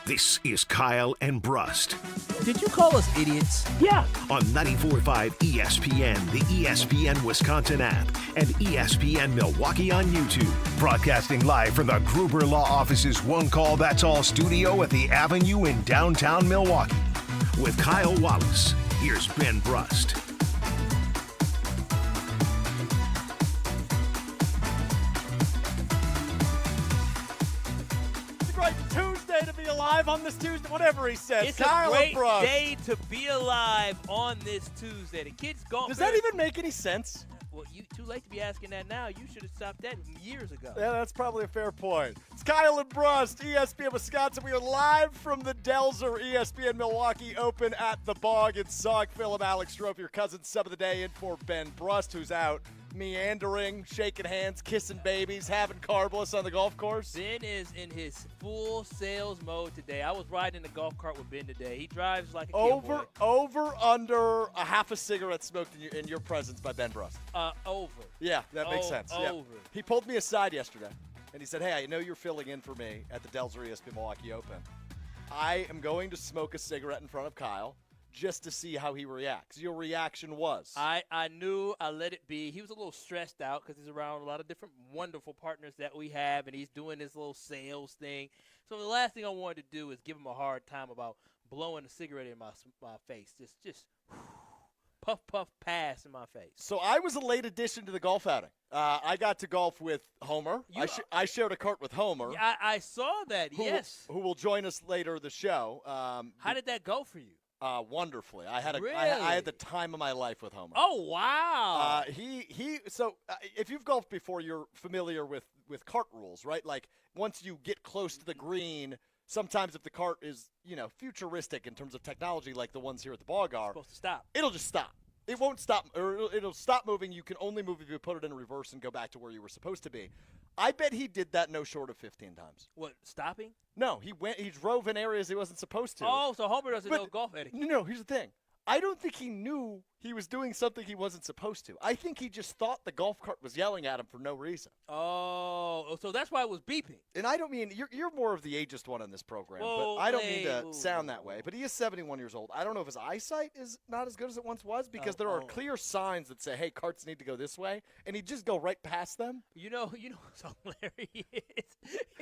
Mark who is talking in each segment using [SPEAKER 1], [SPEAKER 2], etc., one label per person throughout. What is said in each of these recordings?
[SPEAKER 1] This is Kyle and Brust.
[SPEAKER 2] Did you call us idiots?
[SPEAKER 3] Yeah.
[SPEAKER 1] On 94.5 ESPN, the ESPN Wisconsin app, and ESPN Milwaukee on YouTube. Broadcasting live from the Gruber Law Office's One Call That's All studio at the Avenue in downtown Milwaukee. With Kyle Wallace, here's Ben Brust.
[SPEAKER 3] Tuesday to be alive on this Tuesday, whatever he says.
[SPEAKER 2] It's
[SPEAKER 3] Kyle
[SPEAKER 2] a great
[SPEAKER 3] Brust.
[SPEAKER 2] day to be alive on this Tuesday. The kids gone.
[SPEAKER 3] Does that even make any sense?
[SPEAKER 2] Well, you too late to be asking that now. You should have stopped that years ago.
[SPEAKER 3] Yeah, that's probably a fair point. It's Kyle and Brust, ESPN Wisconsin. We are live from the Delzer ESPN Milwaukee Open at the Bog in Saukville. I'm Alex Strouf, your cousin sub of the day, in for Ben Brust, who's out meandering, shaking hands, kissing babies, having carbless on the golf course.
[SPEAKER 2] Ben is in his full sales mode today. I was riding in the golf cart with Ben today. He drives like a
[SPEAKER 3] Over, under a half a cigarette smoked in your presence by Ben Brust.
[SPEAKER 2] Over.
[SPEAKER 3] Yeah, that makes sense. Yeah.
[SPEAKER 2] Over.
[SPEAKER 3] He pulled me aside yesterday, and he said, hey, I know you're filling in for me at the Delzer ESPN Milwaukee Open. I am going to smoke a cigarette in front of Kyle just to see how he reacts. Your reaction was?
[SPEAKER 2] I knew I let it be. He was a little stressed out because he's around a lot of different wonderful partners that we have, and he's doing this little sales thing. So the last thing I wanted to do is give him a hard time about blowing a cigarette in my face. Just puff, puff, pass in my face.
[SPEAKER 3] So I was a late addition to the golf outing. I got to golf with Homer. I shared a cart with Homer.
[SPEAKER 2] Yeah, I saw that, yes.
[SPEAKER 3] Who will join us later in the show.
[SPEAKER 2] How did that go for you?
[SPEAKER 3] Wonderfully. I had
[SPEAKER 2] Really?
[SPEAKER 3] I had the time of my life with Homer.
[SPEAKER 2] Oh, wow.
[SPEAKER 3] So if you've golfed before, you're familiar with cart rules, right? Like once you get close to the green, sometimes if the cart is, futuristic in terms of technology like the ones here at the Bog are,
[SPEAKER 2] Supposed to stop.
[SPEAKER 3] it'll just stop. It won't stop, or it'll stop moving. You can only move if you put it in reverse and go back to where you were supposed to be. I bet he did that no short of 15 times.
[SPEAKER 2] What, stopping?
[SPEAKER 3] No, he drove in areas he wasn't supposed to.
[SPEAKER 2] Oh, so Homer doesn't know golf etiquette.
[SPEAKER 3] No, here's the thing. I don't think he knew he was doing something he wasn't supposed to. I think he just thought the golf cart was yelling at him for no reason.
[SPEAKER 2] Oh, so that's why it was beeping.
[SPEAKER 3] And I don't mean you're more of the ageist one on this program, but I don't mean to sound that way. But he is 71 years old. I don't know if his eyesight is not as good as it once was because there are clear signs that say, "Hey, carts need to go this way," and he'd just go right past them.
[SPEAKER 2] You know what's hilarious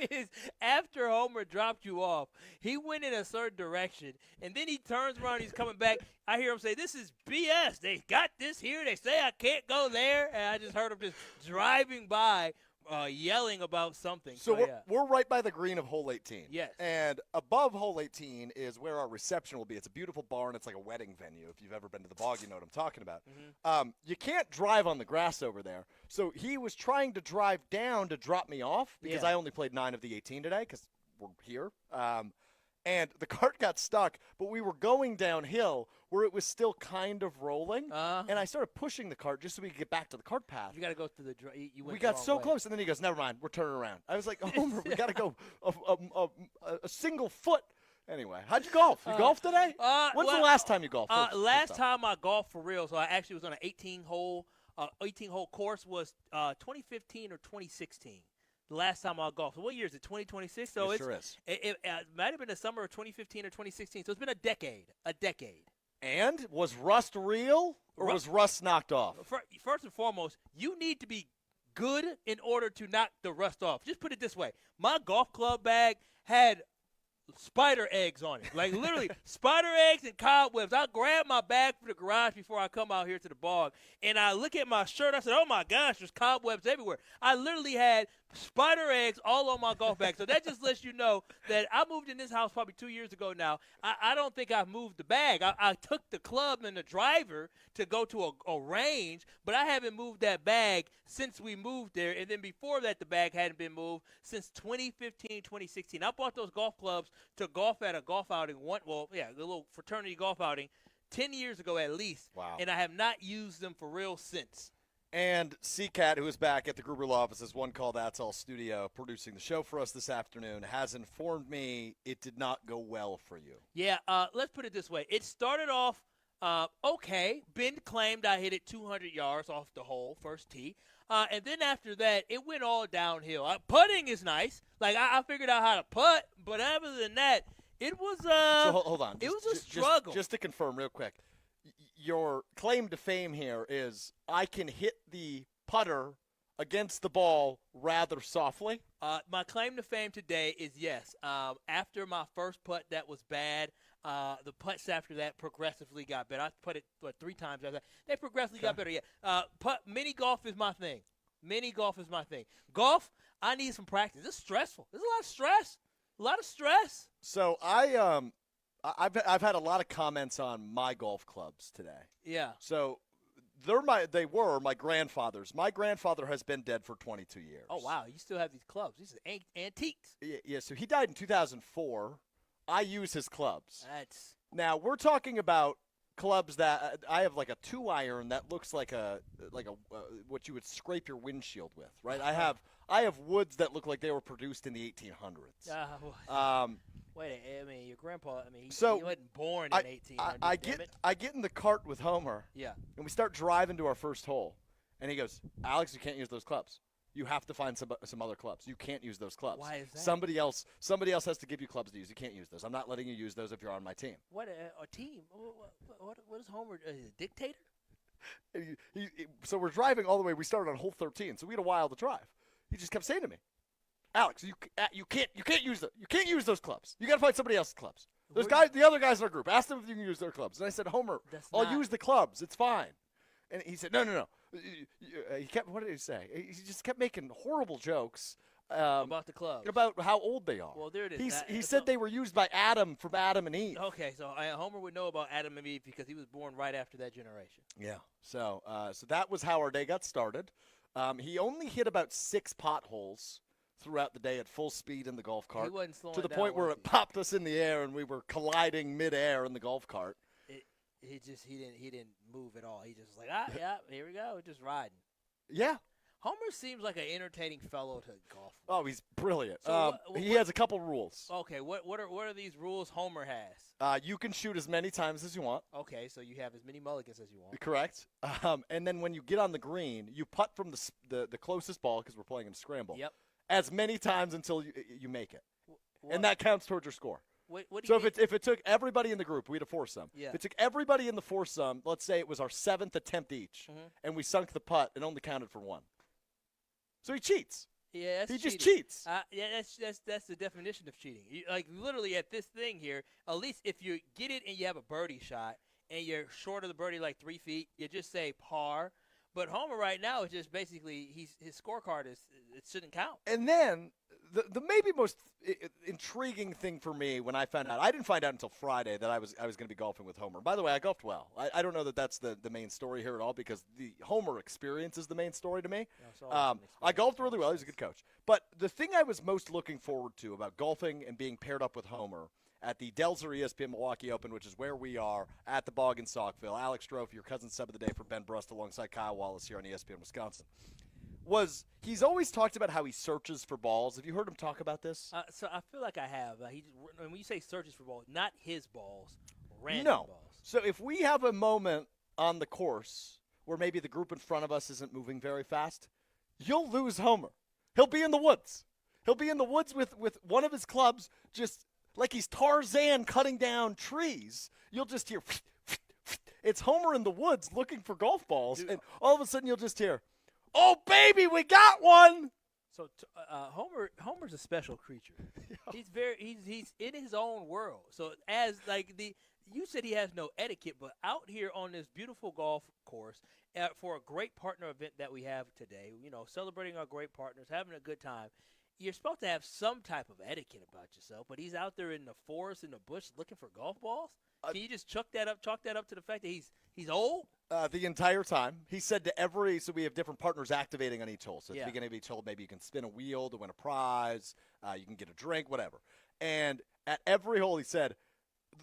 [SPEAKER 2] is after Homer dropped you off, he went in a certain direction, and then he turns around, he's coming back. I hear him say, "This is BS. They got this here. They say I can't go there." And I just heard him just driving by, yelling about something.
[SPEAKER 3] So we're right by the green of hole 18.
[SPEAKER 2] Yes.
[SPEAKER 3] And above hole 18 is where our reception will be. It's a beautiful barn. It's like a wedding venue. If you've ever been to the Bog, you know what I'm talking about. Mm-hmm. You can't drive on the grass over there. So he was trying to drive down to drop me off because I only played 9 of the 18 today because we're here. And the cart got stuck, but we were going downhill where it was still kind of rolling. And I started pushing the cart just so we could get back to the cart path.
[SPEAKER 2] You got to go to the
[SPEAKER 3] we got so close, and then he goes, "Never mind, we're turning around." I was like, "Homer, we got to go a single foot." Anyway, how'd you golf? You golfed today? When's the last time you golfed?
[SPEAKER 2] Last time I golfed for real, so I actually was on an 18-hole course was 2015 or 2016. The last time I golfed. So what year is it? 2026? So
[SPEAKER 3] it sure is.
[SPEAKER 2] It might have been the summer of 2015 or 2016. So it's been a decade.
[SPEAKER 3] And was rust real or was rust knocked off?
[SPEAKER 2] First and foremost, you need to be good in order to knock the rust off. Just put it this way. My golf club bag had spider eggs on it. Like literally spider eggs and cobwebs. I grab my bag from the garage before I come out here to the Bog, and I look at my shirt. I said, "Oh my gosh, there's cobwebs everywhere." I literally had spider eggs all on my golf bag. So that just lets you know that I moved in this house probably 2 years ago now. I don't think I've moved the bag. I took the club and the driver to go to a range, but I haven't moved that bag since we moved there. And then before that, the bag hadn't been moved since 2015, 2016. I bought those golf clubs to golf at a golf outing, a little fraternity golf outing 10 years ago at least.
[SPEAKER 3] Wow.
[SPEAKER 2] And I have not used them for real since.
[SPEAKER 3] And C-Cat, who is back at the Gruber Law Office's One Call That's All studio producing the show for us this afternoon, has informed me it did not go well for you.
[SPEAKER 2] Yeah, let's put it this way. It started off okay. Ben claimed I hit it 200 yards off the hole, first tee. And then after that, it went all downhill. Putting is nice. Like, I figured out how to putt, but other than that, It was
[SPEAKER 3] So hold on.
[SPEAKER 2] It was a struggle.
[SPEAKER 3] Just to confirm real quick. Your claim to fame here is I can hit the putter against the ball rather softly.
[SPEAKER 2] My claim to fame today is yes. After my first putt that was bad, the putts after that progressively got better. I putted 3 times after that. They progressively got better. Yeah. Mini golf is my thing. Golf, I need some practice. It's stressful. There's a lot of stress.
[SPEAKER 3] So I've had a lot of comments on my golf clubs today.
[SPEAKER 2] Yeah.
[SPEAKER 3] So they were my grandfather's. My grandfather has been dead for 22 years.
[SPEAKER 2] Oh wow, you still have these clubs. These are antiques.
[SPEAKER 3] Yeah. So he died in 2004. I use his clubs. Now we're talking about clubs that I have like a 2-iron that looks like a what you would scrape your windshield with, right? I have woods that look like they were produced in the 1800s.
[SPEAKER 2] Wait, I mean your grandpa. I mean,
[SPEAKER 3] so
[SPEAKER 2] he wasn't born in 1800.
[SPEAKER 3] I get in the cart with Homer.
[SPEAKER 2] Yeah. And
[SPEAKER 3] we start driving to our first hole, and he goes, "Alex, you can't use those clubs. You have to find some other clubs. You can't use those clubs.
[SPEAKER 2] Why is that?
[SPEAKER 3] Somebody else has to give you clubs to use. You can't use those. I'm not letting you use those if you're on my team."
[SPEAKER 2] What a team? What is Homer? Is he a dictator?
[SPEAKER 3] So we're driving all the way. We started on hole 13, so we had a while to drive. He just kept saying to me, "Alex, you can't use those clubs. You got to find somebody else's clubs. Those guys, the other guys in our group, ask them if you can use their clubs." And I said, "Homer, I'll use the clubs. It's fine." And he said, No. He kept. What did he say? He just kept making horrible jokes
[SPEAKER 2] about the clubs,
[SPEAKER 3] about how old they are.
[SPEAKER 2] Well, there it is.
[SPEAKER 3] He said they were used by Adam from Adam and Eve.
[SPEAKER 2] Okay, so Homer would know about Adam and Eve because he was born right after that generation.
[SPEAKER 3] Yeah. So that was how our day got started. He only hit about 6 potholes throughout the day at full speed in the golf cart.
[SPEAKER 2] He wasn't slowing
[SPEAKER 3] to the
[SPEAKER 2] down,
[SPEAKER 3] point where it popped us in the air and we were colliding midair in the golf cart.
[SPEAKER 2] He didn't move at all. He just was like, yeah, here we go, just riding.
[SPEAKER 3] Yeah.
[SPEAKER 2] Homer seems like an entertaining fellow to golf with.
[SPEAKER 3] Oh, he's brilliant.
[SPEAKER 2] So
[SPEAKER 3] he has a couple rules.
[SPEAKER 2] Okay, what are these rules Homer has?
[SPEAKER 3] You can shoot as many times as you want.
[SPEAKER 2] Okay, so you have as many mulligans as you want.
[SPEAKER 3] Correct. And then when you get on the green, you putt from the closest ball because we're playing in scramble.
[SPEAKER 2] Yep.
[SPEAKER 3] As many times until you make it, and that counts towards your score.
[SPEAKER 2] So
[SPEAKER 3] if it took everybody in the group, we had a foursome.
[SPEAKER 2] Yeah.
[SPEAKER 3] If it took everybody in the foursome, let's say it was our 7th attempt each, and we sunk the putt, it only counted for 1. So he cheats.
[SPEAKER 2] Yeah,
[SPEAKER 3] he just
[SPEAKER 2] cheating.
[SPEAKER 3] cheats.
[SPEAKER 2] Yeah, that's the definition of cheating. Like literally at this thing here, at least if you get it and you have a birdie shot and you're short of the birdie like 3 feet, you just say par. But Homer right now is just basically his scorecard it shouldn't count.
[SPEAKER 3] And then the maybe most intriguing thing for me when I found out, I didn't find out until Friday that I was going to be golfing with Homer. By the way, I golfed well. I don't know that that's the main story here at all because the Homer experience is the main story to me. I golfed really well. He was a good coach. But the thing I was most looking forward to about golfing and being paired up with Homer at the Delzer ESPN Milwaukee Open, which is where we are at the Bog in Saukville, Alex Strouf, your cousin sub of the day for Ben Brust alongside Kyle Wallace here on ESPN Wisconsin, was he's always talked about how he searches for balls. Have you heard him talk about this?
[SPEAKER 2] So I feel like I have. When you say searches for balls, not his balls, random balls.
[SPEAKER 3] So if we have a moment on the course where maybe the group in front of us isn't moving very fast, you'll lose Homer. He'll be in the woods. He'll be in the woods with one of his clubs just like he's Tarzan cutting down trees. You'll just hear, it's Homer in the woods looking for golf balls, and all of a sudden you'll just hear, "Oh, baby, we got one!"
[SPEAKER 2] So Homer's a special creature. He's in his own world. So you said he has no etiquette, but out here on this beautiful golf course for a great partner event that we have today, celebrating our great partners, having a good time. You're supposed to have some type of etiquette about yourself, but he's out there in the forest, in the bush, looking for golf balls? Can you just chalk that up to the fact that he's old?
[SPEAKER 3] The entire time. He said to so we have different partners activating on each hole. So at the beginning of each hole, maybe you can spin a wheel to win a prize, you can get a drink, whatever. And at every hole, he said,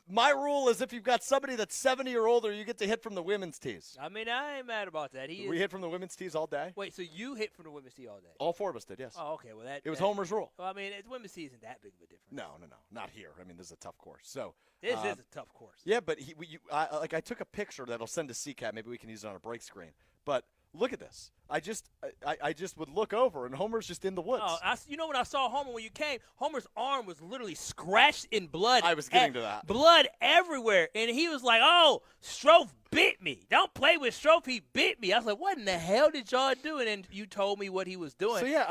[SPEAKER 3] "My rule is if you've got somebody that's 70 or older, you get to hit from the women's tees."
[SPEAKER 2] I mean, I ain't mad about that.
[SPEAKER 3] We hit from the women's tees all day.
[SPEAKER 2] Wait, so you hit from the women's tee all day?
[SPEAKER 3] All 4 of us did, yes.
[SPEAKER 2] Oh, okay. Well,
[SPEAKER 3] it was Homer's rule.
[SPEAKER 2] Well, I mean, women's tee isn't that big of a difference.
[SPEAKER 3] No, not here. I mean, this is a tough course. So
[SPEAKER 2] this is a tough course.
[SPEAKER 3] Yeah, but I took a picture that I'll send to CCAT. Maybe we can use it on a break screen. But look at this. I just would look over, and Homer's just in the woods.
[SPEAKER 2] Oh, when I saw Homer when you came, Homer's arm was literally scratched in blood.
[SPEAKER 3] I was getting to that.
[SPEAKER 2] Blood everywhere. And he was like, oh, Strouf bit me. Don't play with Strouf. He bit me. I was like, what in the hell did y'all do? And then you told me what he was doing.
[SPEAKER 3] So, yeah,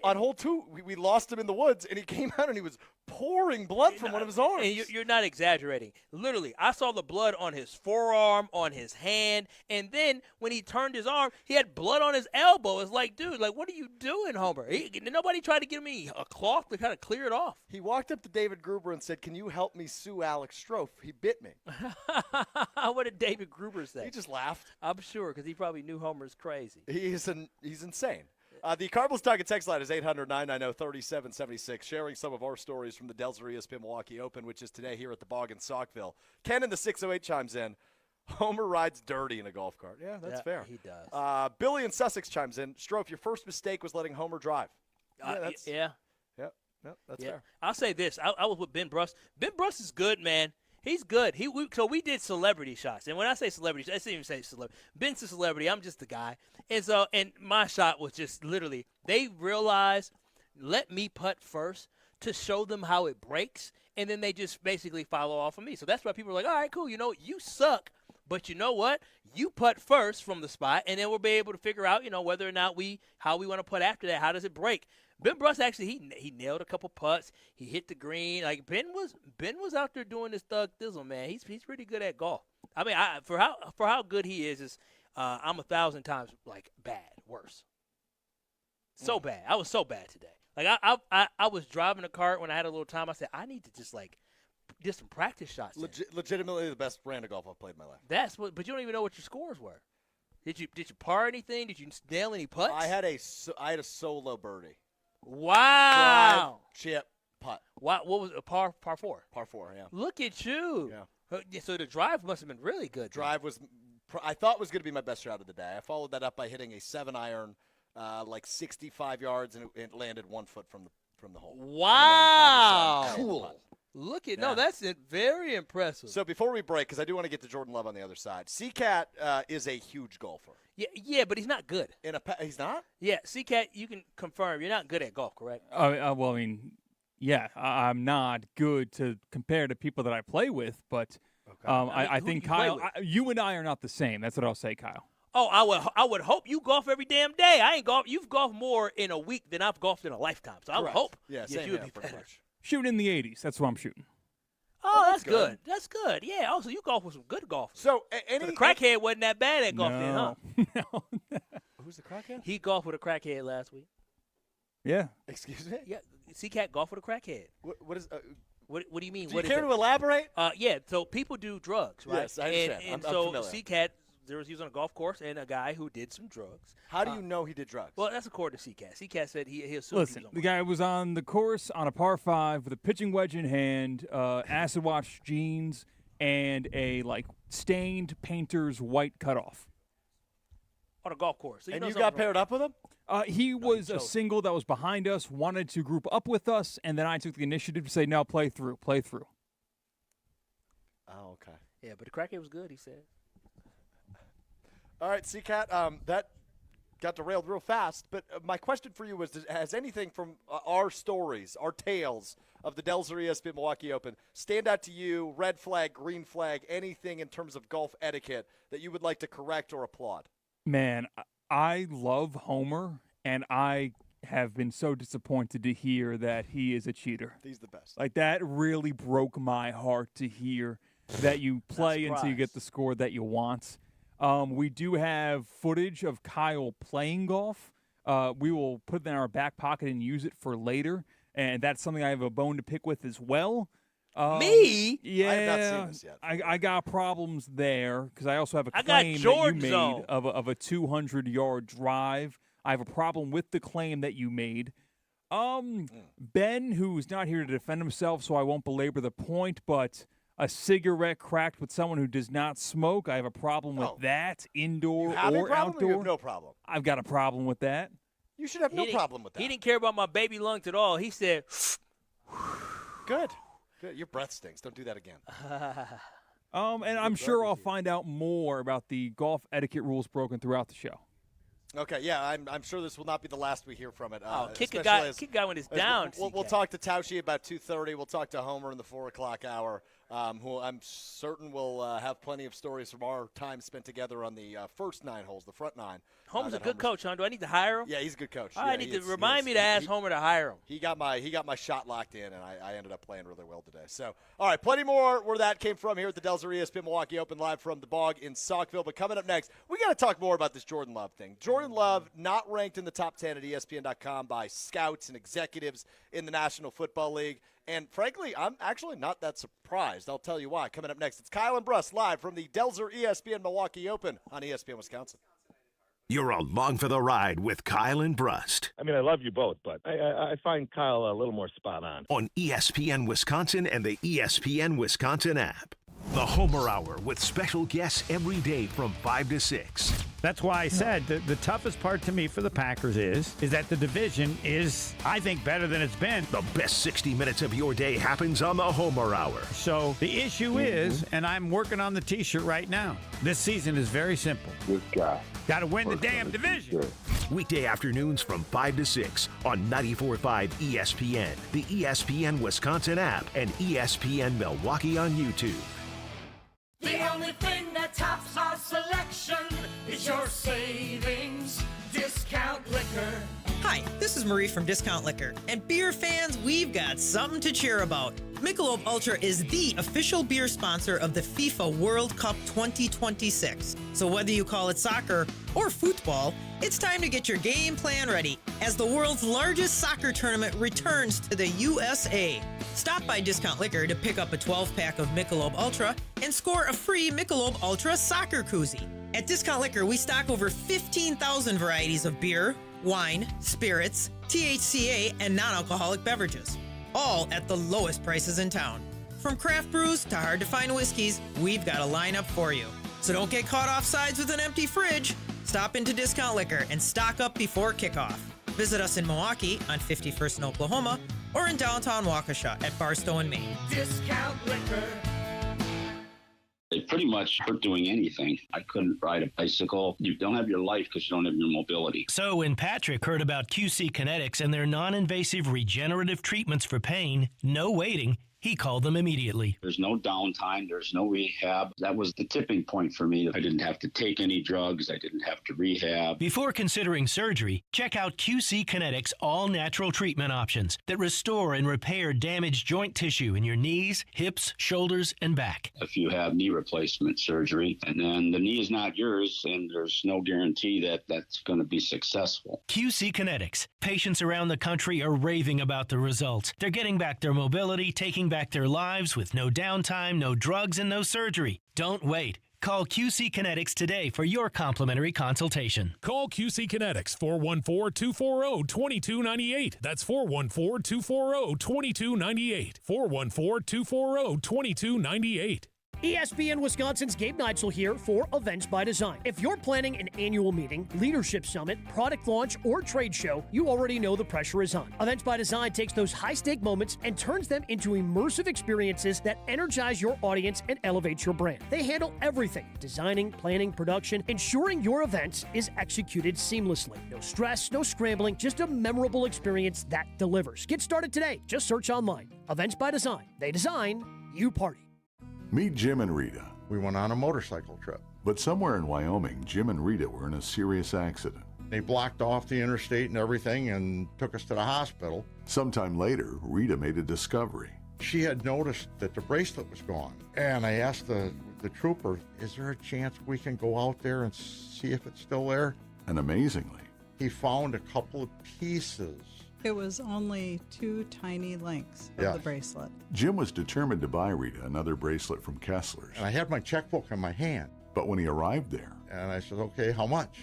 [SPEAKER 3] on hole 2, we lost him in the woods, and he came out, and he was pouring blood from one of his arms.
[SPEAKER 2] And you're not exaggerating. Literally, I saw the blood on his forearm, on his hand, and then when he turned his arm, he had blood on his elbow. It's like, dude, like, what are you doing, Homer? Nobody tried to give me a cloth to kind of clear it off.
[SPEAKER 3] He walked up to David Gruber and said, can you help me sue Alex Strouf? He bit me.
[SPEAKER 2] What did David Gruber say?
[SPEAKER 3] He just laughed.
[SPEAKER 2] I'm sure, because he probably knew Homer's crazy.
[SPEAKER 3] He's insane. The Cardinals Target text line is 800-990-3776, sharing some of our stories from the Delzer ESPN Milwaukee Open, which is today here at the Bog in Saukville. Ken in the 608 chimes in. Homer rides dirty in a golf cart. Yeah, that's fair.
[SPEAKER 2] He does.
[SPEAKER 3] Billy in Sussex chimes in. Strouf, your first mistake was letting Homer drive.
[SPEAKER 2] Yeah.
[SPEAKER 3] That's fair.
[SPEAKER 2] I'll say this. I was with Ben Brust. Ben Brust is good, man. He's good. So we did celebrity shots. And when I say celebrity, I didn't even say celebrity. Ben's a celebrity. I'm just the guy. And my shot was just literally, they realized, let me putt first to show them how it breaks. And then they just basically follow off of me. So that's why people are like, all right, cool. You suck. But you know what? You putt first from the spot, and then we'll be able to figure out, whether or not how we want to putt after that. How does it break? Ben Brust actually he nailed a couple putts. He hit the green. Like Ben was out there doing this thug thizzle, man. He's pretty good at golf. I mean, for how good he is I'm 1,000 times like worse. So bad. I was so bad today. Like I was driving a cart when I had a little time. I said I need to just get some practice shots.
[SPEAKER 3] Legitimately the best brand of golf I've played in my life.
[SPEAKER 2] But you don't even know what your scores were. Did you par anything? Did you nail any putts?
[SPEAKER 3] I had a solo birdie.
[SPEAKER 2] Wow.
[SPEAKER 3] Drive, chip, putt.
[SPEAKER 2] What was a par 4?
[SPEAKER 3] Par 4, yeah.
[SPEAKER 2] Look at you.
[SPEAKER 3] Yeah.
[SPEAKER 2] So the drive must have been really good.
[SPEAKER 3] Drive I thought was going to be my best shot of the day. I followed that up by hitting a 7-iron, 65 yards, and it landed 1 foot from the hole.
[SPEAKER 2] Wow.
[SPEAKER 3] Cool.
[SPEAKER 2] Look at that's very impressive.
[SPEAKER 3] So before we break, because I do want to get to Jordan Love on the other side, C-Cat is a huge golfer.
[SPEAKER 2] Yeah, but he's not good.
[SPEAKER 3] He's not?
[SPEAKER 2] Yeah, C-Cat, you can confirm you're not good at golf, correct?
[SPEAKER 4] Well, I mean, yeah, I'm not good to compare to people that I play with, but I think Kyle, you and I are not the same. That's what I'll say, Kyle.
[SPEAKER 2] Oh, I would hope you golf every damn day. I ain't golf. You've golfed more in a week than I've golfed in a lifetime. So I would hope you would be better.
[SPEAKER 4] Shooting in the 80s. That's what I'm shooting.
[SPEAKER 2] Oh, that's good. That's good. Yeah. Also, you golf with some good golfers.
[SPEAKER 3] So,
[SPEAKER 2] the crackhead wasn't that bad at golf then, huh?
[SPEAKER 4] No.
[SPEAKER 3] Who's the crackhead?
[SPEAKER 2] He golfed with a crackhead last week.
[SPEAKER 4] Yeah.
[SPEAKER 3] Excuse me?
[SPEAKER 2] Yeah. C-Cat golfed with a crackhead.
[SPEAKER 3] What is?
[SPEAKER 2] What do you mean?
[SPEAKER 3] Do you care to elaborate?
[SPEAKER 2] Yeah. So people do drugs, right?
[SPEAKER 3] Yes, I understand.
[SPEAKER 2] And
[SPEAKER 3] I'm
[SPEAKER 2] so
[SPEAKER 3] familiar.
[SPEAKER 2] C-Cat, he was on a golf course and a guy who did some drugs.
[SPEAKER 3] How do you know he did drugs?
[SPEAKER 2] Well, that's according to C-Cat. C-Cat said he assumed
[SPEAKER 4] Listen,
[SPEAKER 2] he was on
[SPEAKER 4] the guy was on the course on a par 5 with a pitching wedge in hand, acid wash jeans, and a stained painter's white cutoff.
[SPEAKER 2] On a golf course. So
[SPEAKER 3] you got paired up with him?
[SPEAKER 4] He was a single that was behind us, wanted to group up with us, and then I took the initiative to say, no, play through.
[SPEAKER 3] Oh, okay.
[SPEAKER 2] Yeah, but the crackhead was good, he said.
[SPEAKER 3] All right, C-Cat, that got derailed real fast. But my question for you was, has anything from our stories, our tales of the Delzer ESPN Milwaukee Open stand out to you, red flag, green flag, anything in terms of golf etiquette that you would like to correct or applaud?
[SPEAKER 4] Man, I love Homer, and I have been so disappointed to hear that he is a cheater.
[SPEAKER 3] He's the best.
[SPEAKER 4] That really broke my heart to hear that you play until you get the score that you want. We do have footage of Kyle playing golf. We will put it in our back pocket and use it for later, and that's something I have a bone to pick with as well.
[SPEAKER 2] Me?
[SPEAKER 4] Yeah.
[SPEAKER 3] I have not seen this yet.
[SPEAKER 4] I got problems there because I also have a claim that you made of a 200-yard drive. I have a problem with the claim that you made. Ben, who's not here to defend himself, so I won't belabor the point, but a cigarette cracked with someone who does not smoke, I have a problem with that, indoor or outdoor.
[SPEAKER 3] You have no problem.
[SPEAKER 4] I've got a problem with that.
[SPEAKER 3] You should have no problem with that.
[SPEAKER 2] He didn't care about my baby lungs at all. He said,
[SPEAKER 3] Good. Your breath stinks. Don't do that again.
[SPEAKER 4] And I'm sure I'll find out more about the golf etiquette rules broken throughout the show.
[SPEAKER 3] Okay, yeah, I'm sure this will not be the last we hear from it.
[SPEAKER 2] Kick a guy when it's down.
[SPEAKER 3] We'll talk to Tauscher about 2:30. We'll talk to Homer in the 4 o'clock hour, who I'm certain will have plenty of stories from our time spent together on the first 9 holes, the front 9.
[SPEAKER 2] Homer's a good coach, huh? Do I need to hire him?
[SPEAKER 3] Yeah, he's a good coach.
[SPEAKER 2] I need to remind me to ask Homer to hire him.
[SPEAKER 3] He got my shot locked in, and I ended up playing really well today. So, all right, plenty more where that came from here at the Delzer ESPN Milwaukee Open live from the Bog in Saukville. But coming up next, we got to talk more about this Jordan Love thing. Jordan Love not ranked in the top 10 at ESPN.com by scouts and executives in the National Football League. And frankly, I'm actually not that surprised. I'll tell you why. Coming up next, it's Kyle and Brust live from the Delzer ESPN Milwaukee Open on ESPN Wisconsin.
[SPEAKER 1] You're along for the ride with Kyle and Brust.
[SPEAKER 5] I mean, I love you both, but I find Kyle a little more spot on.
[SPEAKER 1] On ESPN Wisconsin and the ESPN Wisconsin app. The Homer Hour with special guests every day from 5 to 6.
[SPEAKER 6] That's why I said the toughest part to me for the Packers is that the division is, I think, better than it's been.
[SPEAKER 1] The best 60 minutes of your day happens on the Homer Hour.
[SPEAKER 6] So the issue is, and I'm working on the T-shirt right now, this season is very simple.
[SPEAKER 7] This guy.
[SPEAKER 6] Got to win the damn division.
[SPEAKER 1] Weekday afternoons from 5 to 6 on 94.5 ESPN, the ESPN Wisconsin app, and ESPN Milwaukee on YouTube.
[SPEAKER 8] The only thing that tops our selection is your savings discount liquor.
[SPEAKER 9] Hi, this is Marie from Discount Liquor. And beer fans, we've got something to cheer about. Michelob Ultra is the official beer sponsor of the FIFA World Cup 2026. So whether you call it soccer or football, it's time to get your game plan ready as the world's largest soccer tournament returns to the USA. Stop by Discount Liquor to pick up a 12-pack of Michelob Ultra and score a free Michelob Ultra soccer koozie. At Discount Liquor, we stock over 15,000 varieties of beer, wine, spirits, THCA, and non-alcoholic beverages, all at the lowest prices in town. From craft brews to hard-to-find whiskeys, we've got a lineup for you. So don't get caught off sides with an empty fridge. Stop into Discount Liquor and stock up before kickoff. Visit us in Milwaukee on 51st and Oklahoma or in downtown Waukesha at Barstow and Maine.
[SPEAKER 8] Discount liquor.
[SPEAKER 10] They pretty much weren't doing anything. I couldn't ride a bicycle. You don't have your life because you don't have your mobility.
[SPEAKER 11] So when Patrick heard about QC Kinetics and their non-invasive regenerative treatments for pain, no waiting, he called them immediately.
[SPEAKER 10] There's no downtime. There's no rehab. That was the tipping point for me. I didn't have to take any drugs. I didn't have to rehab.
[SPEAKER 11] Before considering surgery, check out QC Kinetics all-natural treatment options that restore and repair damaged joint tissue in your knees, hips, shoulders, and back.
[SPEAKER 10] If you have knee replacement surgery, and then the knee is not yours, and there's no guarantee that that's going to be successful.
[SPEAKER 11] QC Kinetics. Patients around the country are raving about the results. They're getting back their mobility, taking back their lives with no downtime, no drugs, and no surgery. Don't wait. Call QC Kinetics today for your complimentary consultation.
[SPEAKER 12] Call QC Kinetics, 414-240-2298. That's 414-240-2298. 414-240-2298.
[SPEAKER 13] ESPN Wisconsin's Gabe Neitzel here for Events by Design. If you're planning an annual meeting, leadership summit, product launch, or trade show, you already know the pressure is on. Events by Design takes those high-stake moments and turns them into immersive experiences that energize your audience and elevate your brand. They handle everything: designing, planning, production, ensuring your event is executed seamlessly. No stress, no scrambling, just a memorable experience that delivers. Get started today. Just search online. Events by Design. They design, you party.
[SPEAKER 14] Meet Jim and Rita.
[SPEAKER 15] We went on a motorcycle trip.
[SPEAKER 14] But somewhere in Wyoming, Jim and Rita were in a serious accident.
[SPEAKER 15] They blocked off the interstate and everything and took us to the hospital.
[SPEAKER 14] Sometime later, Rita made a discovery.
[SPEAKER 15] She had noticed that the bracelet was gone. And I asked the trooper, is there a chance we can go out there and see if it's still there?
[SPEAKER 14] And amazingly,
[SPEAKER 15] he found a couple of pieces.
[SPEAKER 16] It was only 2 tiny links of the bracelet.
[SPEAKER 14] Jim was determined to buy Rita another bracelet from Kessler's.
[SPEAKER 15] And I had my checkbook in my hand.
[SPEAKER 14] But when he arrived there,
[SPEAKER 15] and I said, okay, how much?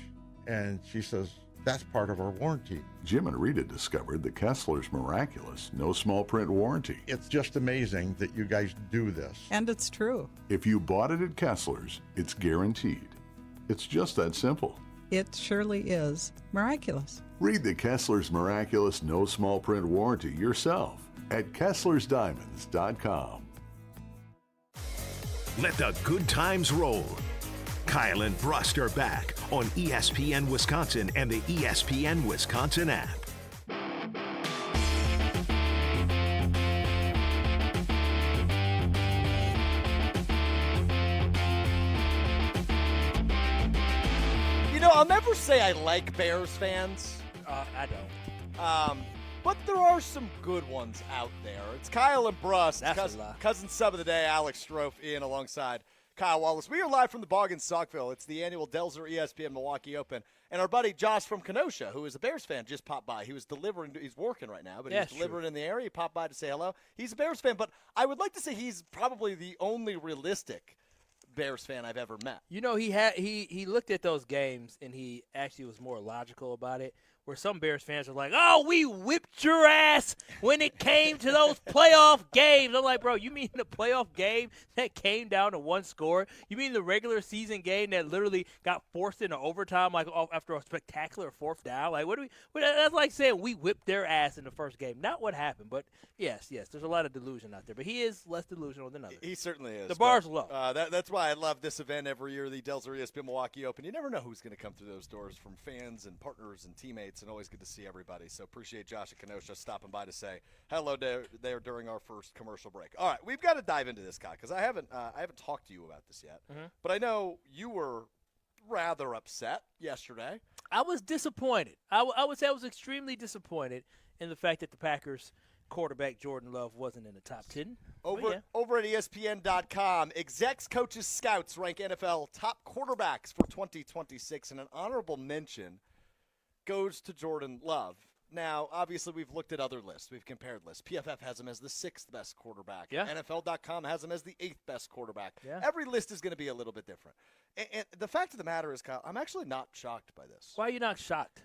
[SPEAKER 15] And she says, that's part of our warranty.
[SPEAKER 14] Jim and Rita discovered the Kessler's miraculous, no small print warranty.
[SPEAKER 15] It's just amazing that you guys do this.
[SPEAKER 16] And it's true.
[SPEAKER 14] If you bought it at Kessler's, it's guaranteed. It's just that simple.
[SPEAKER 16] It surely is miraculous.
[SPEAKER 14] Read the Kessler's miraculous no small print warranty yourself at Kessler'sDiamonds.com.
[SPEAKER 1] Let the good times roll. Kyle and Brust are back on ESPN Wisconsin and the ESPN Wisconsin app.
[SPEAKER 3] I'll never say I like Bears fans.
[SPEAKER 2] I don't.
[SPEAKER 3] But there are some good ones out there. It's Kyle and Brust, cousin sub of the day, Alex Strouf, in alongside Kyle Wallace. We are live from the Bog in Saukville. It's the annual Delzer ESPN Milwaukee Open. And our buddy Josh from Kenosha, who is a Bears fan, just popped by. He was delivering. He's working right now, but he's delivering in the area. He popped by to say hello. He's a Bears fan, but I would like to say he's probably the only realistic Bears fan I've ever met.
[SPEAKER 2] He looked at those games and he actually was more logical about it. Where some Bears fans are like, "Oh, we whipped your ass when it came to those playoff games." I'm like, bro, you mean the playoff game that came down to one score? You mean the regular season game that literally got forced into overtime, like after a spectacular fourth down? Like, that's like saying we whipped their ass in the first game. Not what happened, but yes, there's a lot of delusion out there. But he is less delusional than others.
[SPEAKER 3] He certainly is.
[SPEAKER 2] The bar's low.
[SPEAKER 3] That's why I love this event every year, the Delzer ESPN Milwaukee Open. You never know who's going to come through those doors from fans and partners and teammates. And always good to see everybody. So appreciate Josh at Kenosha stopping by to say hello there during our first commercial break. All right, we've got to dive into this guy because I haven't talked to you about this yet.
[SPEAKER 2] Mm-hmm.
[SPEAKER 3] But I know you were rather upset yesterday.
[SPEAKER 2] I was disappointed. I would say I was extremely disappointed in the fact that the Packers quarterback Jordan Love wasn't in the top 10.
[SPEAKER 3] Over at ESPN.com, execs, coaches, scouts rank NFL top quarterbacks for 2026, and an honorable mention goes to Jordan Love. Now, obviously, we've looked at other lists. We've compared lists. PFF has him as the 6th best quarterback.
[SPEAKER 2] Yeah.
[SPEAKER 3] NFL.com has him as the 8th best quarterback.
[SPEAKER 2] Yeah.
[SPEAKER 3] Every list is going to be a little bit different. And the fact of the matter is, Kyle, I'm actually not shocked by this.
[SPEAKER 2] Why are you not shocked?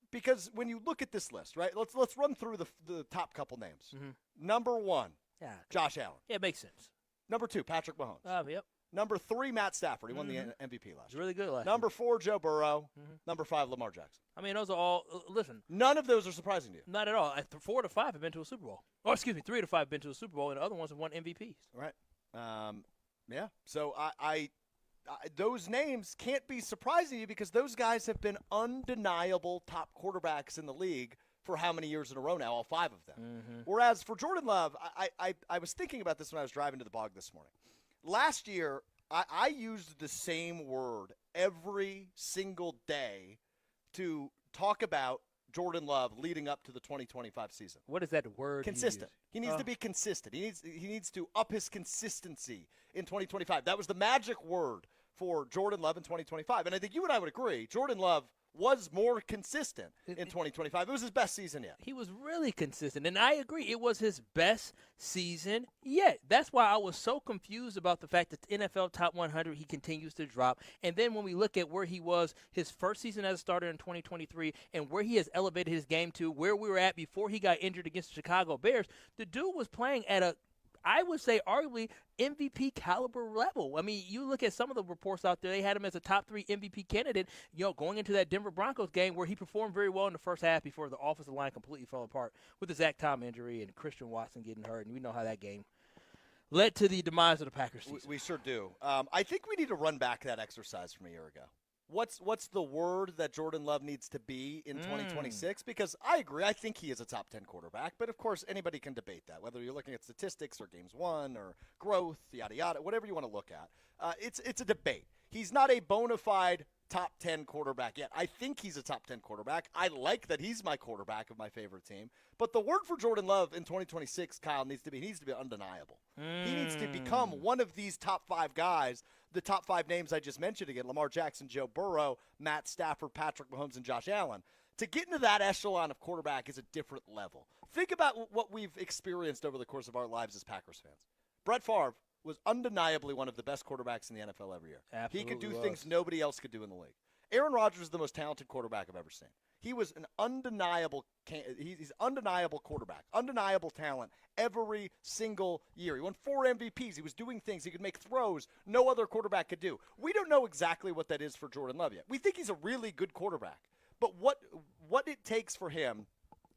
[SPEAKER 3] Because when you look at this list, right, let's run through the top couple names.
[SPEAKER 2] Mm-hmm.
[SPEAKER 3] Number 1, Josh Allen.
[SPEAKER 2] Yeah, it makes sense.
[SPEAKER 3] Number 2, Patrick Mahomes.
[SPEAKER 2] Yep.
[SPEAKER 3] Number 3, Matt Stafford. He won the MVP last year.
[SPEAKER 2] Really good last
[SPEAKER 3] Number
[SPEAKER 2] year.
[SPEAKER 3] 4, Joe Burrow.
[SPEAKER 2] Mm-hmm.
[SPEAKER 3] Number 5, Lamar Jackson.
[SPEAKER 2] I mean, those are all listen.
[SPEAKER 3] None of those are surprising to you.
[SPEAKER 2] Not at all. 4 to 5 have been to a Super Bowl. Or excuse me, 3 to 5 have been to a Super Bowl, and the other ones have won MVPs.
[SPEAKER 3] Right. Yeah. So I those names can't be surprising to you because those guys have been undeniable top quarterbacks in the league for how many years in a row now? All 5 of them.
[SPEAKER 2] Mm-hmm.
[SPEAKER 3] Whereas for Jordan Love, I was thinking about this when I was driving to the Bog this morning. Last year, I used the same word every single day to talk about Jordan Love leading up to the 2025 season.
[SPEAKER 2] What is that word?
[SPEAKER 3] Consistent. He needs to be consistent. He needs to up his consistency in 2025. That was the magic word for Jordan Love in 2025. And I think you and I would agree, Jordan Love was more consistent in 2025. It was his best season yet.
[SPEAKER 2] He was really consistent, and I agree. It was his best season yet. That's why I was so confused about the fact that the NFL Top 100, he continues to drop. And then when we look at where he was his first season as a starter in 2023 and where he has elevated his game to, where we were at before he got injured against the Chicago Bears, the dude was playing at a, I would say, arguably MVP caliber level. I mean, you look at some of the reports out there, they had him as a top 3 MVP candidate, going into that Denver Broncos game where he performed very well in the first half before the offensive line completely fell apart with the Zach Tom injury and Christian Watson getting hurt. And we know how that game led to the demise of the Packers season.
[SPEAKER 3] We sure do. I think we need to run back that exercise from a year ago. What's the word that Jordan Love needs to be in 2026? Because I agree. I think he is a top 10 quarterback. But, of course, anybody can debate that, whether you're looking at statistics or games won or growth, yada, yada, whatever you want to look at. It's a debate. He's not a bona fide top 10 quarterback yet. I think he's a top 10 quarterback. I like that he's my quarterback of my favorite team. But the word for Jordan Love in 2026, Kyle, needs to be undeniable. He needs to become one of these top 5 guys, the top 5 names I just mentioned again, Lamar Jackson, Joe Burrow, Matt Stafford, Patrick Mahomes, and Josh Allen. To get into that echelon of quarterback is a different level. Think about what we've experienced over the course of our lives as Packers fans. Brett Favre was undeniably one of the best quarterbacks in the NFL every year.
[SPEAKER 2] Absolutely
[SPEAKER 3] he could do things nobody else could do in the league. Aaron Rodgers is the most talented quarterback I've ever seen. He was an undeniable he's undeniable quarterback, undeniable talent every single year. He won 4 MVPs. He was doing things. He could make throws no other quarterback could do. We don't know exactly what that is for Jordan Love yet. We think he's a really good quarterback. But what it takes for him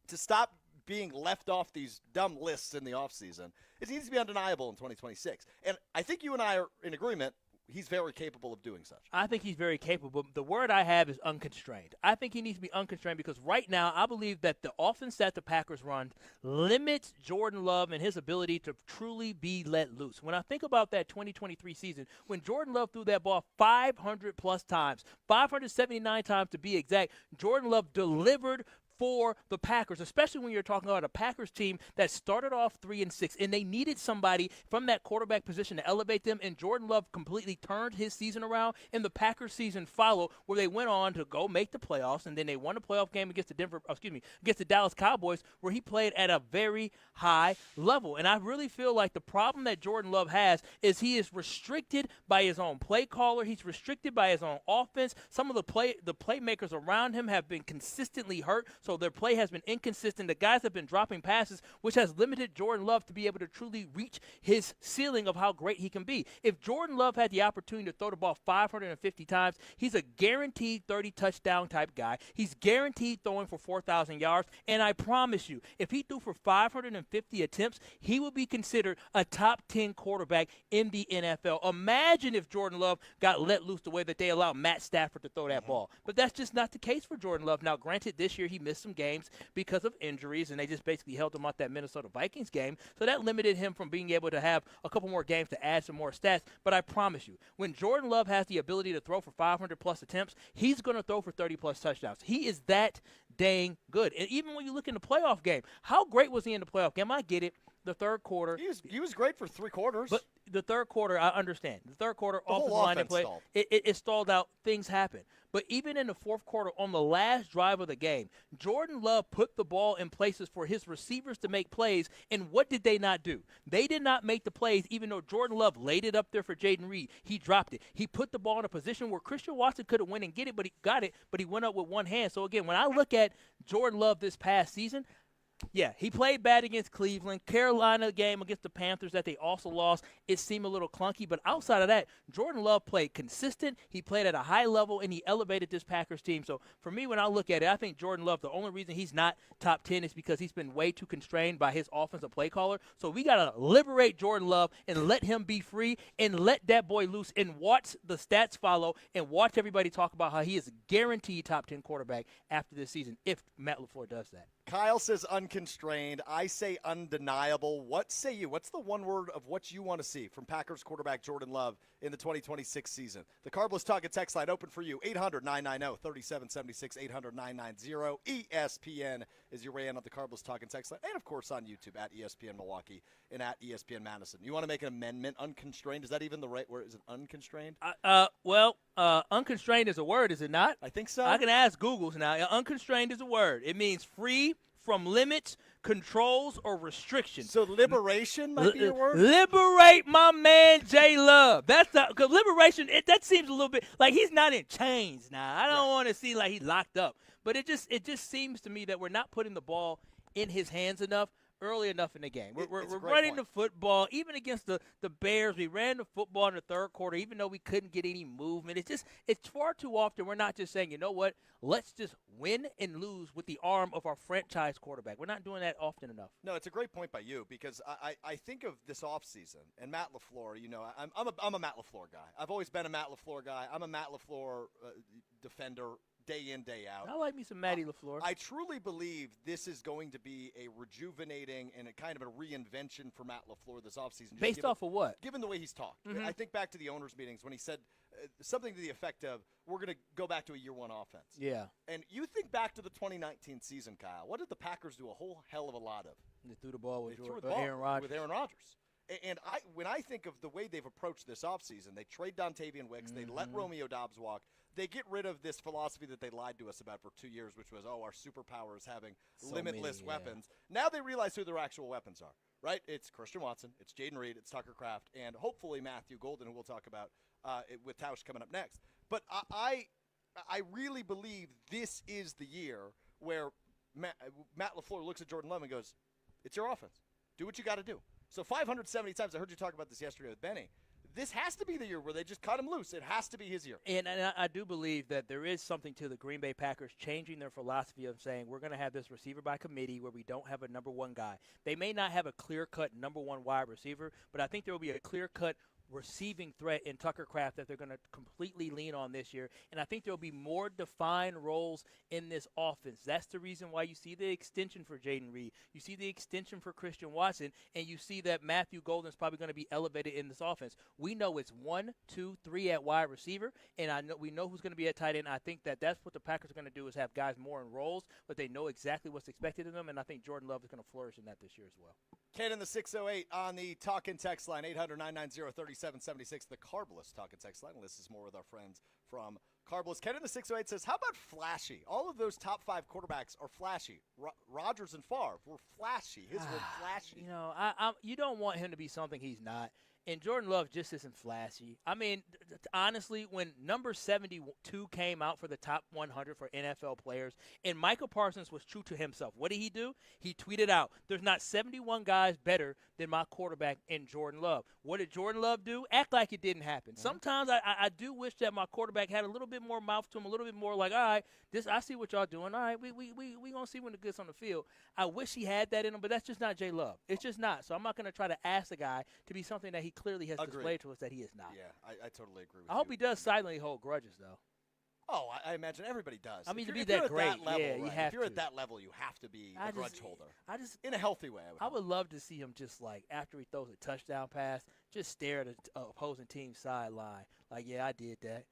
[SPEAKER 3] to stop being left off these dumb lists in the offseason is he needs to be undeniable in 2026. And I think you and I are in agreement. he's very capable of doing such.
[SPEAKER 2] I think he's very capable. The word I have is unconstrained. I think he needs to be unconstrained because right now I believe that the offense that the Packers run limits Jordan Love and his ability to truly be let loose. When I think about that 2023 season, when Jordan Love threw that ball 500-plus times, 579 times to be exact, Jordan Love delivered for the Packers, especially when you're talking about a Packers team that started off 3-6, and they needed somebody from that quarterback position to elevate them, and Jordan Love completely turned his season around, and the Packers season followed, where they went on to go make the playoffs, and then they won the playoff game against the Dallas Cowboys, where he played at a very high level. And I really feel like the problem that Jordan Love has is he is restricted by his own play caller. He's restricted by his own offense. Some of the playmakers around him have been consistently hurt, so their play has been inconsistent. The guys have been dropping passes, which has limited Jordan Love to be able to truly reach his ceiling of how great he can be. If Jordan Love had the opportunity to throw the ball 550 times, he's a guaranteed 30-touchdown type guy. He's guaranteed throwing for 4,000 yards, and I promise you, if he threw for 550 attempts, he would be considered a top 10 quarterback in the NFL. Imagine if Jordan Love got let loose the way that they allowed Matt Stafford to throw that ball. But that's just not the case for Jordan Love. Now, granted, this year he missed some games because of injuries, and they just basically held him out that Minnesota Vikings game, so that limited him from being able to have a couple more games to add some more stats. But I promise you, when Jordan Love has the ability to throw for 500-plus attempts, he's going to throw for 30-plus touchdowns. He is that dang good. And even when you look in the playoff game, how great was he in the playoff game? I get it. The third quarter.
[SPEAKER 3] He was great for 3 quarters.
[SPEAKER 2] But the third quarter, I understand. The third quarter, offensive line didn't play.
[SPEAKER 3] Stalled.
[SPEAKER 2] It stalled out. Things happen. But even in the fourth quarter, on the last drive of the game, Jordan Love put the ball in places for his receivers to make plays, and what did they not do? They did not make the plays, even though Jordan Love laid it up there for Jaden Reed. He dropped it. He put the ball in a position where Christian Watson could have went and get it, but he got it, but he went up with one hand. So, again, when I look at Jordan Love this past season, yeah, he played bad against Cleveland. Carolina game against the Panthers that they also lost, it seemed a little clunky. But outside of that, Jordan Love played consistent. He played at a high level, and he elevated this Packers team. So for me, when I look at it, I think Jordan Love, the only reason he's not top 10 is because he's been way too constrained by his offensive play caller. So we got to liberate Jordan Love and let him be free and let that boy loose and watch the stats follow and watch everybody talk about how he is a guaranteed top 10 quarterback after this season if Matt LaFleur does that.
[SPEAKER 3] Kyle says unconstrained. I say undeniable. What say you? What's the one word of what you want to see from Packers quarterback Jordan Love in the 2026 season? The Carbless Talk and text line open for you. 800-990-3776, 800-990. ESPN is your way in on the Carbless Talk and text line. And, of course, on YouTube at ESPN Milwaukee and at ESPN Madison. You want to make an amendment? Unconstrained? Is that even the right word? Is it unconstrained?
[SPEAKER 2] Unconstrained is a word, is it not?
[SPEAKER 3] I think so.
[SPEAKER 2] I can ask Google's now. Unconstrained is a word. It means free from limits, controls, or restrictions.
[SPEAKER 3] So liberation might be a word?
[SPEAKER 2] Liberate my man J Love. That's not, because liberation, that seems a little bit like he's not in chains now. I don't want to see like he's locked up. But it just seems to me that we're not putting the ball in his hands enough. Early enough in the game. We're running the football. Even against the Bears, we ran the football in the third quarter, even though we couldn't get any movement. It's far too often we're not just saying, you know what, let's just win and lose with the arm of our franchise quarterback. We're not doing that often enough.
[SPEAKER 3] No, it's a great point by you because I think of this offseason and Matt LaFleur, you know, I'm a Matt LaFleur guy. I've always been a Matt LaFleur guy. I'm a Matt LaFleur defender. Day in, day out.
[SPEAKER 2] I like me some Matty LaFleur.
[SPEAKER 3] I truly believe this is going to be a rejuvenating and a kind of a reinvention for Matt LaFleur this offseason.
[SPEAKER 2] Based off of what?
[SPEAKER 3] Given the way he's talked.
[SPEAKER 2] Mm-hmm.
[SPEAKER 3] I think back to the owners' meetings when he said something to the effect of, we're going to go back to a year one offense.
[SPEAKER 2] Yeah.
[SPEAKER 3] And you think back to the 2019 season, Kyle. What did the Packers do a whole hell of a lot of?
[SPEAKER 2] They threw the ball with
[SPEAKER 3] Aaron Rodgers. And when I think of the way they've approached this offseason, they trade Dontavian Wicks, they let Romeo Doubs walk, they get rid of this philosophy that they lied to us about for 2 years, which was, our superpower is having limitless weapons. Now they realize who their actual weapons are, right? It's Christian Watson, it's Jaden Reed, it's Tucker Kraft, and hopefully Matthew Golden, who we'll talk about with Tauscher coming up next. But I really believe this is the year where Matt LaFleur looks at Jordan Love and goes, it's your offense. Do what you got to do. So 570 times, I heard you talk about this yesterday with Benny. This has to be the year where they just cut him loose. It has to be his year.
[SPEAKER 2] And I do believe that there is something to the Green Bay Packers changing their philosophy of saying we're going to have this receiver by committee where we don't have a number one guy. They may not have a clear-cut number one wide receiver, but I think there will be a clear-cut receiving threat in Tucker Kraft that they're going to completely lean on this year. And I think there'll be more defined roles in this offense. That's the reason why you see the extension for Jaden Reed. You see the extension for Christian Watson, and you see that Matthew Golden's probably going to be elevated in this offense. We know it's 1, 2, 3 at wide receiver, and we know who's going to be at tight end. I think that's what the Packers are going to do is have guys more in roles, but they know exactly what's expected of them, and I think Jordan Love is going to flourish in that this year as well.
[SPEAKER 3] Ken in the 608 on the Talkin' Text line, 800-990-3776, the Carbless Talkin' Text line. This is more with our friends from Carbless. Ken in the 608 says, how about flashy? All of those top 5 quarterbacks are flashy. Rodgers and Favre were flashy. His were flashy.
[SPEAKER 2] You know, you don't want him to be something he's not. And Jordan Love just isn't flashy. I mean, honestly, when number 72 came out for the top 100 for NFL players, and Michael Parsons was true to himself, what did he do? He tweeted out, there's not 71 guys better than my quarterback in Jordan Love. What did Jordan Love do? Act like it didn't happen. Sometimes I do wish that my quarterback had a little bit more mouth to him, a little bit more like, all right, I see what y'all doing. All right, we going to see when it gets on the field. I wish he had that in him, but that's just not Jay Love. It's just not. So I'm not going to try to ask the guy to be something that he clearly has displayed to us that he is not.
[SPEAKER 3] Yeah, I totally agree with you.
[SPEAKER 2] I hope he does silently hold grudges, though.
[SPEAKER 3] Oh, I imagine everybody does.
[SPEAKER 2] I mean,
[SPEAKER 3] if
[SPEAKER 2] to be
[SPEAKER 3] if
[SPEAKER 2] that
[SPEAKER 3] you're
[SPEAKER 2] great,
[SPEAKER 3] at that level,
[SPEAKER 2] yeah, you
[SPEAKER 3] right,
[SPEAKER 2] have
[SPEAKER 3] if you're
[SPEAKER 2] to.
[SPEAKER 3] at that level, you have to be a grudge holder. In a healthy way,
[SPEAKER 2] I would love to see him just like after he throws a touchdown pass, just stare at the opposing team's sideline. Like, yeah, I did that.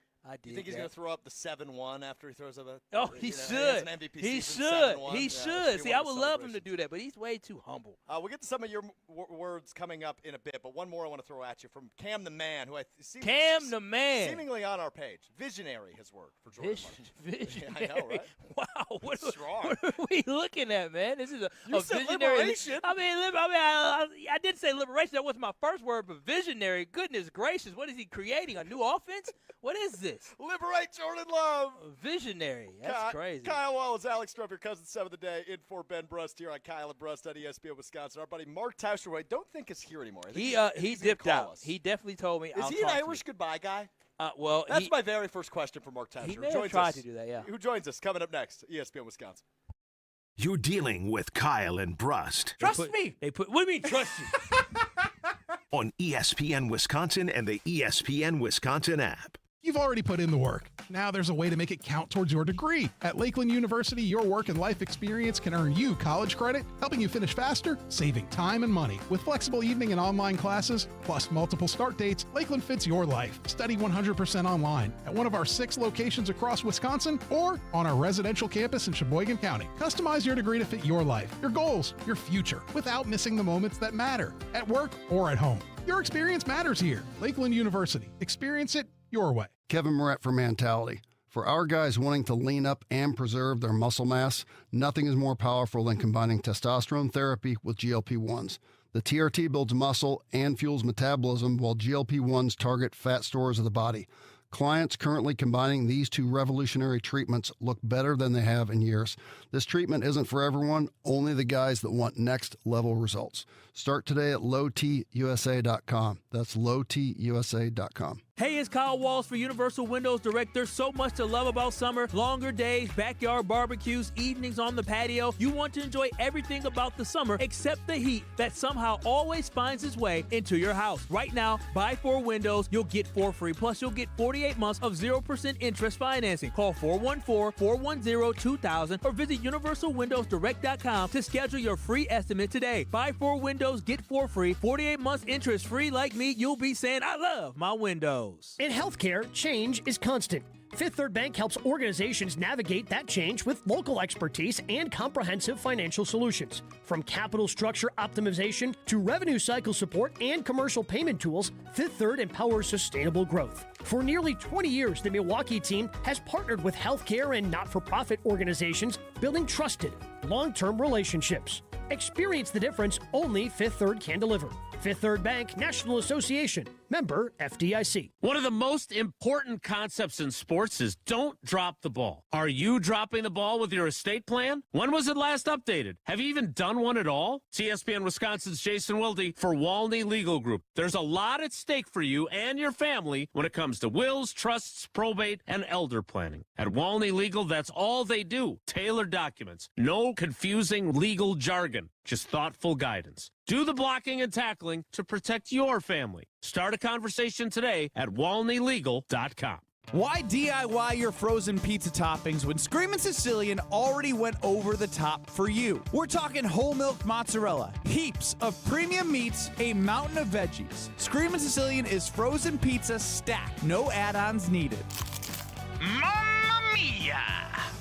[SPEAKER 3] You think he's going to throw up the 7-1 after he throws up a?
[SPEAKER 2] Oh, he should. He should. He should. See, I would love him to do that, but he's way too humble.
[SPEAKER 3] We'll get to some of your words coming up in a bit, but one more I want to throw at you from Cam the Man, who seemingly on our page. Visionary, his word for Jordan.
[SPEAKER 2] Visionary.
[SPEAKER 3] Yeah, I know, right?
[SPEAKER 2] Wow, what
[SPEAKER 3] strong.
[SPEAKER 2] What are we looking at, man? This is a
[SPEAKER 3] said
[SPEAKER 2] visionary.
[SPEAKER 3] liberation.
[SPEAKER 2] I did say liberation. That wasn't my first word, but visionary. Goodness gracious, what is he creating? A new offense? What is this?
[SPEAKER 3] Liberate Jordan Love.
[SPEAKER 2] Visionary. That's crazy.
[SPEAKER 3] Kyle Wallace, Alex Strouf, your cousin 7 of the day, in for Ben Brust here on Kyle and Brust on ESPN Wisconsin. Our buddy Mark Tauscher, who I don't think is here anymore.
[SPEAKER 2] He dipped out. He definitely told me.
[SPEAKER 3] Is he an Irish goodbye guy?
[SPEAKER 2] Well,
[SPEAKER 3] that's my very first question for Mark Tauscher.
[SPEAKER 2] He may have tried to do that, yeah.
[SPEAKER 3] Who joins us coming up next, ESPN Wisconsin.
[SPEAKER 1] You're dealing with Kyle and Brust.
[SPEAKER 2] Trust me. What do you mean trust you?
[SPEAKER 1] On ESPN Wisconsin and the ESPN Wisconsin app.
[SPEAKER 7] You've already put in the work. Now there's a way to make it count towards your degree. At Lakeland University, your work and life experience can earn you college credit, helping you finish faster, saving time and money. With flexible evening and online classes, plus multiple start dates, Lakeland fits your life. Study 100% online at one of our 6 locations across Wisconsin or on our residential campus in Sheboygan County. Customize your degree to fit your life, your goals, your future, without missing the moments that matter, at work or at home. Your experience matters here. Lakeland University. Experience it your way.
[SPEAKER 17] Kevin Moret for Mentality. For our guys wanting to lean up and preserve their muscle mass, nothing is more powerful than combining testosterone therapy with GLP-1s. The TRT builds muscle and fuels metabolism, while GLP-1s target fat stores of the body. Clients currently combining these 2 revolutionary treatments look better than they have in years. This treatment isn't for everyone, only the guys that want next-level results. Start today at lowtusa.com. That's lowtusa.com.
[SPEAKER 2] Hey, it's Kyle Walls for Universal Windows Direct. There's so much to love about summer. Longer days, backyard barbecues, evenings on the patio. You want to enjoy everything about the summer except the heat that somehow always finds its way into your house. Right now, buy 4 windows, you'll get 4 free. Plus, you'll get 48 months of 0% interest financing. Call 414-410-2000 or visit universalwindowsdirect.com to schedule your free estimate today. Buy 4 windows, get 4 free, 48 months interest free. Like me, you'll be saying, I love my windows.
[SPEAKER 13] In healthcare, change is constant. Fifth Third Bank helps organizations navigate that change with local expertise and comprehensive financial solutions. From capital structure optimization to revenue cycle support and commercial payment tools, Fifth Third empowers sustainable growth. For nearly 20 years, the Milwaukee team has partnered with healthcare and not-for-profit organizations, building trusted, long-term relationships. Experience the difference only Fifth Third can deliver. Fifth Third Bank, National Association, member FDIC.
[SPEAKER 18] One of the most important concepts in sports sports is don't drop the ball. Are you dropping the ball with your estate plan? When was it last updated? Have you even done one at all? It's ESPN Wisconsin's Jason Wilde for Walney Legal Group. There's a lot at stake for you and your family when it comes to wills, trusts, probate, and elder planning. At Walney Legal, that's all they do. Tailored documents. No confusing legal jargon. Just thoughtful guidance. Do the blocking and tackling to protect your family. Start a conversation today at walneylegal.com.
[SPEAKER 19] Why DIY your frozen pizza toppings when Screamin' Sicilian already went over the top for you? We're talking whole milk mozzarella, heaps of premium meats, a mountain of veggies. Screamin' Sicilian is frozen pizza stacked, no add-ons needed.
[SPEAKER 8] Mamma mia!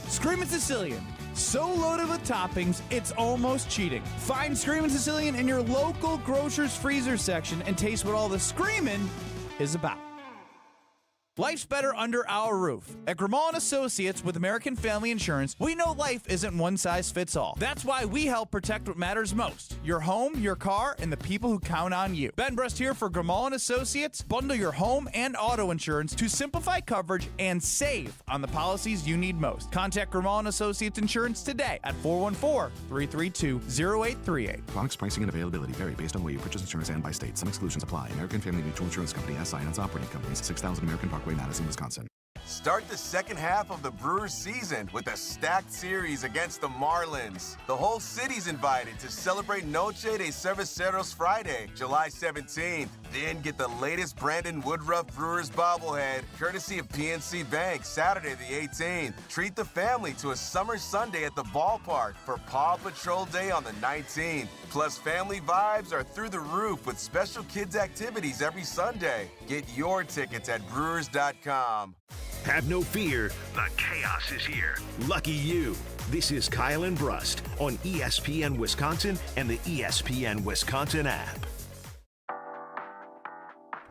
[SPEAKER 19] Screamin' Sicilian. So loaded with toppings, it's almost cheating. Find Screamin' Sicilian in your local grocer's freezer section and taste what all the screamin' is about. Life's better under our roof. At Grimal & Associates with American Family Insurance, we know life isn't one size fits all. That's why we help protect what matters most. Your home, your car, and the people who count on you. Ben Brust here for Grimal & Associates. Bundle your home and auto insurance to simplify coverage and save on the policies you need most. Contact Grimal & Associates Insurance today at 414-332-0838.
[SPEAKER 20] Products, pricing, and availability vary based on where you purchase insurance and by state. Some exclusions apply. American Family Mutual Insurance Company, SI, and its operating companies, 6000 American Parkway, Madison, Wisconsin.
[SPEAKER 21] Start the second half of the Brewers season with a stacked series against the Marlins. The whole city's invited to celebrate Noche de Cerveceros Friday, July 17th. Then get the latest Brandon Woodruff Brewers bobblehead, courtesy of PNC Bank, Saturday the 18th. Treat the family to a summer Sunday at the ballpark for Paw Patrol Day on the 19th. Plus, family vibes are through the roof with special kids activities every Sunday. Get your tickets at brewers.com.
[SPEAKER 1] Have no fear, the chaos is here. Lucky you. This is Kyle and Brust on ESPN Wisconsin and the ESPN Wisconsin app.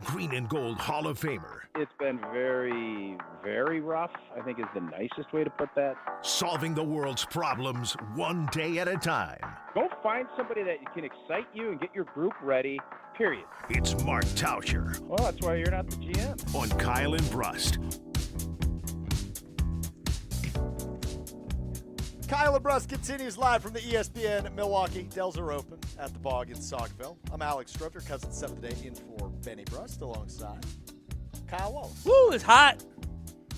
[SPEAKER 1] Green and Gold Hall of Famer.
[SPEAKER 22] It's been very, very rough, I think is the nicest way to put that.
[SPEAKER 1] Solving the world's problems one day at a time.
[SPEAKER 22] Go find somebody that can excite you and get your group ready, period.
[SPEAKER 1] It's Mark Tauscher.
[SPEAKER 22] Well, that's why you're not the GM.
[SPEAKER 1] On Kyle and Brust.
[SPEAKER 3] Kyle and Brust continues live from the ESPN Milwaukee Delzer Open at the Bog in Saukville. I'm Alex Strouf, your cousin 7th day in for Benny Brust alongside Kyle Wallace.
[SPEAKER 2] Woo, it's hot.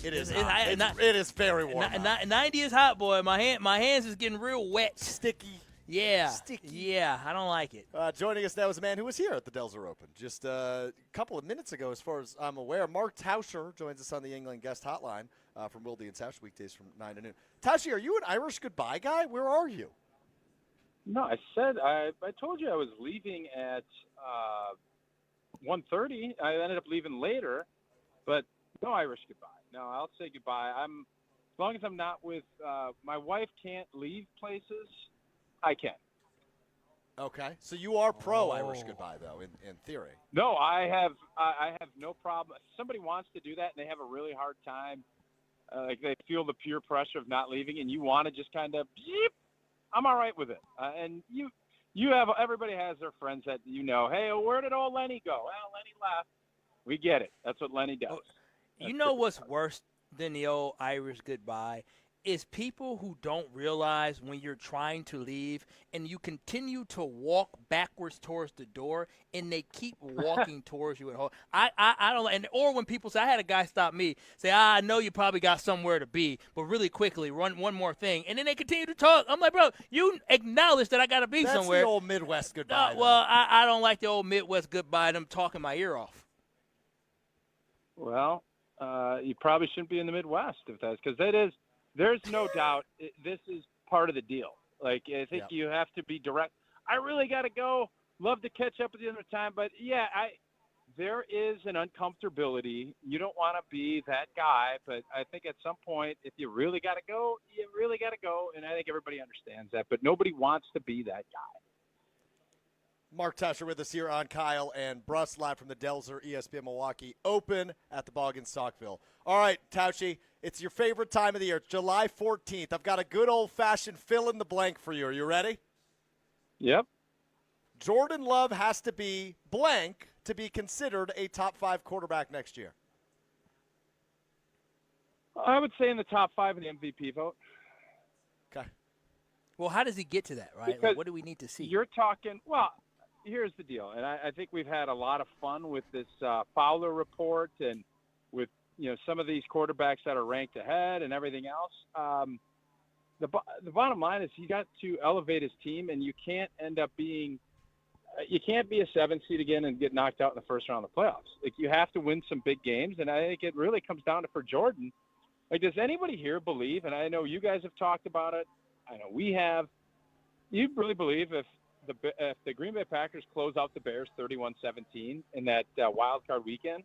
[SPEAKER 3] It is hot. It is very warm.
[SPEAKER 2] 90 is hot, boy. My hands is getting real wet.
[SPEAKER 3] Sticky.
[SPEAKER 2] Yeah.
[SPEAKER 3] Sticky.
[SPEAKER 2] Yeah, I don't like it.
[SPEAKER 3] Joining us now is a man who was here at the Delzer Open just a couple of minutes ago, as far as I'm aware. Mark Tauscher joins us on the England guest hotline from Wilde and Tauscher weekdays from 9 to noon. Tauscher, are you an Irish goodbye guy? Where are you?
[SPEAKER 22] No, I told you I was leaving at 1:30. I ended up leaving later, but no Irish goodbye. No, I'll say goodbye. As long as I'm not with my wife can't leave places. I can.
[SPEAKER 3] Okay, so you are pro Irish goodbye though, in theory.
[SPEAKER 22] No, I have no problem. If somebody wants to do that and they have a really hard time, like they feel the peer pressure of not leaving, and you want to just kind of, I'm all right with it. And everybody has their friends that hey, where did old Lenny go? Well, Lenny left. We get it. That's what Lenny does.
[SPEAKER 2] You know what's worse than the old Irish goodbye? Is people who don't realize when you're trying to leave and you continue to walk backwards towards the door and they keep walking towards you. I don't, or when people say, I had a guy stop me, say, I know you probably got somewhere to be, but really quickly, run one more thing. And then they continue to talk. I'm like, bro, you acknowledge that I got to be somewhere.
[SPEAKER 3] That's the old Midwest goodbye.
[SPEAKER 2] Well, I don't like the old Midwest goodbye, them talking my ear off.
[SPEAKER 22] Well, you probably shouldn't be in the Midwest if that's, because there's no doubt this is part of the deal. Like, I think you have to be direct. I really got to go. Love to catch up with you another time. But, yeah, there is an uncomfortability. You don't want to be that guy. But I think at some point, if you really got to go, you really got to go. And I think everybody understands that. But nobody wants to be that guy.
[SPEAKER 3] Mark Tauscher with us here on Kyle and Brust, live from the Delzer ESPN Milwaukee Open at the Bog in Saukville. All right, Tauscher, it's your favorite time of the year. It's July 14th. I've got a good old-fashioned fill-in-the-blank for you. Are you ready?
[SPEAKER 22] Yep.
[SPEAKER 3] Jordan Love has to be blank to be considered a top 5 quarterback next year.
[SPEAKER 22] I would say in the top 5 in the MVP vote.
[SPEAKER 3] Okay.
[SPEAKER 2] Well, how does he get to that, right? Like, what do we need to see?
[SPEAKER 22] You're talking – well, here's the deal, and I think we've had a lot of fun with this Fowler report and with, some of these quarterbacks that are ranked ahead and everything else. The bottom line is he got to elevate his team, and you can't end up being – you can't be a 7 seed again and get knocked out in the first round of the playoffs. Like, you have to win some big games, and I think it really comes down to for Jordan. Like, does anybody here believe, and I know you guys have talked about it, I know we have, you really believe if the Green Bay Packers close out the Bears 31-17 in that wild card weekend,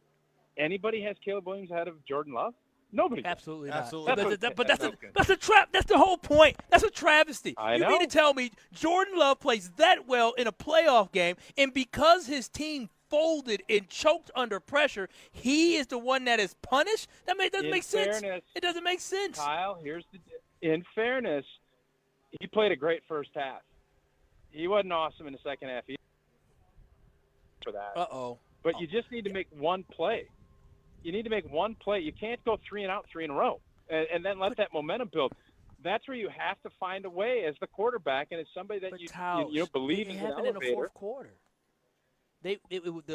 [SPEAKER 22] anybody has Caleb Williams ahead of Jordan Love? Nobody.
[SPEAKER 2] Absolutely not.
[SPEAKER 22] Absolutely.
[SPEAKER 2] But that's a trap. That's the whole point. That's a travesty.
[SPEAKER 22] I
[SPEAKER 2] You
[SPEAKER 22] know.
[SPEAKER 2] mean to tell me Jordan Love plays that well in a playoff game, and because his team folded and choked under pressure, he is the one that is punished? That doesn't make sense. It doesn't make sense.
[SPEAKER 22] Kyle, in fairness, he played a great first half. He wasn't awesome in the second half either for that.
[SPEAKER 2] Uh-oh.
[SPEAKER 22] But you just need to make one play. You need to make one play. You can't go 3 and out 3 in a row and then let that momentum build. That's where you have to find a way as the quarterback and as somebody that you believe in.
[SPEAKER 2] It happened in the fourth quarter.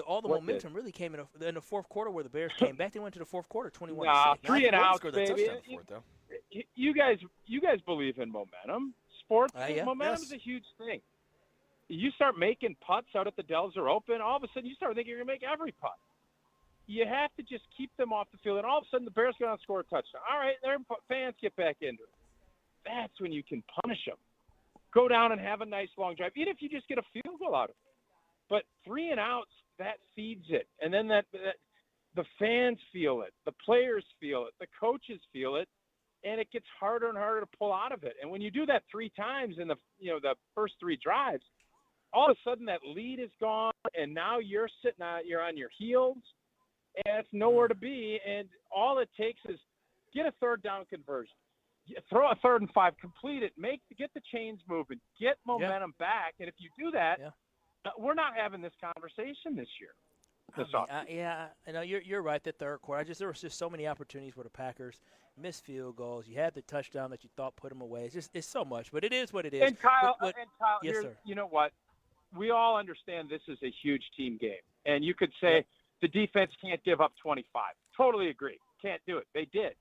[SPEAKER 2] All the momentum really came in the fourth quarter where the Bears came back. They went to the fourth quarter 21-6.
[SPEAKER 22] Nah, 3 and out, baby.
[SPEAKER 3] Though.
[SPEAKER 22] You guys believe in momentum. Sports
[SPEAKER 2] Yeah.
[SPEAKER 22] momentum is a huge thing. You start making putts out at the Dells are open, all of a sudden you start thinking you're going to make every putt. You have to just keep them off the field, and all of a sudden the Bears go out and score a touchdown. All right, their fans get back into it. That's when you can punish them. Go down and have a nice long drive, even if you just get a field goal out of it. But 3 and outs, that feeds it. And then that the fans feel it, the players feel it, the coaches feel it, and it gets harder and harder to pull out of it. And when you do that 3 times in the first 3 drives, all of a sudden that lead is gone, and now you're on your heels, and it's nowhere to be. And all it takes is get a third down conversion, throw a 3rd and 5, complete it, get the chains moving, get momentum back. And if you do that, we're not having this conversation this year.
[SPEAKER 2] I know you're right. The third quarter, there was just so many opportunities where the Packers missed field goals. You had the touchdown that you thought put them away. It's so much, but it is what it is.
[SPEAKER 22] And Kyle,
[SPEAKER 2] yes, sir.
[SPEAKER 22] You know what? We all understand this is a huge team game, and you could say the defense can't give up 25. Totally agree. Can't do it. They did.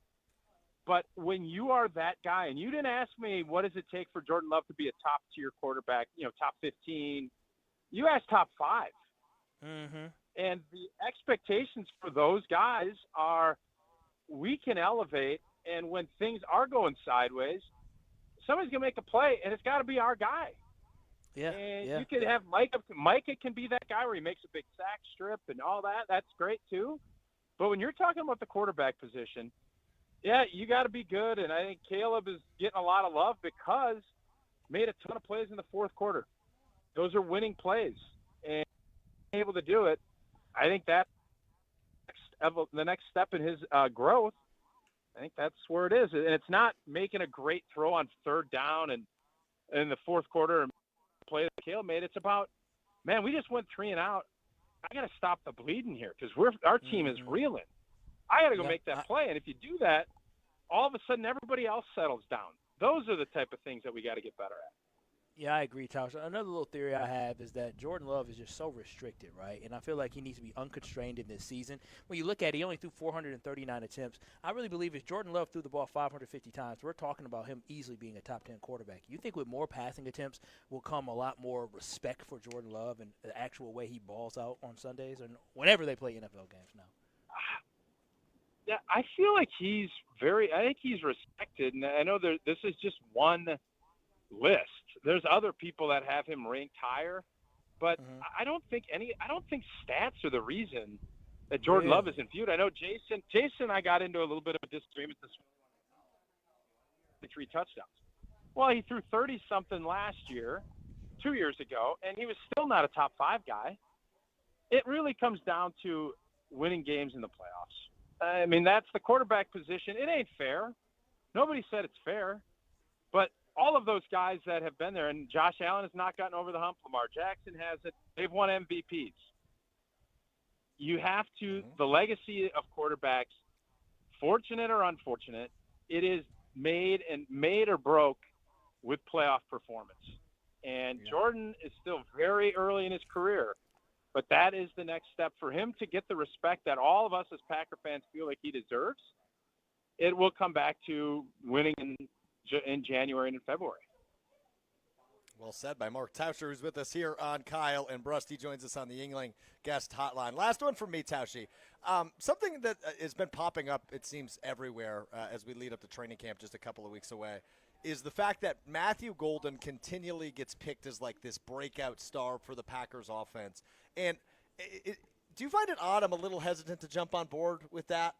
[SPEAKER 22] But when you are that guy, and you didn't ask me what does it take for Jordan Love to be a top-tier quarterback, top 15, you asked top 5.
[SPEAKER 2] Mm-hmm.
[SPEAKER 22] And the expectations for those guys are we can elevate, and when things are going sideways, somebody's going to make a play, and it's got to be our guy. You could have Micah. Micah can be that guy where he makes a big sack strip and all that. That's great, too. But when you're talking about the quarterback position, you got to be good, and I think Caleb is getting a lot of love because made a ton of plays in the fourth quarter. Those are winning plays, and able to do it. I think that's the next step in his growth. I think that's where it is. And it's not making a great throw on 3rd down and in the fourth quarter and play that Caleb made. It's about, man, we just went 3 and out. I got to stop the bleeding here because our team is reeling. I got to go make that play. And if you do that, all of a sudden everybody else settles down. Those are the type of things that we got to get better at.
[SPEAKER 2] Yeah, I agree, Tauscher. Another little theory I have is that Jordan Love is just so restricted, right? And I feel like he needs to be unconstrained in this season. When you look at it, he only threw 439 attempts. I really believe if Jordan Love threw the ball 550 times, we're talking about him easily being a top 10 quarterback. You think with more passing attempts will come a lot more respect for Jordan Love and the actual way he balls out on Sundays or whenever they play NFL games now?
[SPEAKER 22] Yeah, I feel like I think he's respected. And I know this is just one list. There's other people that have him ranked higher, but I don't think stats are the reason that Jordan Love isn't viewed. I know Jason and I got into a little bit of a disagreement this week. 3 touchdowns. Well, he threw 30-something last year, 2 years ago, and he was still not a top 5 guy. It really comes down to winning games in the playoffs. I mean, that's the quarterback position. It ain't fair. Nobody said it's fair, but all of those guys that have been there, and Josh Allen has not gotten over the hump. Lamar Jackson hasn't. They've won MVPs. You have to, the legacy of quarterbacks fortunate or unfortunate, it is made or broke with playoff performance. And Jordan is still very early in his career, but that is the next step for him to get the respect that all of us as Packer fans feel like he deserves. It will come back to winning in January and in February.
[SPEAKER 3] Well said by Mark Tauscher, who's with us here on Kyle and Brust. He joins us on the Yingling guest hotline. Last one from me, Tauscher. Something that has been popping up, it seems, everywhere as we lead up to training camp just a couple of weeks away, is the fact that Matthew Golden continually gets picked as like this breakout star for the Packers offense. And do you find it odd? I'm a little hesitant to jump on board with that.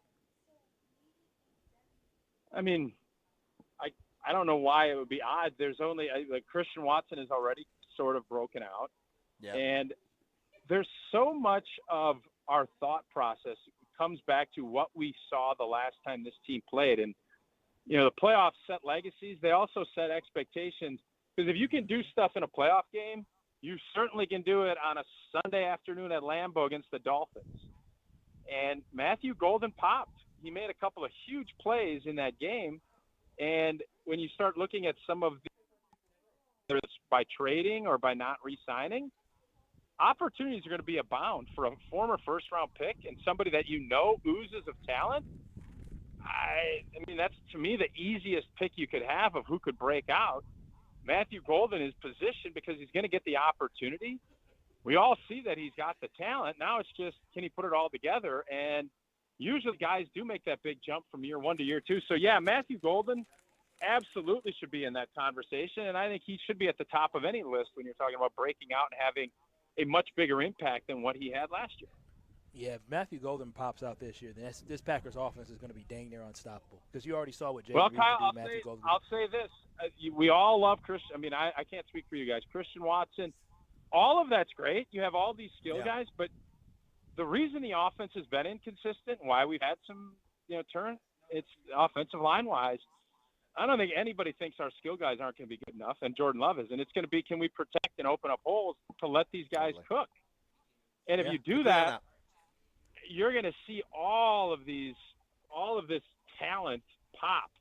[SPEAKER 22] I mean, I don't know why it would be odd. There's only like Christian Watson is already sort of broken out.
[SPEAKER 3] Yeah.
[SPEAKER 22] And there's so much of our thought process comes back to what we saw the last time this team played. And, you know, the playoffs set legacies. They also set expectations. Because if you can do stuff in a playoff game, you certainly can do it on a Sunday afternoon at Lambeau against the Dolphins. And Matthew Golden popped. He made a couple of huge plays in that game. And when you start looking at some of the, whether it's by trading or by not re-signing, opportunities are going to be abound for a former first-round pick and somebody that you know oozes of talent. I mean, that's, to me, the easiest pick you could have of who could break out. Matthew Golden is positioned because he's going to get the opportunity. We all see that he's got the talent. Now it's just, can he put it all together? And usually guys do make that big jump from year one to year two. So, yeah, Matthew Golden absolutely should be in that conversation, and I think he should be at the top of any list when you're talking about breaking out and having a much bigger impact than what he had last year.
[SPEAKER 2] Yeah, if Matthew Golden pops out this year, then this Packers offense is going to be dang near unstoppable because you already saw what Jay Reed
[SPEAKER 22] Kyle,
[SPEAKER 2] did.
[SPEAKER 22] I'll say this. We all love Christian. I mean, I can't speak for you guys. Christian Watson, all of that's great. You have all these skill guys, but the reason the offense has been inconsistent, why we've had some, turn, it's offensive line-wise. I don't think anybody thinks our skill guys aren't going to be good enough, and Jordan Love is. And it's going to be, can we protect and open up holes to let these guys cook? And if you do that, you're going to see all of this talent pop.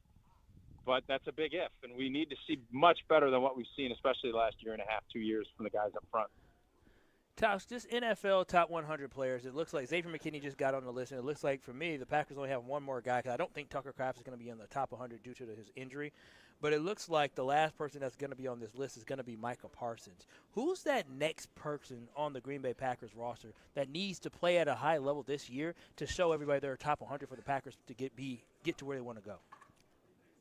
[SPEAKER 22] But that's a big if, and we need to see much better than what we've seen, especially the last year and a half, 2 years from the guys up front.
[SPEAKER 2] Tausch, just NFL top 100 players. It looks like Xavier McKinney just got on the list, and it looks like, for me, the Packers only have one more guy because I don't think Tucker Kraft is going to be in the top 100 due to his injury. But it looks like the last person that's going to be on this list is going to be Micah Parsons. Who's that next person on the Green Bay Packers roster that needs to play at a high level this year to show everybody they're top 100 for the Packers to get to where they want to go?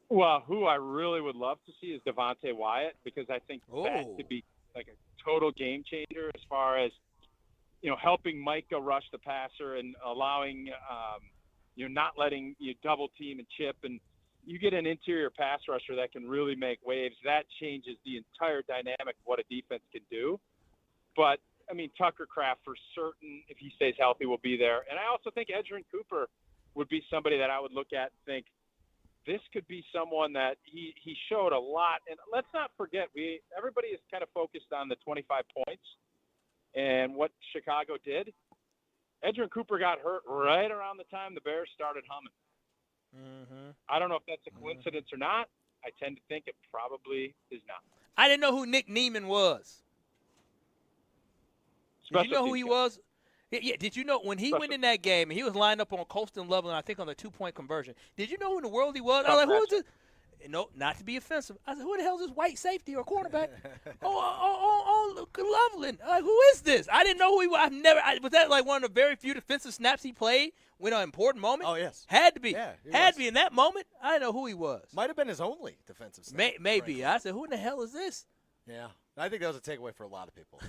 [SPEAKER 22] Well, who I really would love to see is Devontae Wyatt, because I think that could be like a total game changer as far as, helping Micah rush the passer and allowing, not letting you double team and chip, and you get an interior pass rusher that can really make waves. That changes the entire dynamic of what a defense can do. But, I mean, Tucker Kraft for certain, if he stays healthy, will be there. And I also think Edgerrin Cooper would be somebody that I would look at and think, this could be someone that he showed a lot. And let's not forget, everybody is kind of focused on the 25 points and what Chicago did. Edgerrin Cooper got hurt right around the time the Bears started humming.
[SPEAKER 2] Mm-hmm.
[SPEAKER 22] I don't know if that's a coincidence or not. I tend to think it probably is not.
[SPEAKER 2] I didn't know who Nick Neiman was. Did you know who he was? Yeah, did you know when he went in that game and he was lined up on Colston Loveland, I think on the 2-point conversion, did you know who in the world he was? I was like, who is this? No, not to be offensive. I said, who the hell is this white safety or cornerback? Loveland. Like, who is this? I didn't know who he was. Was that like one of the very few defensive snaps he played when an important moment?
[SPEAKER 3] Oh, yes.
[SPEAKER 2] Had to be.
[SPEAKER 3] Yeah,
[SPEAKER 2] Had to be in that moment. I didn't know who he was.
[SPEAKER 3] Might have been his only defensive snap.
[SPEAKER 2] Maybe.
[SPEAKER 3] Frankly.
[SPEAKER 2] I said, who in the hell is this?
[SPEAKER 3] Yeah. I think that was a takeaway for a lot of people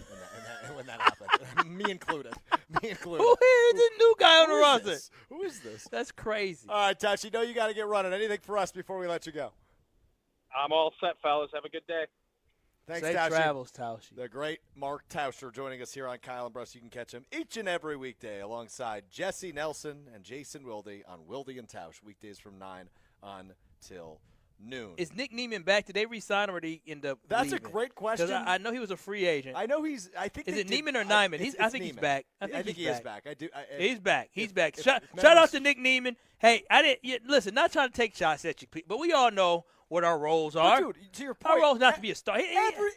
[SPEAKER 3] when that happened. Me included.
[SPEAKER 2] Who is this new guy on the roster?
[SPEAKER 3] Who is this?
[SPEAKER 2] That's crazy.
[SPEAKER 3] All right, Tash, you know you got to get running. Anything for us before we let you go?
[SPEAKER 22] I'm all set, fellas. Have a good day.
[SPEAKER 3] Thanks,
[SPEAKER 2] Safe
[SPEAKER 3] Tauscher.
[SPEAKER 2] travels, Tauscher.
[SPEAKER 3] The great Mark Tauscher joining us here on Kyle and Brust. You can catch him each and every weekday alongside Jesse Nelson and Jason Wilde on Wilde and Tausch, weekdays from 9 until noon.
[SPEAKER 2] Is Nick Neiman back? Did they re-sign him or did he end up
[SPEAKER 3] That's
[SPEAKER 2] leaving?
[SPEAKER 3] a great question.
[SPEAKER 2] 'Cause I know he was a free agent.
[SPEAKER 3] I know he's. I think
[SPEAKER 2] Is
[SPEAKER 3] they
[SPEAKER 2] it
[SPEAKER 3] did-
[SPEAKER 2] Neiman or Nyman?
[SPEAKER 3] It's
[SPEAKER 2] I think he's
[SPEAKER 3] Neiman.
[SPEAKER 2] back.
[SPEAKER 3] I think he is back.
[SPEAKER 2] He's back. He's back.
[SPEAKER 3] if
[SPEAKER 2] Shout
[SPEAKER 3] memory's-
[SPEAKER 2] out to Nick Neiman. Hey, I didn't listen. Not trying to take shots at you, but we all know what our roles
[SPEAKER 3] But
[SPEAKER 2] are.
[SPEAKER 3] dude, to your point,
[SPEAKER 2] our role's not to be a star.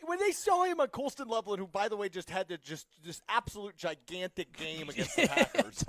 [SPEAKER 3] When they saw him on Colston Loveland, who by the way just had this absolute gigantic game against the Packers,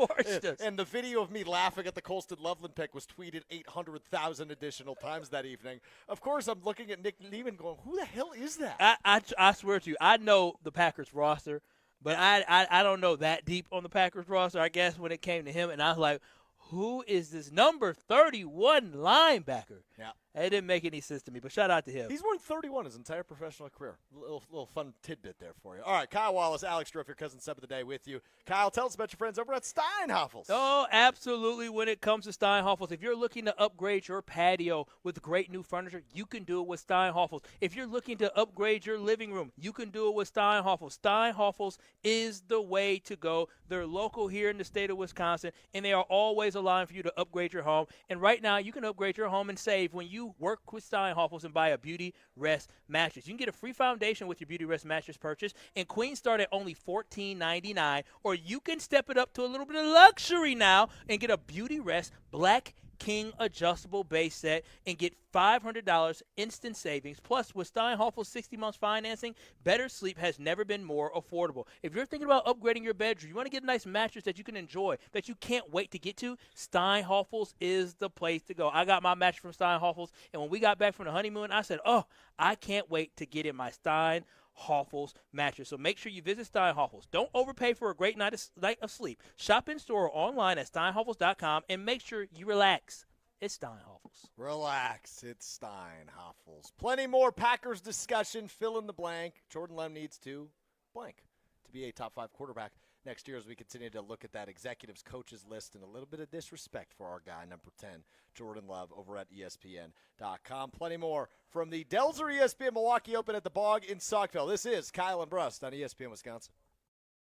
[SPEAKER 3] and the video of me laughing at the Colston Loveland pick was tweeted 800,000 additional times that evening. Of course, I'm looking at Nick Neiman going, "Who the hell is that?"
[SPEAKER 2] I swear to you, I know the Packers roster, but I don't know that deep on the Packers roster. I guess when it came to him, and I was like, who is this number 31 linebacker?
[SPEAKER 3] Yeah.
[SPEAKER 2] It didn't make any sense to me, but shout out to him.
[SPEAKER 3] He's worn 31 his entire professional career. Little fun tidbit there for you. All right, Kyle Wallace, Alex Strouf, your cousin Seb of the day with you. Kyle, tell us about your friends over at Steinhoffels.
[SPEAKER 2] Oh, absolutely. When it comes to Steinhoffels, if you're looking to upgrade your patio with great new furniture, you can do it with Steinhoffels. If you're looking to upgrade your living room, you can do it with Steinhoffels. Steinhoffels is the way to go. They're local here in the state of Wisconsin, and they are always allowing for you to upgrade your home. And right now, you can upgrade your home and save when you work with Steinhoffels and buy a Beauty Rest mattress. You can get a free foundation with your Beauty Rest mattress purchase, and queens start at only $14.99, or you can step it up to a little bit of luxury now and get a Beauty Rest Black King adjustable base set and get $500 instant savings. Plus, with Steinhoffel's 60 months financing, better sleep has never been more affordable. If you're thinking about upgrading your bedroom, you want to get a nice mattress that you can enjoy, that you can't wait to get to, Steinhoffels is the place to go. I got my mattress from Steinhoffels, and when we got back from the honeymoon, I said, oh, I can't wait to get in my Steinhoffels mattress. So make sure you visit Steinhoffels. Don't overpay for a great night of sleep. Shop in store or online at steinhoffels.com and make sure you relax. It's Steinhoffels.
[SPEAKER 3] Relax. It's Steinhoffels. Plenty more Packers discussion. Fill in the blank. Jordan Love needs to blank to be a top 5 quarterback next year as we continue to look at that executives coaches list and a little bit of disrespect for our guy, number 10, Jordan Love, over at ESPN.com. Plenty more from the Delzer ESPN Milwaukee Open at the Bog in Saukville. This is Kyle and Brust on ESPN Wisconsin.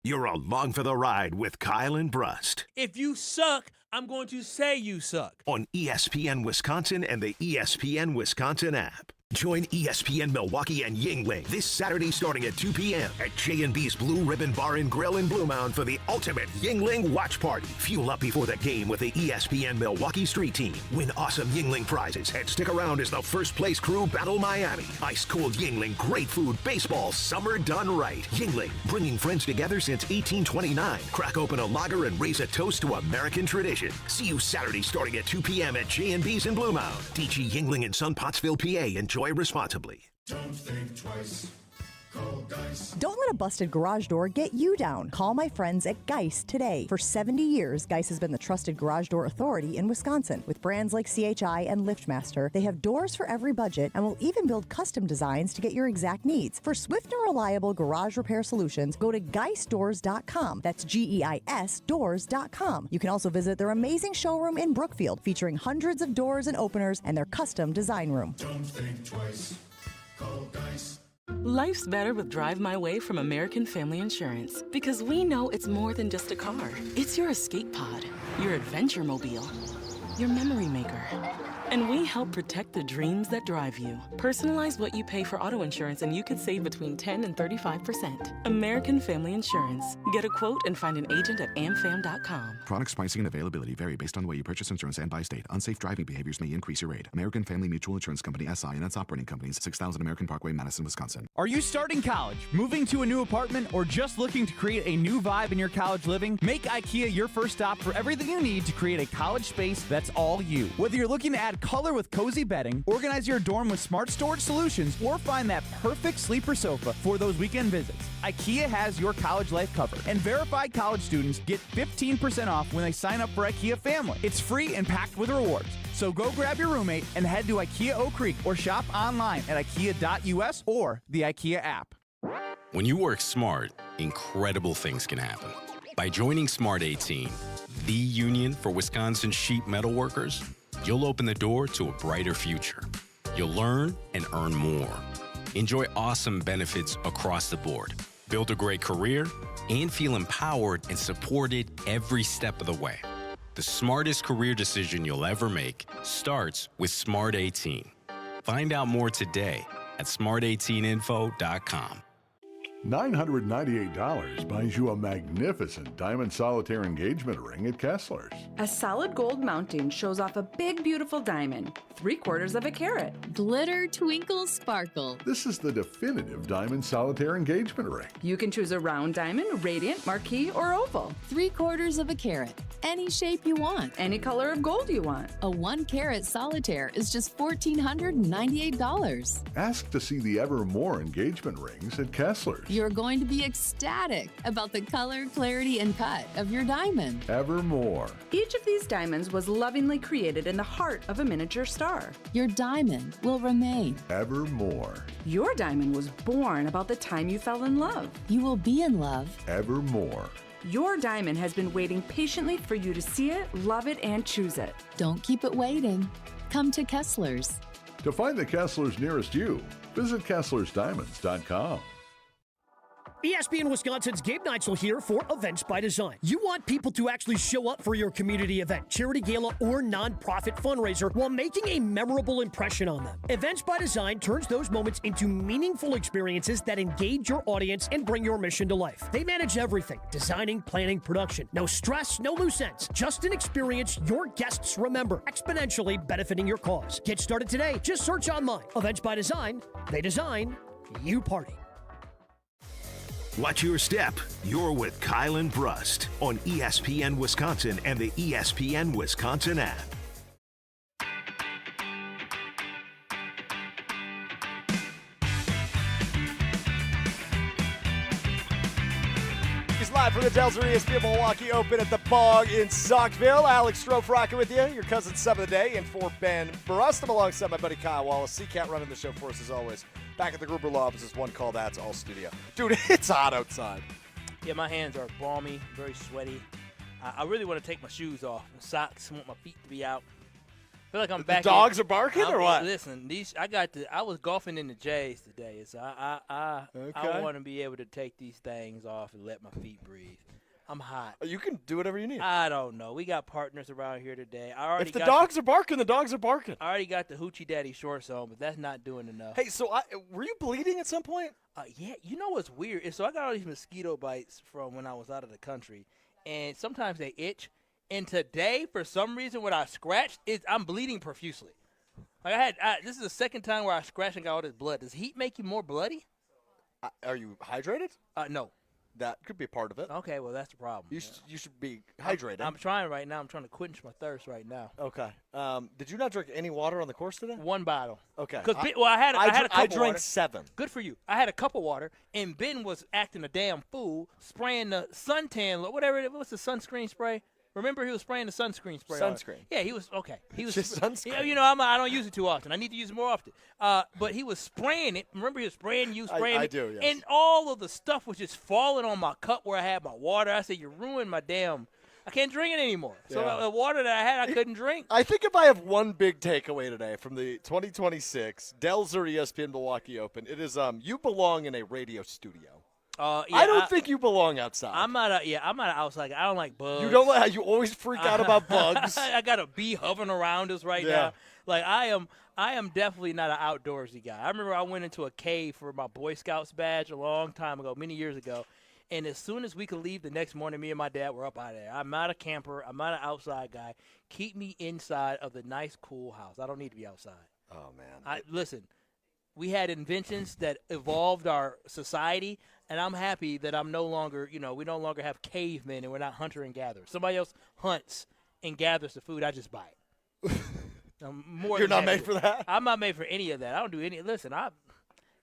[SPEAKER 1] You're along for the ride with Kyle and Brust
[SPEAKER 2] If you suck, I'm going to say you suck.
[SPEAKER 1] on ESPN Wisconsin and the ESPN Wisconsin app. Join ESPN Milwaukee and Yingling this Saturday starting at 2 p.m. at J&B's Blue Ribbon Bar and Grill in Blue Mound for the ultimate Yingling watch party. Fuel up before the game with the ESPN Milwaukee Street Team. Win awesome Yingling prizes and stick around as the first place crew battle Miami. Ice cold Yingling, great food, baseball, summer done right. Yingling, bringing friends together since 1829. Crack open a lager and raise a toast to American tradition. See you Saturday starting at 2 p.m. at J&B's in Blue Mound. DG Yingling in Sun Pottsville, PA. Enjoy responsibly.
[SPEAKER 8] Don't think twice. Call Geist.
[SPEAKER 4] Don't let a busted garage door get you down. Call my friends at Geist today. For 70 years, Geist has been the trusted garage door authority in Wisconsin. With brands like CHI and LiftMaster, they have doors for every budget and will even build custom designs to get your exact needs. For swift and reliable garage repair solutions, go to geistdoors.com. That's GEIS doors.com. You can also visit their amazing showroom in Brookfield, featuring hundreds of doors and openers and their custom design room.
[SPEAKER 8] Don't think twice. Call Geist.
[SPEAKER 5] Life's better with Drive My Way from American Family Insurance because we know it's more than just a car. It's your escape pod, your adventure mobile, your memory maker. And we help protect the dreams that drive you. Personalize what you pay for auto insurance and you could save between 10 and 35%. American Family Insurance. Get a quote and find an agent at amfam.com.
[SPEAKER 20] Products pricing and availability vary based on the way you purchase insurance and by state. Unsafe driving behaviors may increase your rate. American Family Mutual Insurance Company, SI, and its operating companies, 6000 American Parkway, Madison, Wisconsin.
[SPEAKER 19] Are you starting college, moving to a new apartment, or just looking to create a new vibe in your college living? Make IKEA your first stop for everything you need to create a college space that's all you. Whether you're looking to add color with cozy bedding, organize your dorm with smart storage solutions, or find that perfect sleeper sofa for those weekend visits, IKEA has your college life covered. And verified college students get 15% off when they sign up for IKEA Family. It's free and packed with rewards. So go grab your roommate and head to IKEA Oak Creek or shop online at ikea.us or the IKEA app.
[SPEAKER 23] When you work smart, incredible things can happen. By joining Smart 18, the union for Wisconsin sheet metal workers, you'll open the door to a brighter future. You'll learn and earn more. Enjoy awesome benefits across the board. Build a great career and feel empowered and supported every step of the way. The smartest career decision you'll ever make starts with Smart 18. Find out more today at smart18info.com.
[SPEAKER 14] $998 buys you a magnificent diamond solitaire engagement ring at Kessler's.
[SPEAKER 6] A solid gold mounting shows off a big, beautiful diamond, 3/4 of a carat.
[SPEAKER 9] Glitter, twinkle, sparkle.
[SPEAKER 14] This is the definitive diamond solitaire engagement ring.
[SPEAKER 6] You can choose a round diamond, radiant, marquise, or oval.
[SPEAKER 9] 3/4 of a carat. Any shape you want.
[SPEAKER 6] Any color of gold you want.
[SPEAKER 9] A 1-carat solitaire is just $1,498.
[SPEAKER 14] Ask to see the Evermore engagement rings at Kessler's.
[SPEAKER 9] You're going to be ecstatic about the color, clarity, and cut of your diamond.
[SPEAKER 14] Evermore.
[SPEAKER 6] Each of these diamonds was lovingly created in the heart of a miniature star.
[SPEAKER 9] Your diamond will remain.
[SPEAKER 14] Evermore.
[SPEAKER 6] Your diamond was born about the time you fell in love.
[SPEAKER 9] You will be in love.
[SPEAKER 14] Evermore.
[SPEAKER 6] Your diamond has been waiting patiently for you to see it, love it, and choose it.
[SPEAKER 9] Don't keep it waiting. Come to Kessler's.
[SPEAKER 14] To find the Kessler's nearest you, visit KesslersDiamonds.com.
[SPEAKER 13] ESPN Wisconsin's Gabe Neitzel here for Events by Design. You want people to actually show up for your community event, charity gala, or nonprofit fundraiser while making a memorable impression on them. Events by Design turns those moments into meaningful experiences that engage your audience and bring your mission to life. They manage everything: designing, planning, production. No stress, no loose ends. Just an experience your guests remember, exponentially benefiting your cause. Get started today. Just search online. Events by Design. They design, you party.
[SPEAKER 1] Watch your step. You're with Kyle and Brust on ESPN Wisconsin and the ESPN Wisconsin app.
[SPEAKER 3] He's live from the Delzer ESPN Milwaukee Open at the Bog in Saukville. Alex Strouf rocking with you, your cousin sub of the day, and for Ben Brust. I'm alongside my buddy Kyle Wallace. CCAT running the show for us as always. Back at the Gruber Law Offices, one call, that's all studio. Dude, it's hot outside.
[SPEAKER 2] Yeah, my hands are balmy, very sweaty. I really want to take my shoes off and socks. I want my feet to be out. I feel like I'm back.
[SPEAKER 3] The dogs are barking or what?
[SPEAKER 2] Listen, I was golfing in the Jays today, so I want to be able to take these things off and let my feet breathe. I'm hot.
[SPEAKER 3] You can do whatever you need.
[SPEAKER 2] I don't know. We got partners around here today.
[SPEAKER 3] If the dogs are barking, the dogs are barking.
[SPEAKER 2] I already got the Hoochie Daddy shorts on, but that's not doing enough.
[SPEAKER 3] Hey, so were you bleeding at some point?
[SPEAKER 2] Yeah. You know what's weird? So I got all these mosquito bites from when I was out of the country, and sometimes they itch. And today, for some reason, when I scratched, I'm bleeding profusely. Like this is the second time where I scratched and got all this blood. Does heat make you more bloody?
[SPEAKER 3] Are you hydrated?
[SPEAKER 2] No.
[SPEAKER 3] That could be a part of it.
[SPEAKER 2] Okay, well, that's the problem.
[SPEAKER 3] You should be hydrated.
[SPEAKER 2] I'm trying right now. I'm trying to quench my thirst right now.
[SPEAKER 3] Okay. Did you not drink any water on the course today?
[SPEAKER 2] One bottle.
[SPEAKER 3] Okay.
[SPEAKER 2] I had a cup
[SPEAKER 3] I
[SPEAKER 2] of
[SPEAKER 3] drank
[SPEAKER 2] water.
[SPEAKER 3] 7.
[SPEAKER 2] Good for you. I had a cup of water, and Ben was acting a damn fool, spraying the suntan, whatever it was. What's the sunscreen spray? Remember, he was spraying the sunscreen spray.
[SPEAKER 3] Sunscreen.
[SPEAKER 2] Yeah, he was okay. He was
[SPEAKER 3] just sunscreen.
[SPEAKER 2] You know, I don't use it too often. I need to use it more often. But he was spraying it. Remember, he was spraying you, spraying
[SPEAKER 3] I
[SPEAKER 2] it.
[SPEAKER 3] do, yes.
[SPEAKER 2] And all of the stuff was just falling on my cup where I had my water. I said, "You ruined my damn. I can't drink it anymore." So the water that I had, I couldn't drink.
[SPEAKER 3] I think if I have one big takeaway today from the 2026 Delzer ESPN Milwaukee Open, it is you belong in a radio studio.
[SPEAKER 2] Yeah,
[SPEAKER 3] I don't think you belong outside.
[SPEAKER 2] I'm not an outside guy. I don't like bugs.
[SPEAKER 3] You don't like. You always freak out about bugs.
[SPEAKER 2] I got a bee hovering around us right now. Like I am definitely not an outdoorsy guy. I remember I went into a cave for my Boy Scouts badge a long time ago, many years ago. And as soon as we could leave the next morning, me and my dad were up out of there. I'm not a camper. I'm not an outside guy. Keep me inside of the nice, cool house. I don't need to be outside.
[SPEAKER 3] Oh man.
[SPEAKER 2] Listen, we had inventions that evolved our society. And I'm happy that I'm no longer, we no longer have cavemen and we're not hunter and gatherers. Somebody else hunts and gathers the food. I just buy it.
[SPEAKER 3] You're not made for that?
[SPEAKER 2] I'm not made for any of that. I don't do any. Listen,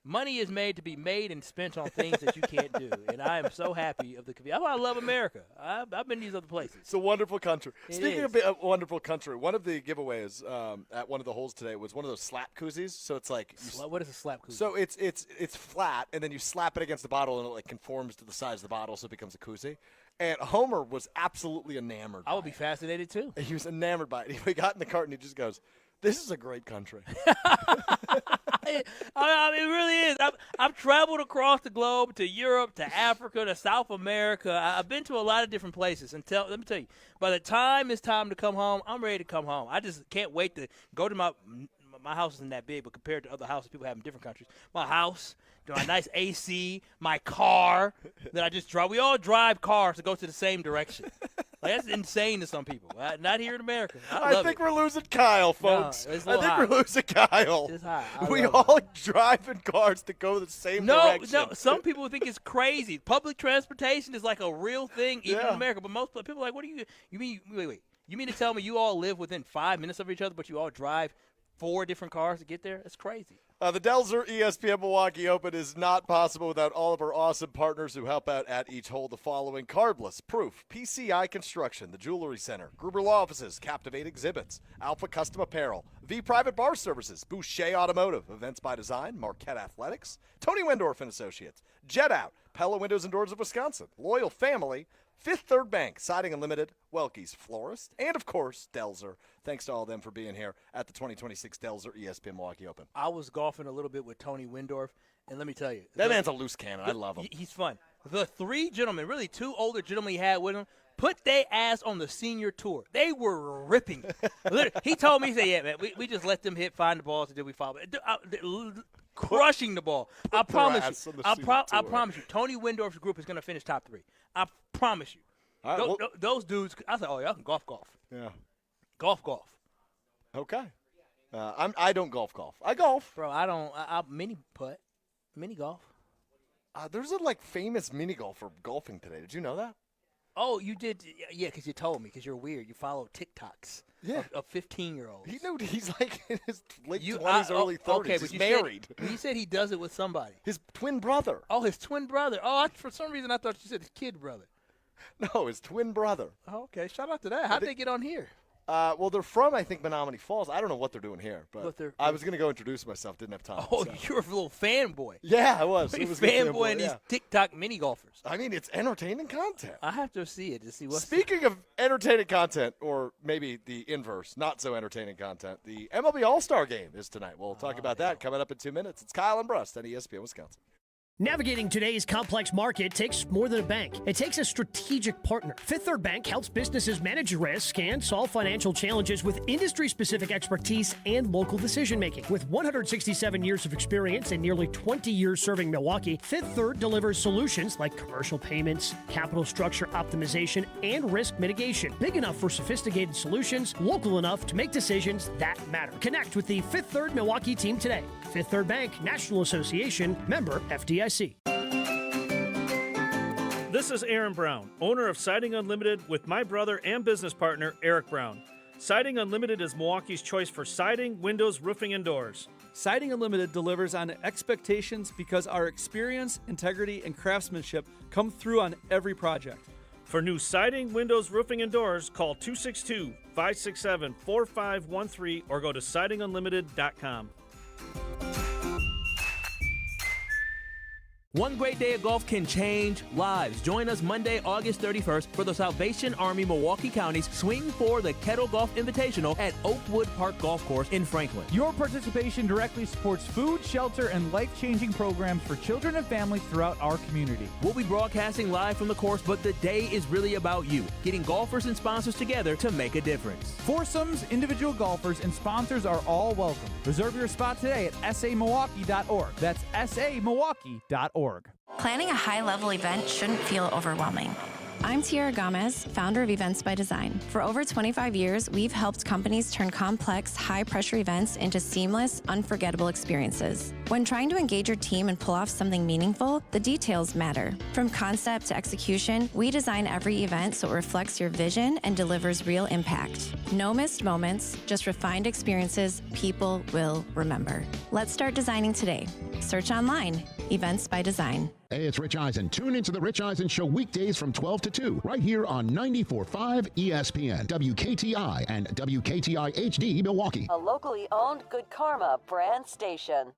[SPEAKER 2] money is made to be made and spent on things that you can't do. And I am so happy of the community. That's why I love America. I've been to these other places.
[SPEAKER 3] It's a wonderful country. Speaking
[SPEAKER 2] of
[SPEAKER 3] a wonderful country, one of the giveaways at one of the holes today was one of those slap koozies. So it's like
[SPEAKER 2] what is a slap koozie?
[SPEAKER 3] So it's flat, and then you slap it against the bottle, and it like conforms to the size of the bottle, so it becomes a koozie. And Homer was absolutely enamored.
[SPEAKER 2] I would be fascinated too.
[SPEAKER 3] He was enamored by it. He got in the cart and he just goes, "This is a great country."
[SPEAKER 2] It really is. I've traveled across the globe to Europe, to Africa, to South America. I've been to a lot of different places. And let me tell you, by the time it's time to come home, I'm ready to come home. I just can't wait to go to my house isn't that big, but compared to other houses people have in different countries, my house, my nice AC, my car that I just drive. We all drive cars to go to the same direction. Like, that's insane to some people. Not here in America.
[SPEAKER 3] I think we're losing Kyle, folks.
[SPEAKER 2] No, it's
[SPEAKER 3] I think we're losing Kyle.
[SPEAKER 2] It's high.
[SPEAKER 3] We all drive in cars to go the same direction.
[SPEAKER 2] No, some people think it's crazy. Public transportation is like a real thing even in America. But most people are like, what do you mean? Wait. You mean to tell me you all live within 5 minutes of each other, but you all drive 4 different cars to get there? That's crazy.
[SPEAKER 3] The Delzer ESPN Milwaukee Open is not possible without all of our awesome partners who help out at each hole. The following: Carbless, Proof, PCI Construction, the Jewelry Center, Gruber Law Offices, Captivate Exhibits, Alpha Custom Apparel, V Private Bar Services, Boucher Automotive, Events by Design, Marquette Athletics, Tony Wendorf and Associates, Jet Out, Pella Windows and Doors of Wisconsin, Loyal Family, Fifth Third Bank, Siding Unlimited, Welke's Florist, and, of course, Delzer. Thanks to all of them for being here at the 2026 Delzer ESPN Milwaukee Open.
[SPEAKER 2] I was golfing a little bit with Tony Wendorf, and let me tell you.
[SPEAKER 3] That man's a loose cannon. I love him.
[SPEAKER 2] He's fun. The 3 gentlemen, really 2 older gentlemen he had with him, put their ass on the senior tour. They were ripping. He told me, he said, yeah, man, we just let them find the balls, and then we follow. Crushing the ball. I promise you. I promise you. Tony Wendorf's group is going to finish top 3. I promise you.
[SPEAKER 3] All right,
[SPEAKER 2] those dudes, I said, oh, yeah, I can golf.
[SPEAKER 3] Yeah.
[SPEAKER 2] Golf.
[SPEAKER 3] Okay. I don't golf. I golf.
[SPEAKER 2] Bro, I don't. I mini putt. Mini golf.
[SPEAKER 3] There's a, famous mini golfer golfing today. Did you know that?
[SPEAKER 2] Oh, you did? Yeah, because you told me, because you're weird. You follow TikToks of 15-year-olds.
[SPEAKER 3] He's like in his late 20s, early 30s.
[SPEAKER 2] Okay, but
[SPEAKER 3] he's married.
[SPEAKER 2] He said he does it with somebody.
[SPEAKER 3] His twin brother.
[SPEAKER 2] Oh, his twin brother. Oh, for some reason I thought you said his kid brother.
[SPEAKER 3] No, his twin brother.
[SPEAKER 2] Oh, okay, shout out to that. How'd they get on here?
[SPEAKER 3] Well, they're from, I think, Menominee Falls. I don't know what they're doing here, but I was going to go introduce myself. Didn't have time.
[SPEAKER 2] Oh, you're a little fanboy.
[SPEAKER 3] Yeah, I was.
[SPEAKER 2] It was fanboy and these TikTok mini golfers.
[SPEAKER 3] I mean, it's entertaining content.
[SPEAKER 2] I have to see it to see what's.
[SPEAKER 3] Speaking of entertaining content, or maybe the inverse, not so entertaining content, the MLB All-Star Game is tonight. We'll talk about that coming up in 2 minutes. It's Kyle and Brust on ESPN Wisconsin.
[SPEAKER 13] Navigating today's complex market takes more than a bank. It takes a strategic partner. Fifth Third Bank helps businesses manage risk and solve financial challenges with industry-specific expertise and local decision-making. With 167 years of experience and nearly 20 years serving Milwaukee, Fifth Third delivers solutions like commercial payments, capital structure optimization, and risk mitigation. Big enough for sophisticated solutions, local enough to make decisions that matter. Connect with the Fifth Third Milwaukee team today. Fifth Third Bank, National Association, member FDIC.
[SPEAKER 10] This is Aaron Brown, owner of Siding Unlimited with my brother and business partner, Eric Brown. Siding Unlimited is Milwaukee's choice for siding, windows, roofing, and doors.
[SPEAKER 19] Siding Unlimited delivers on expectations because our experience, integrity, and craftsmanship come through on every project.
[SPEAKER 10] For new siding, windows, roofing, and doors, call 262-567-4513 or go to sidingunlimited.com.
[SPEAKER 2] One great day of golf can change lives. Join us Monday, August 31st for the Salvation Army Milwaukee County's Swing for the Kettle Golf Invitational at Oakwood Park Golf Course in Franklin.
[SPEAKER 19] Your participation directly supports food, shelter, and life-changing programs for children and families throughout our community.
[SPEAKER 2] We'll be broadcasting live from the course, but the day is really about you, getting golfers and sponsors together to make a difference.
[SPEAKER 19] Foursomes, individual golfers, and sponsors are all welcome. Reserve your spot today at samilwaukee.org. That's samilwaukee.org.
[SPEAKER 11] Planning a high-level event shouldn't feel overwhelming. I'm Tiara Gomez, founder of Events by Design. For over 25 years, we've helped companies turn complex, high-pressure events into seamless, unforgettable experiences. When trying to engage your team and pull off something meaningful, the details matter. From concept to execution, we design every event so it reflects your vision and delivers real impact. No missed moments, just refined experiences people will remember. Let's start designing today. Search online, Events by Design.
[SPEAKER 12] Hey, it's Rich Eisen. Tune into The Rich Eisen Show weekdays from 12 to 2, right here on 94.5 ESPN, WKTI, and WKTI HD Milwaukee.
[SPEAKER 24] A locally owned Good Karma brand station.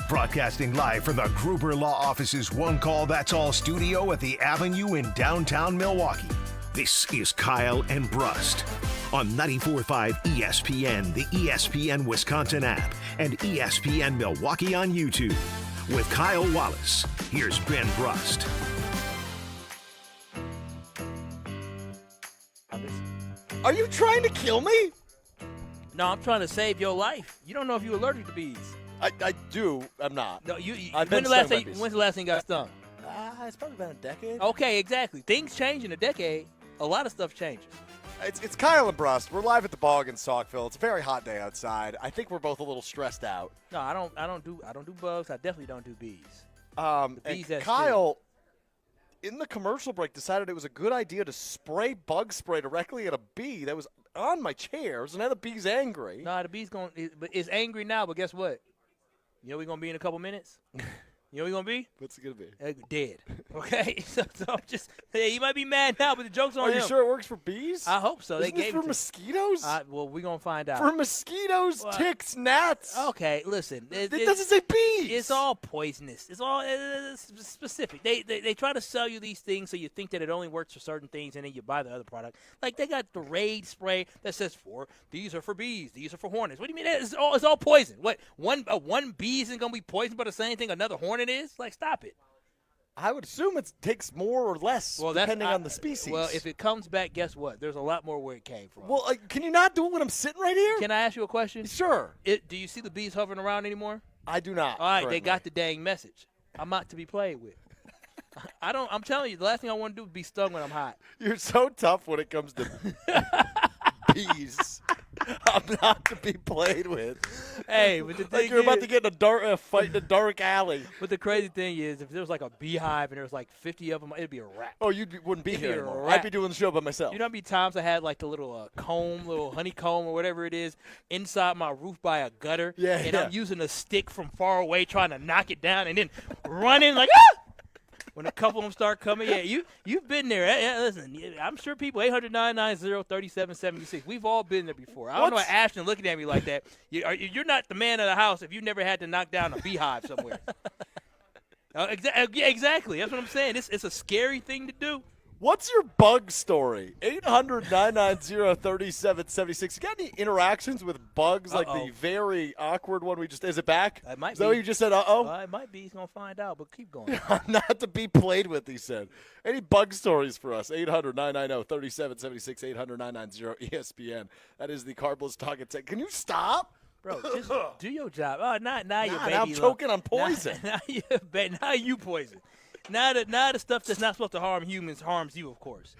[SPEAKER 1] Broadcasting live from the Gruber Law Office's One Call That's All studio at the Avenue in downtown Milwaukee. This is Kyle and Brust on 94.5 ESPN, the ESPN Wisconsin app, and ESPN Milwaukee on YouTube. With Kyle Wallace, here's Ben Brust.
[SPEAKER 3] Are you trying to kill me?
[SPEAKER 2] No, I'm trying to save your life. You don't know if you're allergic to bees.
[SPEAKER 3] I do. I'm not.
[SPEAKER 2] No,
[SPEAKER 3] I've
[SPEAKER 2] when's
[SPEAKER 3] been
[SPEAKER 2] the last
[SPEAKER 3] stung by
[SPEAKER 2] time?
[SPEAKER 3] bees.
[SPEAKER 2] When's the last time you got stung?
[SPEAKER 3] It's probably been a decade.
[SPEAKER 2] Okay, exactly. Things change in a decade. A lot of stuff changes.
[SPEAKER 3] It's Kyle and Brust. We're live at the Bog in Saukville. It's a very hot day outside. I think we're both a little stressed out.
[SPEAKER 2] No, I don't do bugs. I definitely don't do bees.
[SPEAKER 3] And Kyle, in the commercial break, decided it was a good idea to spray bug spray directly at a bee that was on my chair. So now the bee's angry.
[SPEAKER 2] No, the bee's it's angry now, but guess what? You know we're gonna be in a couple minutes. You know what we're going to be?
[SPEAKER 3] What's it going to be?
[SPEAKER 2] Dead. Okay? so he might be mad now, but the joke's on him.
[SPEAKER 3] Are you sure it works for bees?
[SPEAKER 2] I hope so.
[SPEAKER 3] Isn't this for mosquitoes?
[SPEAKER 2] Well, we're going to find out.
[SPEAKER 3] For mosquitoes, ticks, gnats.
[SPEAKER 2] Okay, listen.
[SPEAKER 3] It doesn't say bees.
[SPEAKER 2] It's all poisonous. It's all specific. They try to sell you these things so you think that it only works for certain things, and then you buy the other product. Like they got the Raid spray that says these are for bees, these are for hornets. What do you mean? It's all poison. What, one bee isn't going to be poisoned by the same thing another hornet is? Like, stop it.
[SPEAKER 3] I would assume it takes more or less depending on the species.
[SPEAKER 2] Well, if it comes back, guess what? There's a lot more where it came from.
[SPEAKER 3] Well, can you not do it when I'm sitting right here?
[SPEAKER 2] Can I ask you a question?
[SPEAKER 3] Sure.
[SPEAKER 2] Do you see the bees hovering around anymore?
[SPEAKER 3] I do not.
[SPEAKER 2] All right,
[SPEAKER 3] currently.
[SPEAKER 2] they got the dang message. I'm not to be played with. I'm telling you, the last thing I want to do is be stung when I'm hot.
[SPEAKER 3] You're so tough when it comes to bees. I'm not to be played with.
[SPEAKER 2] Hey, but the thing
[SPEAKER 3] like you're about to get in a fight in a dark alley.
[SPEAKER 2] But the crazy thing is, if there was like a beehive and there was like 50 of them, it'd be a wrap.
[SPEAKER 3] Oh, wouldn't be here anymore. I'd be doing the show by myself.
[SPEAKER 2] You know how many times I had like the little little honeycomb or whatever it is, inside my roof by a gutter, and I'm using a stick from far away trying to knock it down and then running like, ah! When a couple of them start coming, you've been there. Listen, I'm sure people, 800-990-3776. We've all been there before. I don't know why Ashton looking at me like that. You're not the man of the house if you never had to knock down a beehive somewhere. Exactly. That's what I'm saying. It's a scary thing to do.
[SPEAKER 3] What's your bug story? 800-990-3776. You got any interactions with bugs like the very awkward one we just – is it back?
[SPEAKER 2] It might
[SPEAKER 3] is that what you just said, uh-oh?
[SPEAKER 2] It might be. He's going to find out, but keep going.
[SPEAKER 3] Not to be played with, he said. Any bug stories for us? 800-990-3776, 800-990-ESPN. That is the Carbless Talk and Tech. Can you stop?
[SPEAKER 2] Bro, just do your job. Oh, now your baby.
[SPEAKER 3] Now I'm choking on poison.
[SPEAKER 2] Now you poison. Now the stuff that's not supposed to harm humans harms you, of course.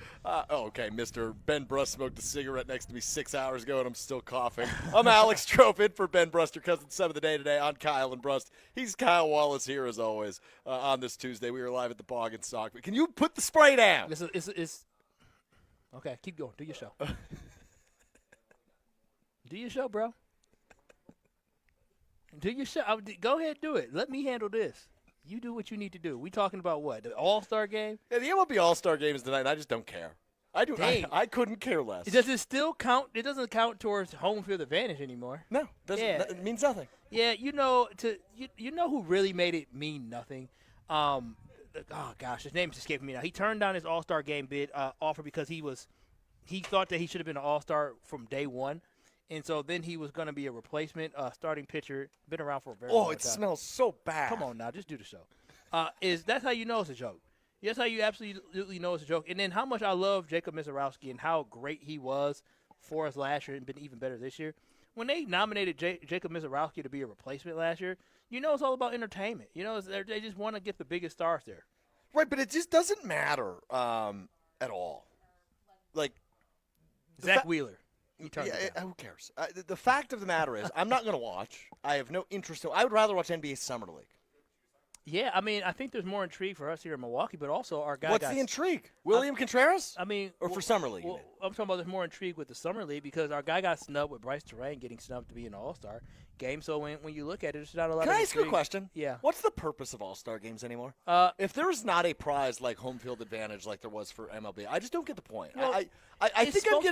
[SPEAKER 3] Okay, Mr. Ben Brust smoked a cigarette next to me 6 hours ago, and I'm still coughing. I'm Alex Strouf, in for Ben Brust, your cousin 7 of the day today on Kyle and Brust. He's Kyle Wallace here, as always, on this Tuesday. We are live at the Bog and Sock. Can you put the spray down?
[SPEAKER 2] It's okay, keep going. Do your show. Do your show, bro. Do your show. Go ahead, do it. Let me handle this. You do what you need to do. We talking about what? The All-Star game?
[SPEAKER 3] Yeah, the MLB All-Star game is tonight, and I just don't care. I couldn't care less.
[SPEAKER 2] Does it still count? It doesn't count towards home field advantage anymore.
[SPEAKER 3] No, it means nothing.
[SPEAKER 2] Yeah, you know who really made it mean nothing? Oh, gosh, his name is escaping me now. He turned down his All-Star game bid offer because he thought that he should have been an All-Star from day one. And so then he was going to be a replacement starting pitcher. Been around for a very long time.
[SPEAKER 3] Oh, it smells so bad.
[SPEAKER 2] Come on now, just do the show. That's how you know it's a joke. That's how you absolutely know it's a joke. And then how much I love Jacob Misiorowski and how great he was for us last year and been even better this year. When they nominated Jacob Misiorowski to be a replacement last year, you know it's all about entertainment. You know, they just want to get the biggest stars there.
[SPEAKER 3] Right, but it just doesn't matter at all. Like
[SPEAKER 2] Zach Wheeler.
[SPEAKER 3] Who cares? The fact of the matter is, I'm not going to watch. I have no interest I would rather watch NBA Summer League.
[SPEAKER 2] Yeah, I mean, I think there's more intrigue for us here in Milwaukee, but also our guy.
[SPEAKER 3] What's the intrigue? William Contreras?
[SPEAKER 2] I mean,
[SPEAKER 3] or for Summer League?
[SPEAKER 2] Well, I'm talking about there's more intrigue with the Summer League because our guy got snubbed with Bryce Terrain getting snubbed to be an All-Star game. So when you look at it, there's not a lot.
[SPEAKER 3] Can
[SPEAKER 2] of
[SPEAKER 3] I ask you a question?
[SPEAKER 2] Yeah.
[SPEAKER 3] What's the purpose of All-Star games anymore? If there's not a prize like home field advantage like there was for MLB, I just don't get the point.
[SPEAKER 2] Well,
[SPEAKER 3] I think I'm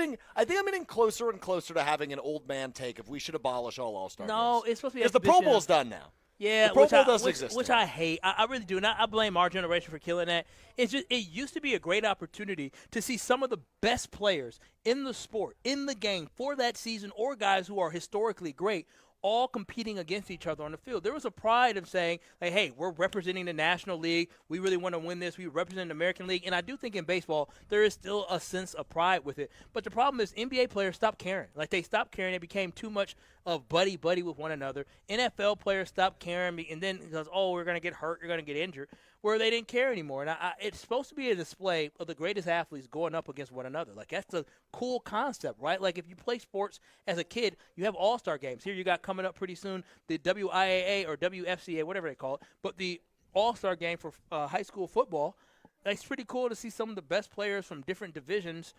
[SPEAKER 3] getting closer and closer to having an old man take if we should abolish all All-Star games.
[SPEAKER 2] No, it's supposed to be
[SPEAKER 3] because the Pro Bowl's done now.
[SPEAKER 2] Yeah,
[SPEAKER 3] the Pro Bowl doesn't exist.
[SPEAKER 2] Which I hate. I really do. And I blame our generation for killing that. It used to be a great opportunity to see some of the best players in the sport, in the game for that season, or guys who are historically great all competing against each other on the field. There was a pride of saying, like, hey, we're representing the National League. We really want to win this. We represent the American League. And I do think in baseball there is still a sense of pride with it. But the problem is NBA players stopped caring. Like, they stopped caring. It became too much of buddy-buddy with one another. NFL players stopped caring. And then because, oh, we're going to get hurt, you're going to get injured, where they didn't care anymore. And it's supposed to be a display of the greatest athletes going up against one another. Like, that's a cool concept, right? Like, if you play sports as a kid, you have all-star games. Here you got coming up pretty soon the WIAA or WFCA, whatever they call it, but the all-star game for high school football. It's pretty cool to see some of the best players from different divisions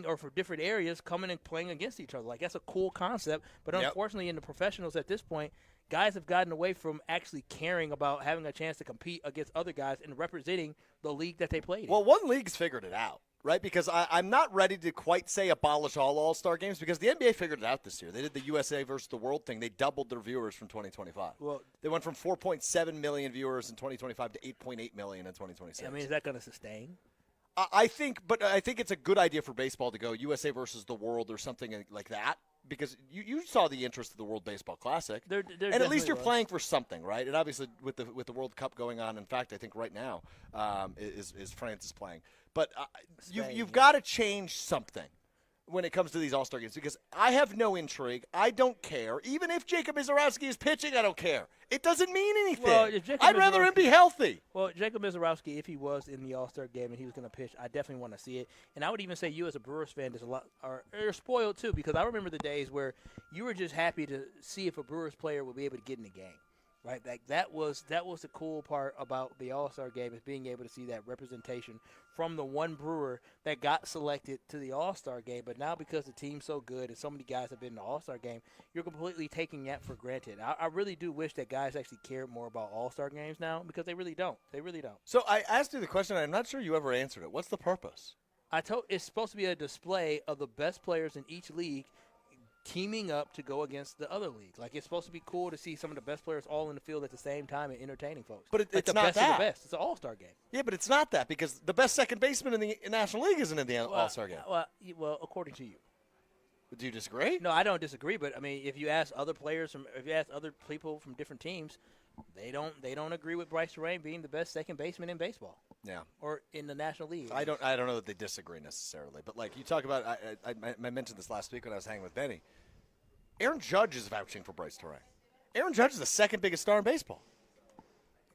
[SPEAKER 2] or for different areas coming and playing against each other. Like, that's a cool concept, but unfortunately in the professionals at this point, guys have gotten away from actually caring about having a chance to compete against other guys and representing the league that they played in.
[SPEAKER 3] Well, one league's figured it out, right? Because I'm not ready to quite say abolish all All-Star games because the NBA figured it out this year. They did the USA versus the World thing. They doubled their viewers from 2025.
[SPEAKER 2] Well,
[SPEAKER 3] they went from 4.7 million viewers in 2025 to 8.8 million in 2026.
[SPEAKER 2] I mean, is that going to sustain?
[SPEAKER 3] I think it's a good idea for baseball to go USA versus the world or something like that because you saw the interest of the World Baseball Classic, and at least you're playing for something, right? And obviously with the World Cup going on, in fact, I think right now is France is playing, but you've got to change something when it comes to these All-Star games because I have no intrigue. I don't care. Even if Jacob Mizorowski is pitching, I don't care. It doesn't mean anything.
[SPEAKER 2] Well,
[SPEAKER 3] I'd rather him be healthy.
[SPEAKER 2] Well, Jacob Mizorowski, if he was in the All-Star game and he was going to pitch, I definitely want to see it. And I would even say you as a Brewers fan are spoiled too because I remember the days where you were just happy to see if a Brewers player would be able to get in the game. Right, that was the cool part about the All-Star game is being able to see that representation from the one Brewer that got selected to the All-Star game. But now because the team's so good and so many guys have been in the All-Star game, you're completely taking that for granted. I really do wish that guys actually cared more about All-Star games now because they really don't. They really don't.
[SPEAKER 3] So I asked you the question. I'm not sure you ever answered it. What's the purpose?
[SPEAKER 2] It's supposed to be a display of the best players in each league teaming up to go against the other league. Like, it's supposed to be cool to see some of the best players all in the field at the same time and entertaining folks.
[SPEAKER 3] But it's
[SPEAKER 2] the
[SPEAKER 3] not
[SPEAKER 2] best
[SPEAKER 3] that.
[SPEAKER 2] Of the best. It's an all-star game.
[SPEAKER 3] Yeah, but it's not that because the best second baseman in the National League isn't in the all-star game.
[SPEAKER 2] Well, according to you.
[SPEAKER 3] Do you disagree?
[SPEAKER 2] No, I don't disagree. But I mean, if you ask other people from different teams, they don't agree with Bryce Terrain being the best second baseman in baseball.
[SPEAKER 3] Yeah.
[SPEAKER 2] Or in the National League.
[SPEAKER 3] I don't know that they disagree necessarily. But like you talk about, I mentioned this last week when I was hanging with Benny. Aaron Judge is vouching for Bryce Terrain. Aaron Judge is the second biggest star in baseball.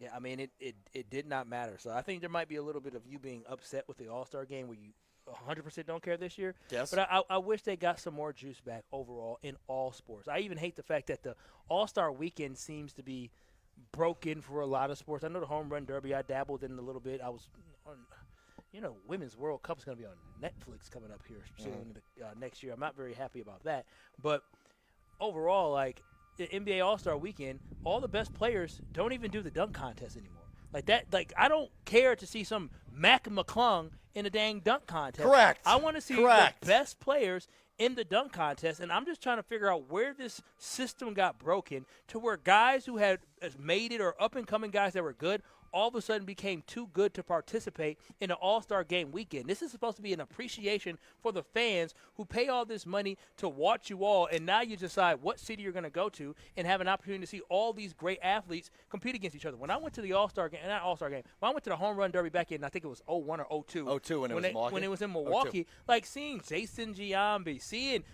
[SPEAKER 2] Yeah, I mean, it did not matter. So I think there might be a little bit of you being upset with the All-Star game where you 100% don't care this year.
[SPEAKER 3] Yes.
[SPEAKER 2] But I wish they got some more juice back overall in all sports. I even hate the fact that the All-Star weekend seems to be broken for a lot of sports. I know the Home Run Derby I dabbled in a little bit. I was on – Women's World Cup is going to be on Netflix coming up here soon next year. I'm not very happy about that. But – overall, like the NBA All-Star Weekend, all the best players don't even do the dunk contest anymore. Like that, like I don't care to see some Mac McClung in a dang dunk contest.
[SPEAKER 3] Correct.
[SPEAKER 2] I want to see the best players in the dunk contest, and I'm just trying to figure out where this system got broken to where guys who had made it or up-and-coming guys that were good all of a sudden became too good to participate in an All-Star game weekend. This is supposed to be an appreciation for the fans who pay all this money to watch you all, and now you decide what city you're going to go to and have an opportunity to see all these great athletes compete against each other. When I went to the All-Star game, not All-Star game, when I went to the Home Run Derby back in, I think it was 01 or 02.
[SPEAKER 3] 02 when it was in
[SPEAKER 2] Milwaukee. Like seeing Jason Giambi, seeing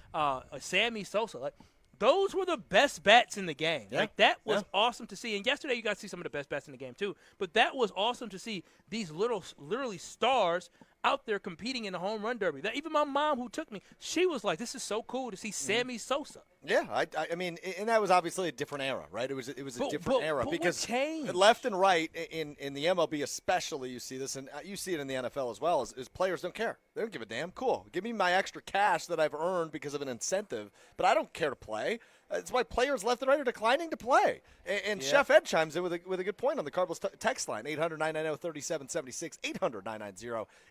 [SPEAKER 2] Sammy Sosa, like those were the best bats in the game.
[SPEAKER 3] Yeah.
[SPEAKER 2] Like, that was awesome to see. And yesterday you got to see some of the best bats in the game, too. But that was awesome to see these literally stars out there competing in the Home Run Derby. Even my mom who took me, she was like, this is so cool to see Sammy Sosa.
[SPEAKER 3] Yeah, I mean, and that was obviously a different era, right? It was a different era because
[SPEAKER 2] changed?
[SPEAKER 3] Left and right in the MLB especially, you see this, and you see it in the NFL as well, is players don't care. They don't give a damn. Cool. Give me my extra cash that I've earned because of an incentive, but I don't care to play. That's why players left and right are declining to play. And Chef Ed chimes in with a good point on the Cardinals text line, 800-990-3776,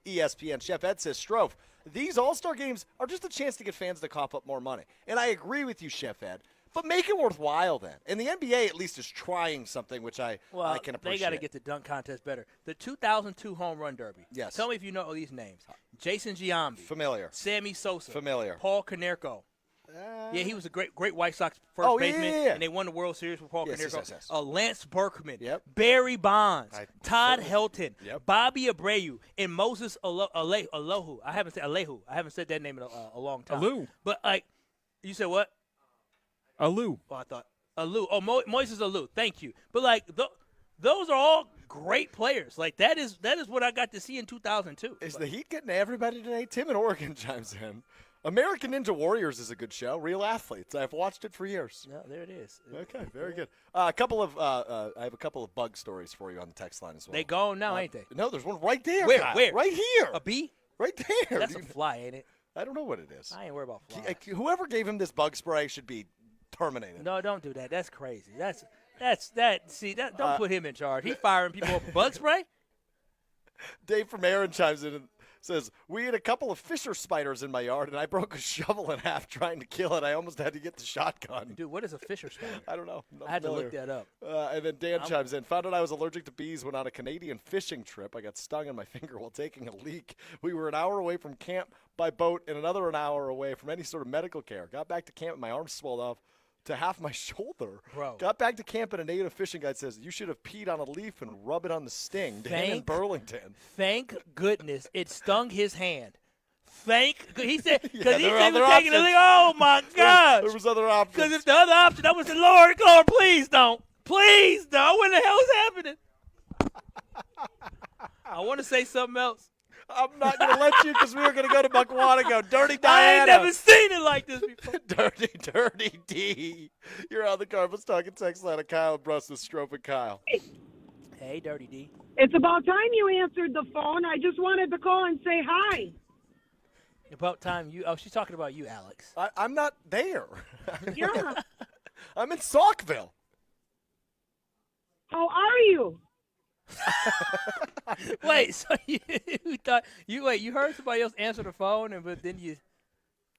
[SPEAKER 3] 800-990-ESPN. Chef Ed says, Strouf, these All-Star games are just a chance to get fans to cough up more money. And I agree with you, Chef Ed. But make it worthwhile then. And the NBA at least is trying something, which I can appreciate.
[SPEAKER 2] They got to get the dunk contest better. The 2002 Home Run Derby.
[SPEAKER 3] Yes.
[SPEAKER 2] Tell me if you know these names. Jason Giambi.
[SPEAKER 3] Familiar.
[SPEAKER 2] Sammy Sosa.
[SPEAKER 3] Familiar.
[SPEAKER 2] Paul Konerko. Yeah, he was a great White Sox first baseman, and they won the World Series with Paul Konerko.
[SPEAKER 3] Yes.
[SPEAKER 2] Lance Berkman,
[SPEAKER 3] Yep.
[SPEAKER 2] Barry Bonds, Todd Helton,
[SPEAKER 3] Yep.
[SPEAKER 2] Bobby Abreu, and Moses Alohu. I haven't said that name in a long time.
[SPEAKER 7] Alou.
[SPEAKER 2] But you said what?
[SPEAKER 7] Alou.
[SPEAKER 2] Oh, I thought Alou. Oh, Moises Alou. Thank you. But those are all great players. Like that is what I got to see in 2002.
[SPEAKER 3] Is the Heat getting everybody today? Tim in Oregon chimes in. American Ninja Warriors is a good show. Real athletes. I've watched it for years.
[SPEAKER 2] No, there it is.
[SPEAKER 3] Okay, very good. I have a couple of bug stories for you on the text line as well.
[SPEAKER 2] They gone now, ain't they?
[SPEAKER 3] No, there's one right there.
[SPEAKER 2] Where?
[SPEAKER 3] Kyle.
[SPEAKER 2] Where?
[SPEAKER 3] Right here.
[SPEAKER 2] A bee?
[SPEAKER 3] Right there.
[SPEAKER 2] That's a fly, ain't it?
[SPEAKER 3] I don't know what it is.
[SPEAKER 2] I ain't worried about flies.
[SPEAKER 3] Whoever gave him this bug spray should be terminated.
[SPEAKER 2] No, don't do that. That's crazy. Don't put him in charge. He's firing people over bug spray.
[SPEAKER 3] Dave from Aaron chimes in and says, we had a couple of fisher spiders in my yard, and I broke a shovel in half trying to kill it. I almost had to get the shotgun.
[SPEAKER 2] Dude, what is a fisher spider?
[SPEAKER 3] I don't know.
[SPEAKER 2] I had to look that up.
[SPEAKER 3] And then Dan chimes in, found out I was allergic to bees when on a Canadian fishing trip. I got stung on my finger while taking a leak. We were an hour away from camp by boat and another an hour away from any sort of medical care. Got back to camp and my arm swelled off to half my shoulder.
[SPEAKER 2] Bro.
[SPEAKER 3] Got back to camp and a native fishing guide says, you should have peed on a leaf and rub it on the sting. Dan in Burlington.
[SPEAKER 2] Thank goodness it stung his hand. He said, because
[SPEAKER 3] Yeah,
[SPEAKER 2] he
[SPEAKER 3] there were
[SPEAKER 2] said he
[SPEAKER 3] other
[SPEAKER 2] was taking a
[SPEAKER 3] options.
[SPEAKER 2] leak. Oh, my gosh.
[SPEAKER 3] There was other options.
[SPEAKER 2] Because if the other option, I would say, Lord, please don't. Please don't. What the hell is happening? I want to say something else.
[SPEAKER 3] I'm not going to let you because we were going to go to Muckwattago. Dirty Diana.
[SPEAKER 2] I ain't never seen it like this before.
[SPEAKER 3] Dirty D. You're on the Carpets Talking text line of Kyle and Brust with Strouf and Kyle.
[SPEAKER 2] Hey, Dirty D.
[SPEAKER 15] It's about time you answered the phone. I just wanted to call and say hi.
[SPEAKER 2] About time you – oh, she's talking about you, Alex.
[SPEAKER 3] I'm not there.
[SPEAKER 15] Yeah.
[SPEAKER 3] I'm in Saukville.
[SPEAKER 15] How are you?
[SPEAKER 2] Wait, so you thought you heard somebody else answer the phone, but then you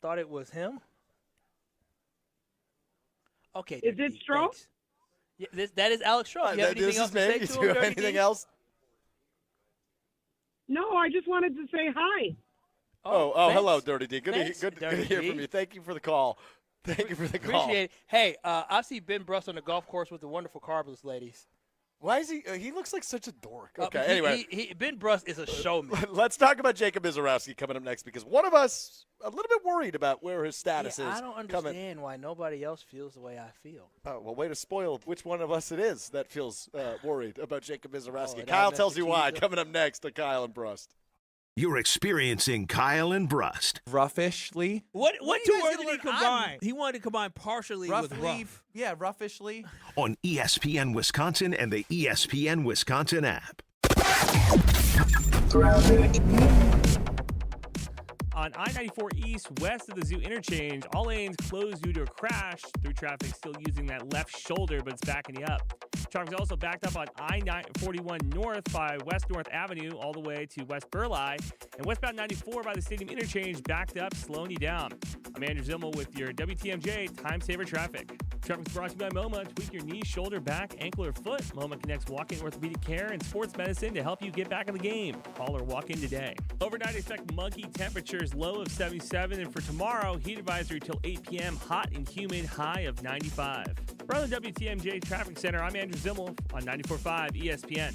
[SPEAKER 2] thought it was him? Okay.
[SPEAKER 15] Is it Strouf?
[SPEAKER 2] Yeah, that is Alex Strouf. You have anything else to say to him?
[SPEAKER 3] Do you have anything else?
[SPEAKER 15] No, I just wanted to say hi.
[SPEAKER 3] Oh, hello, Dirty D. Good to
[SPEAKER 2] Dirty
[SPEAKER 3] hear
[SPEAKER 2] D.
[SPEAKER 3] from you. Thank you for the call.
[SPEAKER 2] Appreciate it. Hey, I see Ben Brust on the golf course with the wonderful Carbless ladies.
[SPEAKER 3] Why is he? He looks like such a dork. Okay,
[SPEAKER 2] anyway. Ben Brust is a showman.
[SPEAKER 3] Let's talk about Jacob Mizorowski coming up next because one of us a little bit worried about where his status is.
[SPEAKER 2] I don't understand why nobody else feels the way I feel.
[SPEAKER 3] Oh, well, way to spoil which one of us it is that feels worried about Jacob Mizorowski. Kyle tells you why. Coming up next to Kyle and Brust.
[SPEAKER 1] You're experiencing Kyle and Brust.
[SPEAKER 19] Roughish-ly.
[SPEAKER 7] What two words did he combine? He wanted to combine partially with rough.
[SPEAKER 19] Yeah, roughish-ly.
[SPEAKER 1] On ESPN Wisconsin and the ESPN Wisconsin app.
[SPEAKER 16] On I-94 East, west of the Zoo interchange, all lanes closed due to a crash. Through traffic still using that left shoulder, but it's backing you up. Traffic's also backed up on I-41 north by West North Avenue all the way to West Burleigh. And westbound 94 by the Stadium interchange backed up, slowing you down. I'm Andrew Zimmel with your WTMJ Time Saver Traffic. Traffic's brought to you by MoMA. Tweak your knee, shoulder, back, ankle, or foot. MoMA connects walk-in orthopedic care and sports medicine to help you get back in the game. Call or walk in today. Overnight, expect muggy temperatures, low of 77. And for tomorrow, heat advisory till 8 p.m., hot and humid, high of 95. From the WTMJ Traffic Center, I'm Andrew Zimmel on 94.5 ESPN.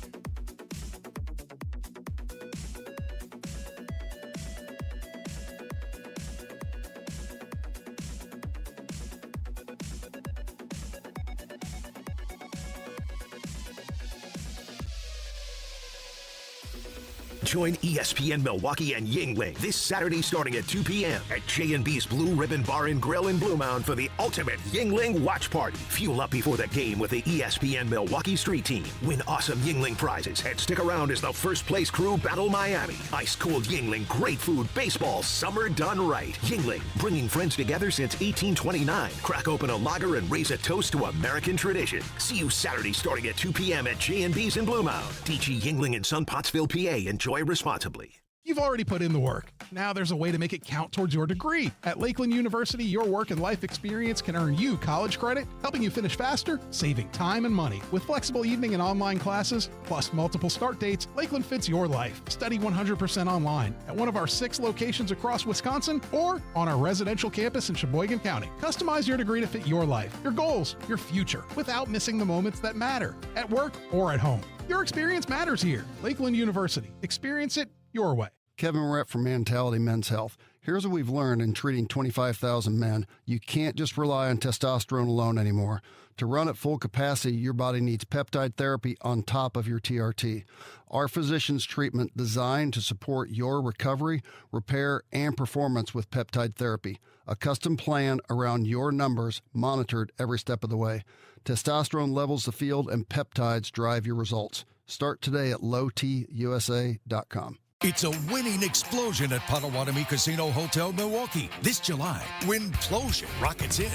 [SPEAKER 1] Join ESPN Milwaukee and Yingling this Saturday starting at 2 p.m. at J&B's Blue Ribbon Bar and Grill in Blue Mound for the ultimate Yingling watch party. Fuel up before the game with the ESPN Milwaukee Street Team. Win awesome Yingling prizes and stick around as the first place crew battle Miami. Ice cold Yingling, great food, baseball, summer done right. Yingling, bringing friends together since 1829. Crack open a lager and raise a toast to American tradition. See you Saturday starting at 2 p.m. at J&B's in Blue Mound. DG Yingling in Sun Pottsville, PA. Enjoy responsibly.
[SPEAKER 17] You've already put in the work. Now there's a way to make it count towards your degree. At Lakeland University, your work and life experience can earn you college credit, helping you finish faster, saving time and money. With flexible evening and online classes, plus multiple start dates, Lakeland fits your life. Study 100% online at one of our 6 locations across Wisconsin or on our residential campus in Sheboygan County. Customize your degree to fit your life, your goals, your future, without missing the moments that matter, at work or at home. Your experience matters here. Lakeland University. Experience it your way.
[SPEAKER 18] Kevin Rett from Mentality Men's Health. Here's what we've learned in treating 25,000 men. You can't just rely on testosterone alone anymore. To run at full capacity, your body needs peptide therapy on top of your TRT. Our physician's treatment designed to support your recovery, repair, and performance with peptide therapy. A custom plan around your numbers, monitored every step of the way. Testosterone levels the field, and peptides drive your results. Start today at lowtusa.com.
[SPEAKER 21] It's a winning explosion at Potawatomi Casino Hotel Milwaukee. This July, Winplosion rockets in,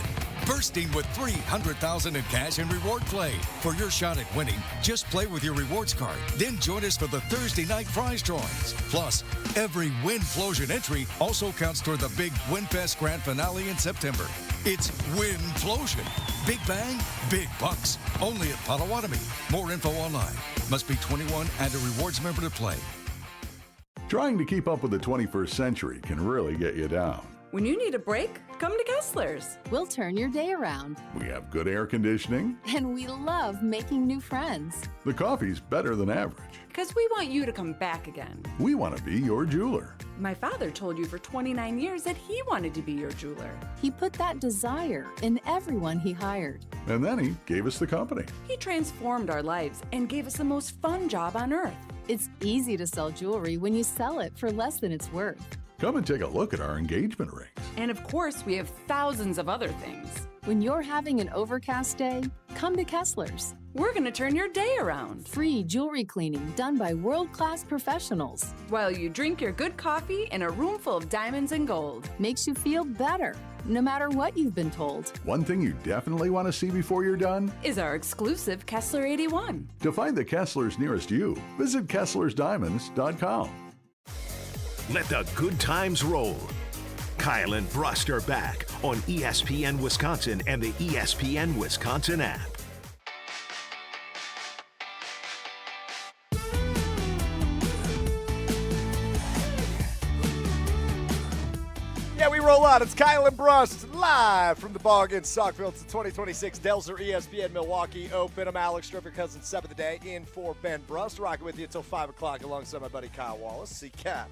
[SPEAKER 21] bursting with $300,000 in cash and reward play. For your shot at winning, just play with your rewards card. Then join us for the Thursday night prize drawings. Plus, every Winplosion entry also counts toward the big WinFest Grand Finale in September. It's Winplosion. Big bang, big bucks. Only at Potawatomi. More info online. Must be 21 and a rewards member to play.
[SPEAKER 14] Trying to keep up with the 21st century can really get you down.
[SPEAKER 6] When you need a break, come to Kessler's.
[SPEAKER 9] We'll turn your day around.
[SPEAKER 14] We have good air conditioning.
[SPEAKER 9] And we love making new friends.
[SPEAKER 14] The coffee's better than average.
[SPEAKER 6] Because we want you to come back again.
[SPEAKER 14] We want to be your jeweler.
[SPEAKER 6] My father told you for 29 years that he wanted to be your jeweler.
[SPEAKER 9] He put that desire in everyone he hired.
[SPEAKER 14] And then he gave us the company.
[SPEAKER 6] He transformed our lives and gave us the most fun job on earth.
[SPEAKER 9] It's easy to sell jewelry when you sell it for less than it's worth.
[SPEAKER 14] Come and take a look at our engagement rings.
[SPEAKER 6] And of course, we have thousands of other things.
[SPEAKER 9] When you're having an overcast day, come to Kessler's.
[SPEAKER 6] We're going to turn your day around.
[SPEAKER 9] Free jewelry cleaning done by world-class professionals.
[SPEAKER 6] While you drink your good coffee in a room full of diamonds and gold.
[SPEAKER 9] Makes you feel better, no matter what you've been told.
[SPEAKER 14] One thing you definitely want to see before you're done
[SPEAKER 6] is our exclusive Kessler 81.
[SPEAKER 14] To find the Kesslers nearest you, visit KesslersDiamonds.com.
[SPEAKER 1] Let the good times roll. Kyle and Brust are back on ESPN Wisconsin and the ESPN Wisconsin app.
[SPEAKER 3] Yeah, we roll out. It's Kyle and Brust live from the bog in Stockville. It's the 2026 Delzer ESPN Milwaukee Open. I'm Alex Striff, your cousin, 7th of the day, in for Ben Brust. Rocking with you until 5 o'clock alongside my buddy Kyle Wallace. C-Cap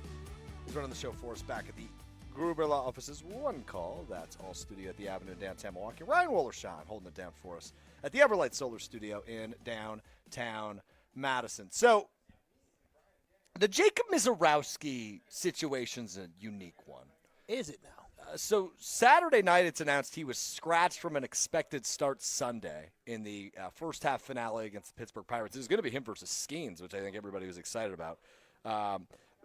[SPEAKER 3] is running the show for us back at the Gruber Law Offices. One call. That's all studio at the Avenue in downtown Milwaukee. Ryan Wollersheim holding it down for us at the Everlight Solar Studio in downtown Madison. So, the Jacob Mizorowski situation's a unique one.
[SPEAKER 2] Is it now?
[SPEAKER 3] So Saturday night, it's announced he was scratched from an expected start Sunday in the first half finale against the Pittsburgh Pirates. It was going to be him versus Skeens, which I think everybody was excited about.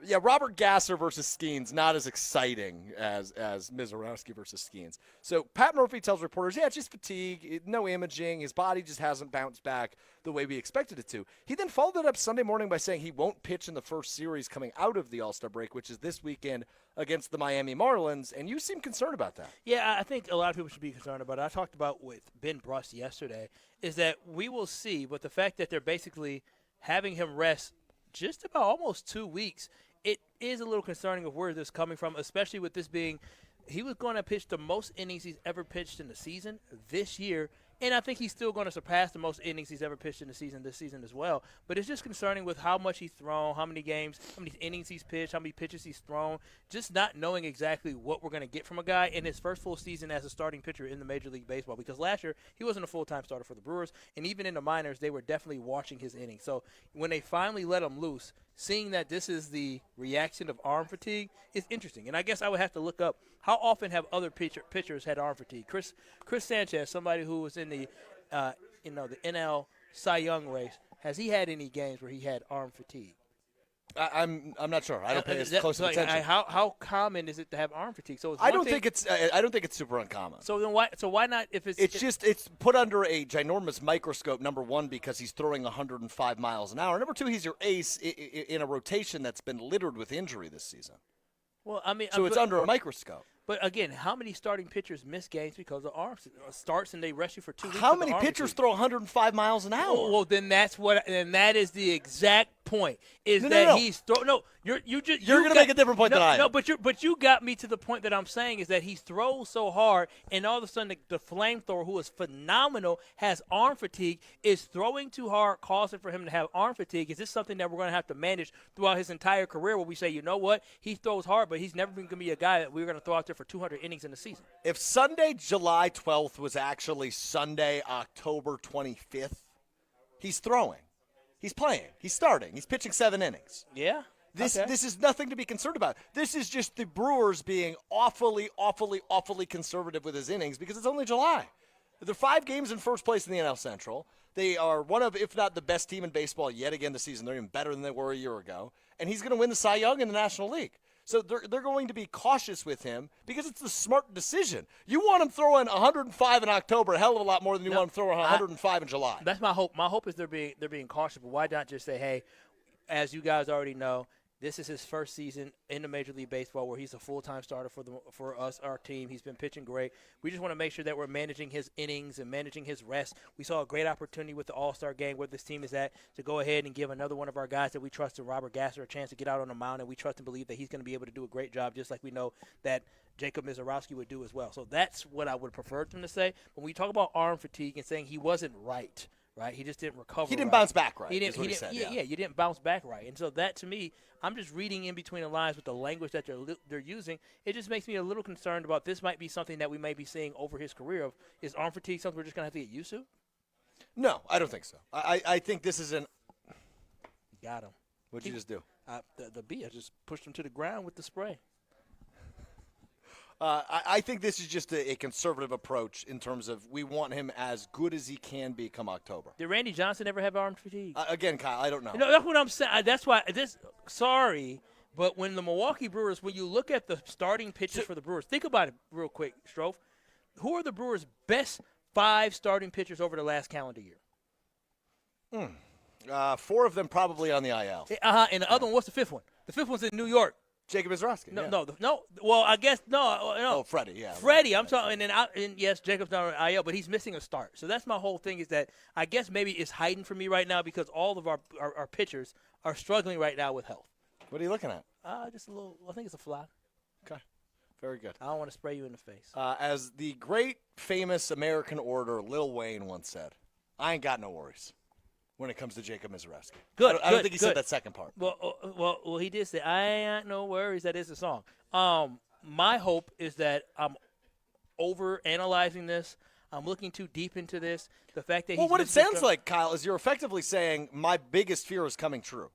[SPEAKER 3] Yeah, Robert Gasser versus Skeens, not as exciting as Mizorowski versus Skeens. So Pat Murphy tells reporters, yeah, it's just fatigue, no imaging. His body just hasn't bounced back the way we expected it to. He then followed it up Sunday morning by saying he won't pitch in the first series coming out of the All-Star break, which is this weekend against the Miami Marlins, and you seem concerned about that.
[SPEAKER 2] Yeah, I think a lot of people should be concerned about it. I talked about with Ben Brust yesterday is that we will see, but the fact that they're basically having him rest just about almost 2 weeks, it is a little concerning of where this is coming from, especially with this being he was going to pitch the most innings he's ever pitched in the season this year, and I think he's still going to surpass the most innings he's ever pitched in the season this season as well. But it's just concerning with how much he's thrown, how many games, how many innings he's pitched, how many pitches he's thrown, just not knowing exactly what we're going to get from a guy in his first full season as a starting pitcher in the Major League Baseball. Because last year, he wasn't a full-time starter for the Brewers, and even in the minors, they were definitely watching his innings. So when they finally let him loose, seeing that this is the reaction of arm fatigue is interesting. And I guess I would have to look up how often have other pitchers had arm fatigue. Chris Sanchez, somebody who was in the the NL Cy Young race, has he had any games where he had arm fatigue?
[SPEAKER 3] I'm not sure. I don't pay as close attention.
[SPEAKER 2] How common is it to have arm fatigue? So
[SPEAKER 3] I don't think it's super uncommon.
[SPEAKER 2] So then why not? If
[SPEAKER 3] it's put under a ginormous microscope. Number one, because he's throwing 105 miles an hour. Number two, he's your ace in a rotation that's been littered with injury this season.
[SPEAKER 2] Well, I mean,
[SPEAKER 3] so it's under a microscope.
[SPEAKER 2] But again, how many starting pitchers miss games because of arm starts and they rest you for 2 weeks?
[SPEAKER 3] How many pitchers throw 105 miles an hour?
[SPEAKER 2] Well, then that is the exact point. He's throwing. No, you're going
[SPEAKER 3] to make a different point than I am.
[SPEAKER 2] No, but you got me to the point that I'm saying is that he throws so hard, and all of a sudden the flamethrower, who is phenomenal, has arm fatigue. Is throwing too hard causing for him to have arm fatigue? Is this something that we're going to have to manage throughout his entire career, where we say, you know what, he throws hard, but he's never been going to be a guy that we're going to throw out there for 200 innings in a season?
[SPEAKER 3] If Sunday, July 12th was actually Sunday, October 25th, he's throwing. He's playing. He's starting. He's pitching 7 innings.
[SPEAKER 2] Yeah.
[SPEAKER 3] This is nothing to be concerned about. This is just the Brewers being awfully, awfully, awfully conservative with his innings because it's only July. They're 5 games in first place in the NL Central. They are one of, if not the best team in baseball yet again this season. They're even better than they were a year ago. And he's going to win the Cy Young in the National League. So they're going to be cautious with him because it's the smart decision. You want him throwing 105 in October a hell of a lot more than you want him throwing 105 in July.
[SPEAKER 2] That's my hope. My hope is they're being cautious, but why not just say, hey, as you guys already know, this is his first season in the Major League Baseball where he's a full-time starter for us, our team. He's been pitching great. We just want to make sure that we're managing his innings and managing his rest. We saw a great opportunity with the All-Star game where this team is at to go ahead and give another one of our guys that we trust in, Robert Gasser, a chance to get out on the mound, and we trust and believe that he's going to be able to do a great job just like we know that Jacob Misiorowski would do as well. So that's what I would prefer them to say. When we talk about arm fatigue and saying he wasn't right, he just didn't recover.
[SPEAKER 3] He didn't bounce back right.
[SPEAKER 2] You didn't bounce back right. And so that, to me, I'm just reading in between the lines with the language that they're using. It just makes me a little concerned about this might be something that we may be seeing over his career. Is arm fatigue something we're just going to have to get used to?
[SPEAKER 3] No, I don't think so. I think this is
[SPEAKER 2] Got him.
[SPEAKER 3] What'd you just do?
[SPEAKER 2] The bee. I just pushed him to the ground with the spray.
[SPEAKER 3] I think this is just a conservative approach in terms of we want him as good as he can be come October.
[SPEAKER 2] Did Randy Johnson ever have arm fatigue?
[SPEAKER 3] Again, Kyle, I don't know.
[SPEAKER 2] No, that's what I'm saying. That's why sorry, but when the Milwaukee Brewers, when you look at the starting pitchers for the Brewers, think about it real quick, Strouf. Who are the Brewers' best 5 starting pitchers over the last calendar year?
[SPEAKER 3] 4 of them probably on the IL.
[SPEAKER 2] And the other one, what's the 5th one? The 5th one's in New York.
[SPEAKER 3] Jacob Misiorowski.
[SPEAKER 2] No. Well, I guess no.
[SPEAKER 3] Oh, Freddie, yeah.
[SPEAKER 2] Freddie, I'm talking, and yes, Jacob's not on IL, but he's missing a start. So that's my whole thing is that I guess maybe it's hiding for me right now because all of our pitchers are struggling right now with health.
[SPEAKER 3] What are you looking at?
[SPEAKER 2] Just a little. I think it's a fly.
[SPEAKER 3] Okay, very good.
[SPEAKER 2] I don't want to spray you in the face.
[SPEAKER 3] As the great famous American orator Lil Wayne once said, "I ain't got no worries." When it comes to Jacob Misiorowski.
[SPEAKER 2] Good.
[SPEAKER 3] I don't think he said that second part.
[SPEAKER 2] Well, he did say, I ain't no worries. That is the song. My hope is that I'm over-analyzing this. I'm looking too deep into this. The fact that
[SPEAKER 3] what it sounds like, Kyle, is you're effectively saying my biggest fear is coming true.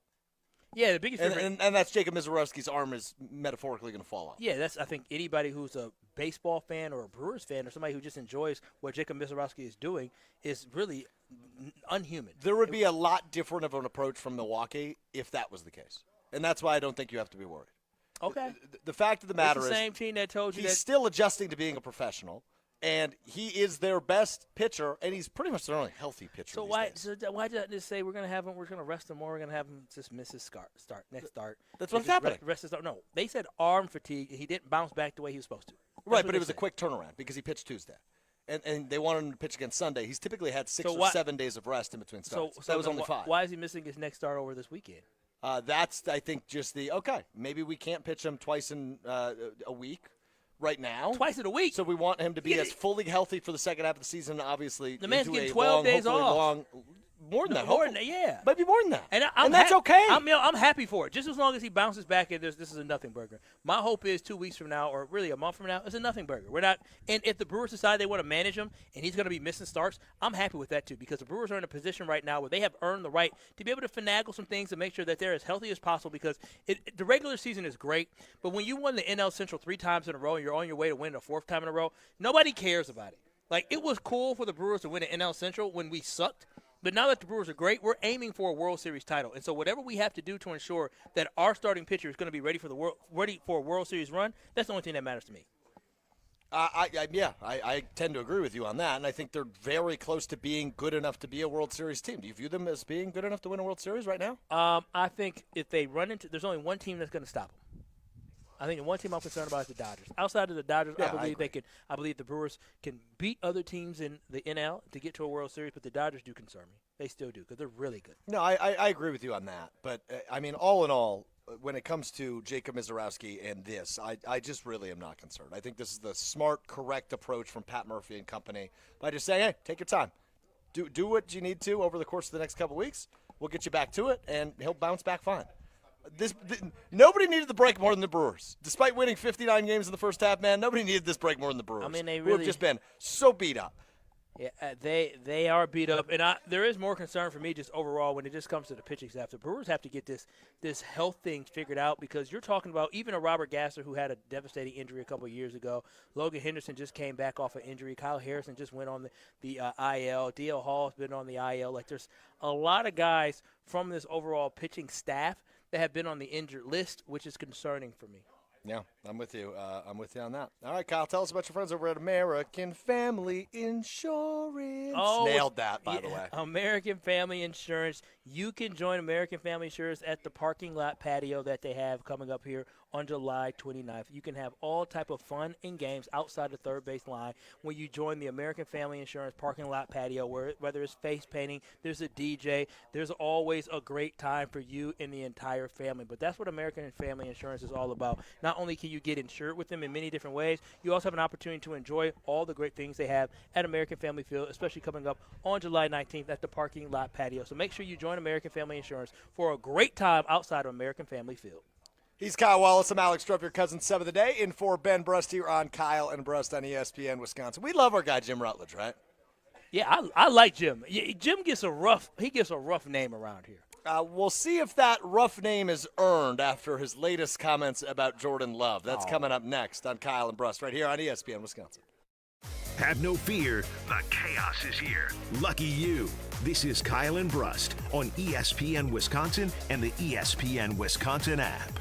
[SPEAKER 2] Yeah, the biggest fear.
[SPEAKER 3] And that's Jacob Misiorowski's arm is metaphorically going to fall off.
[SPEAKER 2] Yeah, that's, I think, anybody who's a baseball fan or a Brewers fan or somebody who just enjoys what Jacob Misiorowski is doing is really unhuman.
[SPEAKER 3] There would be a lot different of an approach from Milwaukee if that was the case. And that's why I don't think you have to be worried.
[SPEAKER 2] Okay.
[SPEAKER 3] The fact of the matter
[SPEAKER 2] is
[SPEAKER 3] the
[SPEAKER 2] same team that told you
[SPEAKER 3] he's still adjusting to being a professional. And he is their best pitcher, and he's pretty much their only healthy pitcher.
[SPEAKER 2] So why did I just say we're going to have him? We're going to rest him more. We're going to have him just miss his next start.
[SPEAKER 3] That's what's happening.
[SPEAKER 2] Rest his start. No, they said arm fatigue. He didn't bounce back the way he was supposed to.
[SPEAKER 3] Right, but it was a quick turnaround because he pitched Tuesday, and they wanted him to pitch against Sunday. He's typically had 6 or 7 days of rest in between starts. So that was only 5.
[SPEAKER 2] Why is he missing his next start over this weekend?
[SPEAKER 3] That's I think just maybe we can't pitch him twice in a week. Right now,
[SPEAKER 2] twice in a week.
[SPEAKER 3] So we want him to be as fully healthy for the second half of the season. Obviously,
[SPEAKER 2] the man's getting 12 days off.
[SPEAKER 3] More than that.
[SPEAKER 2] More than that, yeah.
[SPEAKER 3] Might be more than that.
[SPEAKER 2] And
[SPEAKER 3] that's okay.
[SPEAKER 2] I'm happy for it. Just as long as he bounces back and this is a nothing burger. My hope is 2 weeks from now, or really a month from now, it's a nothing burger. We're not. And if the Brewers decide they want to manage him and he's going to be missing starts, I'm happy with that too because the Brewers are in a position right now where they have earned the right to be able to finagle some things and make sure that they're as healthy as possible because the regular season is great, but when you won the NL Central 3 times in a row and you're on your way to win a 4th time in a row, nobody cares about it. Like, it was cool for the Brewers to win the NL Central when we sucked. But now that the Brewers are great, we're aiming for a World Series title. And so whatever we have to do to ensure that our starting pitcher is going to be ready for a World Series run, that's the only thing that matters to me.
[SPEAKER 3] I tend to agree with you on that, and I think they're very close to being good enough to be a World Series team. Do you view them as being good enough to win a World Series right now?
[SPEAKER 2] I think if they run into – there's only one team that's going to stop them. I think the one team I'm concerned about is the Dodgers. Outside of the Dodgers, I believe the Brewers can beat other teams in the NL to get to a World Series, but the Dodgers do concern me. They still do because they're really good.
[SPEAKER 3] No, I agree with you on that. But, I mean, all in all, when it comes to Jacob Misiorowski and this, I just really am not concerned. I think this is the smart, correct approach from Pat Murphy and company by just saying, hey, take your time. Do what you need to over the course of the next couple of weeks. We'll get you back to it, and he'll bounce back fine. Nobody needed the break more than the Brewers. Despite winning 59 games in the first half, man, nobody needed this break more than the Brewers.
[SPEAKER 2] I mean, they
[SPEAKER 3] who have just been so beat up.
[SPEAKER 2] Yeah, they are beat up, and there is more concern for me just overall when it just comes to the pitching staff. The Brewers have to get this health thing figured out because you're talking about even a Robert Gasser who had a devastating injury a couple of years ago. Logan Henderson just came back off an injury. Kyle Harrison just went on the IL. DL Hall's been on the IL. Like there's a lot of guys from this overall pitching staff that have been on the injured list, which is concerning for me.
[SPEAKER 3] Yeah, I'm with you. I'm with you on that. All right, Kyle, tell us about your friends over at American Family Insurance.
[SPEAKER 2] Oh,
[SPEAKER 3] nailed that, by the way.
[SPEAKER 2] American Family Insurance. You can join American Family Insurance at the parking lot patio that they have coming up here on July 29th. You can have all type of fun and games outside the third base line when you join the American Family Insurance parking lot patio, whether it's face painting, there's a DJ, there's always a great time for you and the entire family. But that's what American Family Insurance is all about. Not only can you get insured with them in many different ways, you also have an opportunity to enjoy all the great things they have at American Family Field, especially coming up on July 19th at the parking lot patio. So make sure you join American Family Insurance for a great time outside of American Family Field.
[SPEAKER 3] He's Kyle Wallace. I'm Alex Strouf, your cousin Seb of the day, in for Ben Brust here on Kyle and Brust on ESPN Wisconsin. We love our guy Jim Rutledge, right?
[SPEAKER 2] Yeah, I like Jim. Jim gets a rough name around here.
[SPEAKER 3] We'll see if that rough name is earned after his latest comments about Jordan Love. That's coming up next on Kyle and Brust right here on ESPN Wisconsin.
[SPEAKER 1] Have no fear, the chaos is here. Lucky you. This is Kyle and Brust on ESPN Wisconsin and the ESPN Wisconsin app.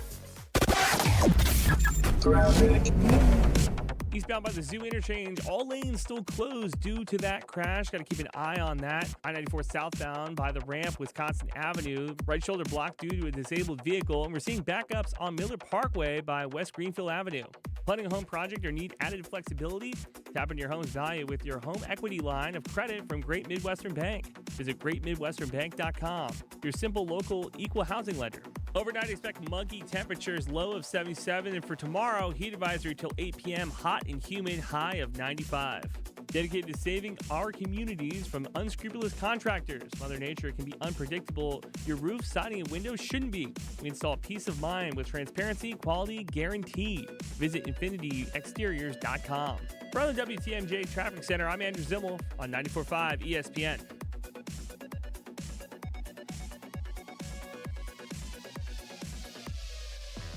[SPEAKER 16] Eastbound by the Zoo interchange, all lanes still closed due to that crash. Got to keep an eye on that. I-94 southbound by the ramp, Wisconsin Avenue. Right shoulder blocked due to a disabled vehicle. And we're seeing backups on Miller Parkway by West Greenfield Avenue. Planning a home project or need added flexibility? Tap into your home's value with your home equity line of credit from Great Midwestern Bank. Visit greatmidwesternbank.com. Your simple local equal housing lender. Overnight, expect muggy temperatures, low of 77. And for tomorrow, heat advisory till 8 p.m., hot and humid, high of 95. Dedicated to saving our communities from unscrupulous contractors. Mother Nature can be unpredictable. Your roof, siding, and windows shouldn't be. We install peace of mind with transparency, quality guaranteed. Visit infinityexteriors.com. From the WTMJ Traffic Center, I'm Andrew Zimmel on 94.5 ESPN.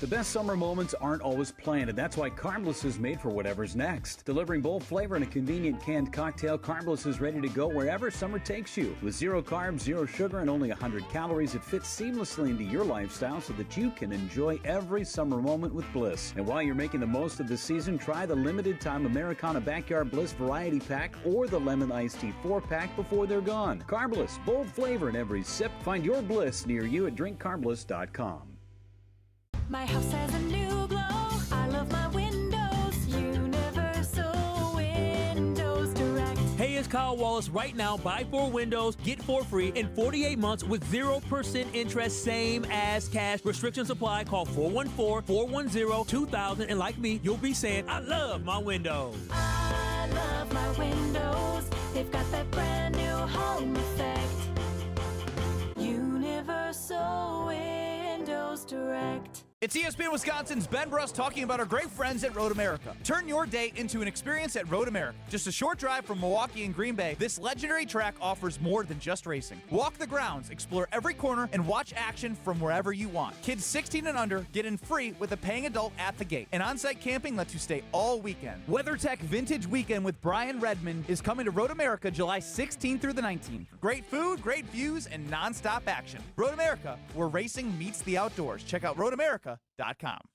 [SPEAKER 4] The best summer moments aren't always planned, and that's why Carbliss is made for whatever's next. Delivering bold flavor and a convenient canned cocktail, Carbliss is ready to go wherever summer takes you. With 0 carbs, 0 sugar, and only 100 calories, it fits seamlessly into your lifestyle so that you can enjoy every summer moment with Bliss. And while you're making the most of the season, try the limited-time Americana Backyard Bliss Variety Pack or the Lemon Iced Tea 4-pack before they're gone. Carbliss, bold flavor in every sip. Find your Bliss near you at drinkcarbliss.com.
[SPEAKER 5] My house has a new glow. I love my windows. Universal Windows Direct.
[SPEAKER 7] Hey, it's Kyle Wallace. Right now, buy 4 windows, get 4 free in 48 months with 0% interest, same as cash. Restrictions apply. Call 414-410-2000. And like me, you'll be saying, I love my windows.
[SPEAKER 5] I love my windows. They've got that brand new home effect. Universal Windows Direct.
[SPEAKER 19] It's ESPN Wisconsin's Ben Brust talking about our great friends at Road America. Turn your day into an experience at Road America. Just a short drive from Milwaukee and Green Bay, this legendary track offers more than just racing. Walk the grounds, explore every corner, and watch action from wherever you want. Kids 16 and under get in free with a paying adult at the gate. And on-site camping lets you stay all weekend. WeatherTech Vintage Weekend with Brian Redmond is coming to Road America July 16th through the 19th. Great food, great views, and non-stop action. Road America, where racing meets the outdoors. Check out roadamerica.com.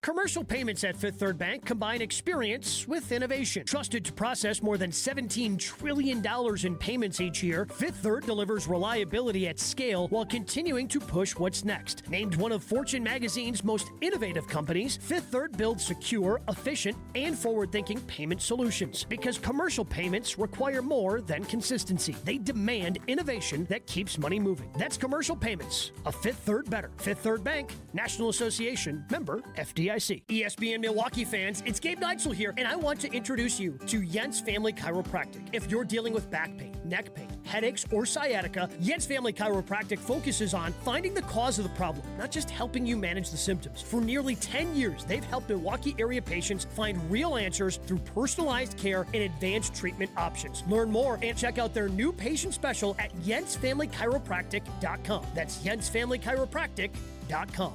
[SPEAKER 13] Commercial payments at Fifth Third Bank combine experience with innovation. Trusted to process more than $17 trillion in payments each year, Fifth Third delivers reliability at scale while continuing to push what's next. Named one of Fortune magazine's most innovative companies, Fifth Third builds secure, efficient, and forward-thinking payment solutions. Because commercial payments require more than consistency. They demand innovation that keeps money moving. That's commercial payments. A Fifth Third better. Fifth Third Bank, National Association, member FDIC. ESPN Milwaukee fans, it's Gabe Neitzel here, and I want to introduce you to Jens Family Chiropractic. If you're dealing with back pain, neck pain, headaches, or sciatica, Jens Family Chiropractic focuses on finding the cause of the problem, not just helping you manage the symptoms. For nearly 10 years, they've helped Milwaukee area patients find real answers through personalized care and advanced treatment options. Learn more and check out their new patient special at jensfamilychiropractic.com. That's jensfamilychiropractic.com.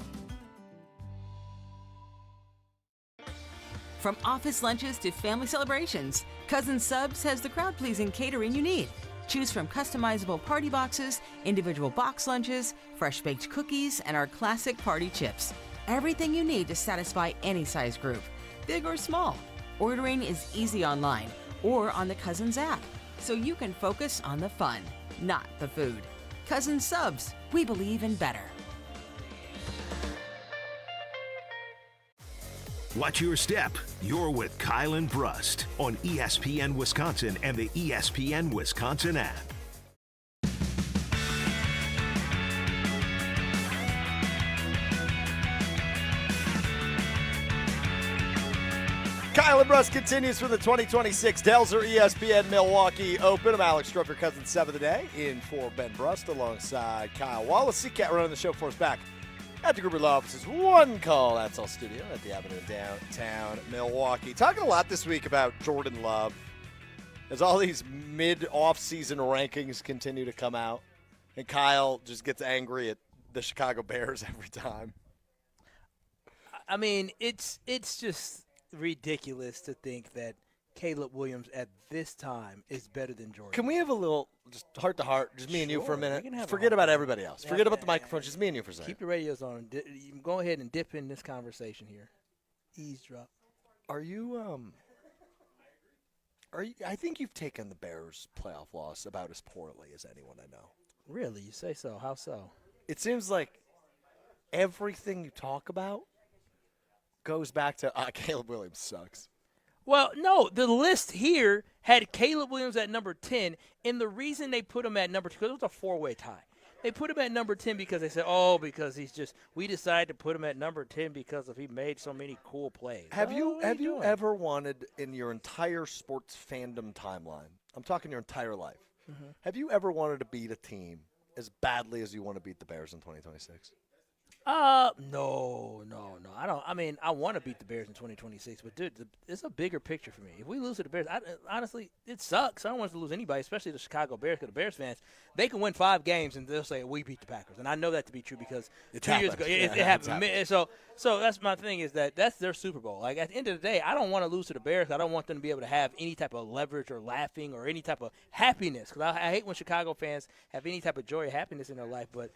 [SPEAKER 8] From office lunches to family celebrations, Cousin Subs has the crowd-pleasing catering you need. Choose from customizable party boxes, individual box lunches, fresh-baked cookies, and our classic party chips. Everything you need to satisfy any size group, big or small. Ordering is easy online or on the Cousins app, so you can focus on the fun, not the food. Cousin Subs, we believe in better.
[SPEAKER 1] Watch your step. You're with Kyle and Brust on ESPN Wisconsin and the ESPN Wisconsin app.
[SPEAKER 3] Kyle and Brust continues for the 2026 Delzer ESPN Milwaukee Open. I'm Alex Strouf, your cousin 7 today, in for Ben Brust alongside Kyle Wallace. CCAT running the show for us back at the Gruber Law Office's One Call That's All studio at the Avenue in downtown Milwaukee. Talking a lot this week about Jordan Love as all these mid-off-season rankings continue to come out. And Kyle just gets angry at the Chicago Bears every time.
[SPEAKER 2] I mean, it's just ridiculous to think that Caleb Williams at this time is better than Jordan.
[SPEAKER 3] Can we have a little just heart-to-heart, just me and you for a minute?
[SPEAKER 2] We can have
[SPEAKER 3] Forget about everybody else. Forget about the microphone, just me and you for a second.
[SPEAKER 2] Keep the radios on. Go ahead and dip in this conversation here. Eavesdrop.
[SPEAKER 3] Are you I think you've taken the Bears' playoff loss about as poorly as anyone I know.
[SPEAKER 2] Really? You say so? How so?
[SPEAKER 3] It seems like everything you talk about goes back to Caleb Williams sucks.
[SPEAKER 2] Well, no, the list here had Caleb Williams at number 10, and the reason they put him at number 2, because it was a four-way tie. They put him at number 10 because they said, because we decided to put him at number 10 because he made so many cool plays.
[SPEAKER 3] Have you ever wanted in your entire sports fandom timeline, I'm talking your entire life, have you ever wanted to beat a team as badly as you want to beat the Bears in 2026?
[SPEAKER 2] No. I don't. I mean, I want to beat the Bears in 2026, but dude, it's a bigger picture for me. If we lose to the Bears, honestly, it sucks. I don't want us to lose anybody, especially the Chicago Bears, because the Bears fans, they can win 5 games and they'll say we beat the Packers, and I know that to be true because 2 years ago it happened. So that's my thing is that's their Super Bowl. Like at the end of the day, I don't want to lose to the Bears. I don't want them to be able to have any type of leverage or laughing or any type of happiness, because I hate when Chicago fans have any type of joy or happiness in their life, but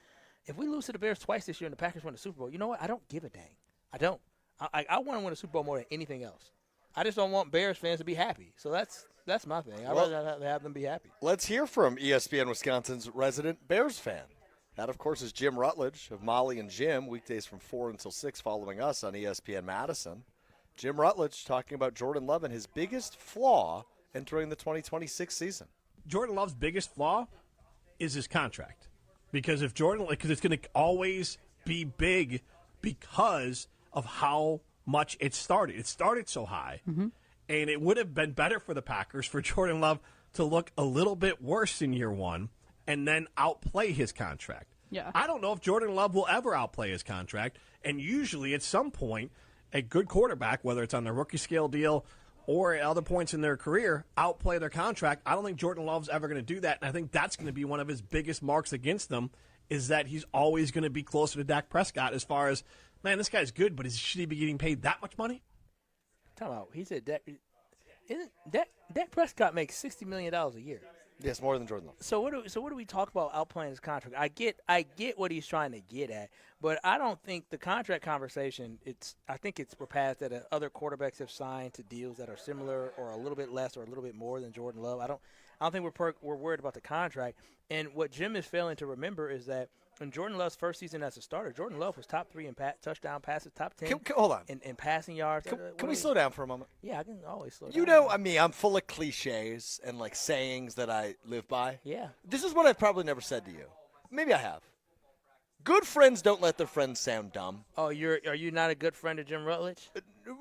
[SPEAKER 2] if we lose to the Bears twice this year and the Packers win the Super Bowl, you know what? I don't give a dang. I don't. I want to win a Super Bowl more than anything else. I just don't want Bears fans to be happy. So that's my thing. I'd rather have them be happy.
[SPEAKER 3] Let's hear from ESPN Wisconsin's resident Bears fan. That, of course, is Jim Rutledge of Molly and Jim, weekdays from 4 until 6 following us on ESPN Madison. Jim Rutledge talking about Jordan Love and his biggest flaw entering the 2026 season.
[SPEAKER 20] Jordan Love's biggest flaw is his contract. Because it's going to always be big because of how much it started. It started so high, and it would have been better for the Packers for Jordan Love to look a little bit worse in year one and then outplay his contract.
[SPEAKER 9] Yeah.
[SPEAKER 20] I don't know if Jordan Love will ever outplay his contract. And usually at some point, a good quarterback, whether it's on their rookie scale deal or at other points in their career, outplay their contract. I don't think Jordan Love's ever going to do that. And I think that's going to be one of his biggest marks against them, is that he's always going to be closer to Dak Prescott as far as, man, this guy's good, but should he be getting paid that much money?
[SPEAKER 2] Time out. He said Dak Prescott makes $60 million a year.
[SPEAKER 3] Yes, more than Jordan Love.
[SPEAKER 2] So what do we talk about outplaying his contract? I get what he's trying to get at, but I don't think the contract conversation. I think we're past that. Other quarterbacks have signed to deals that are similar or a little bit less or a little bit more than Jordan Love. I don't think we're worried about the contract. And what Jim is failing to remember is that in Jordan Love's first season as a starter, Jordan Love was top 3 in touchdown passes, top 10
[SPEAKER 3] hold on.
[SPEAKER 2] in passing yards.
[SPEAKER 3] Can we slow down for a moment?
[SPEAKER 2] Yeah, I can always slow down.
[SPEAKER 3] You know, I mean, I'm full of cliches and like sayings that I live by.
[SPEAKER 2] Yeah.
[SPEAKER 3] This is what I've probably never said to you. Maybe I have. Good friends don't let their friends sound dumb.
[SPEAKER 2] Oh, are you not a good friend of Jim Rutledge?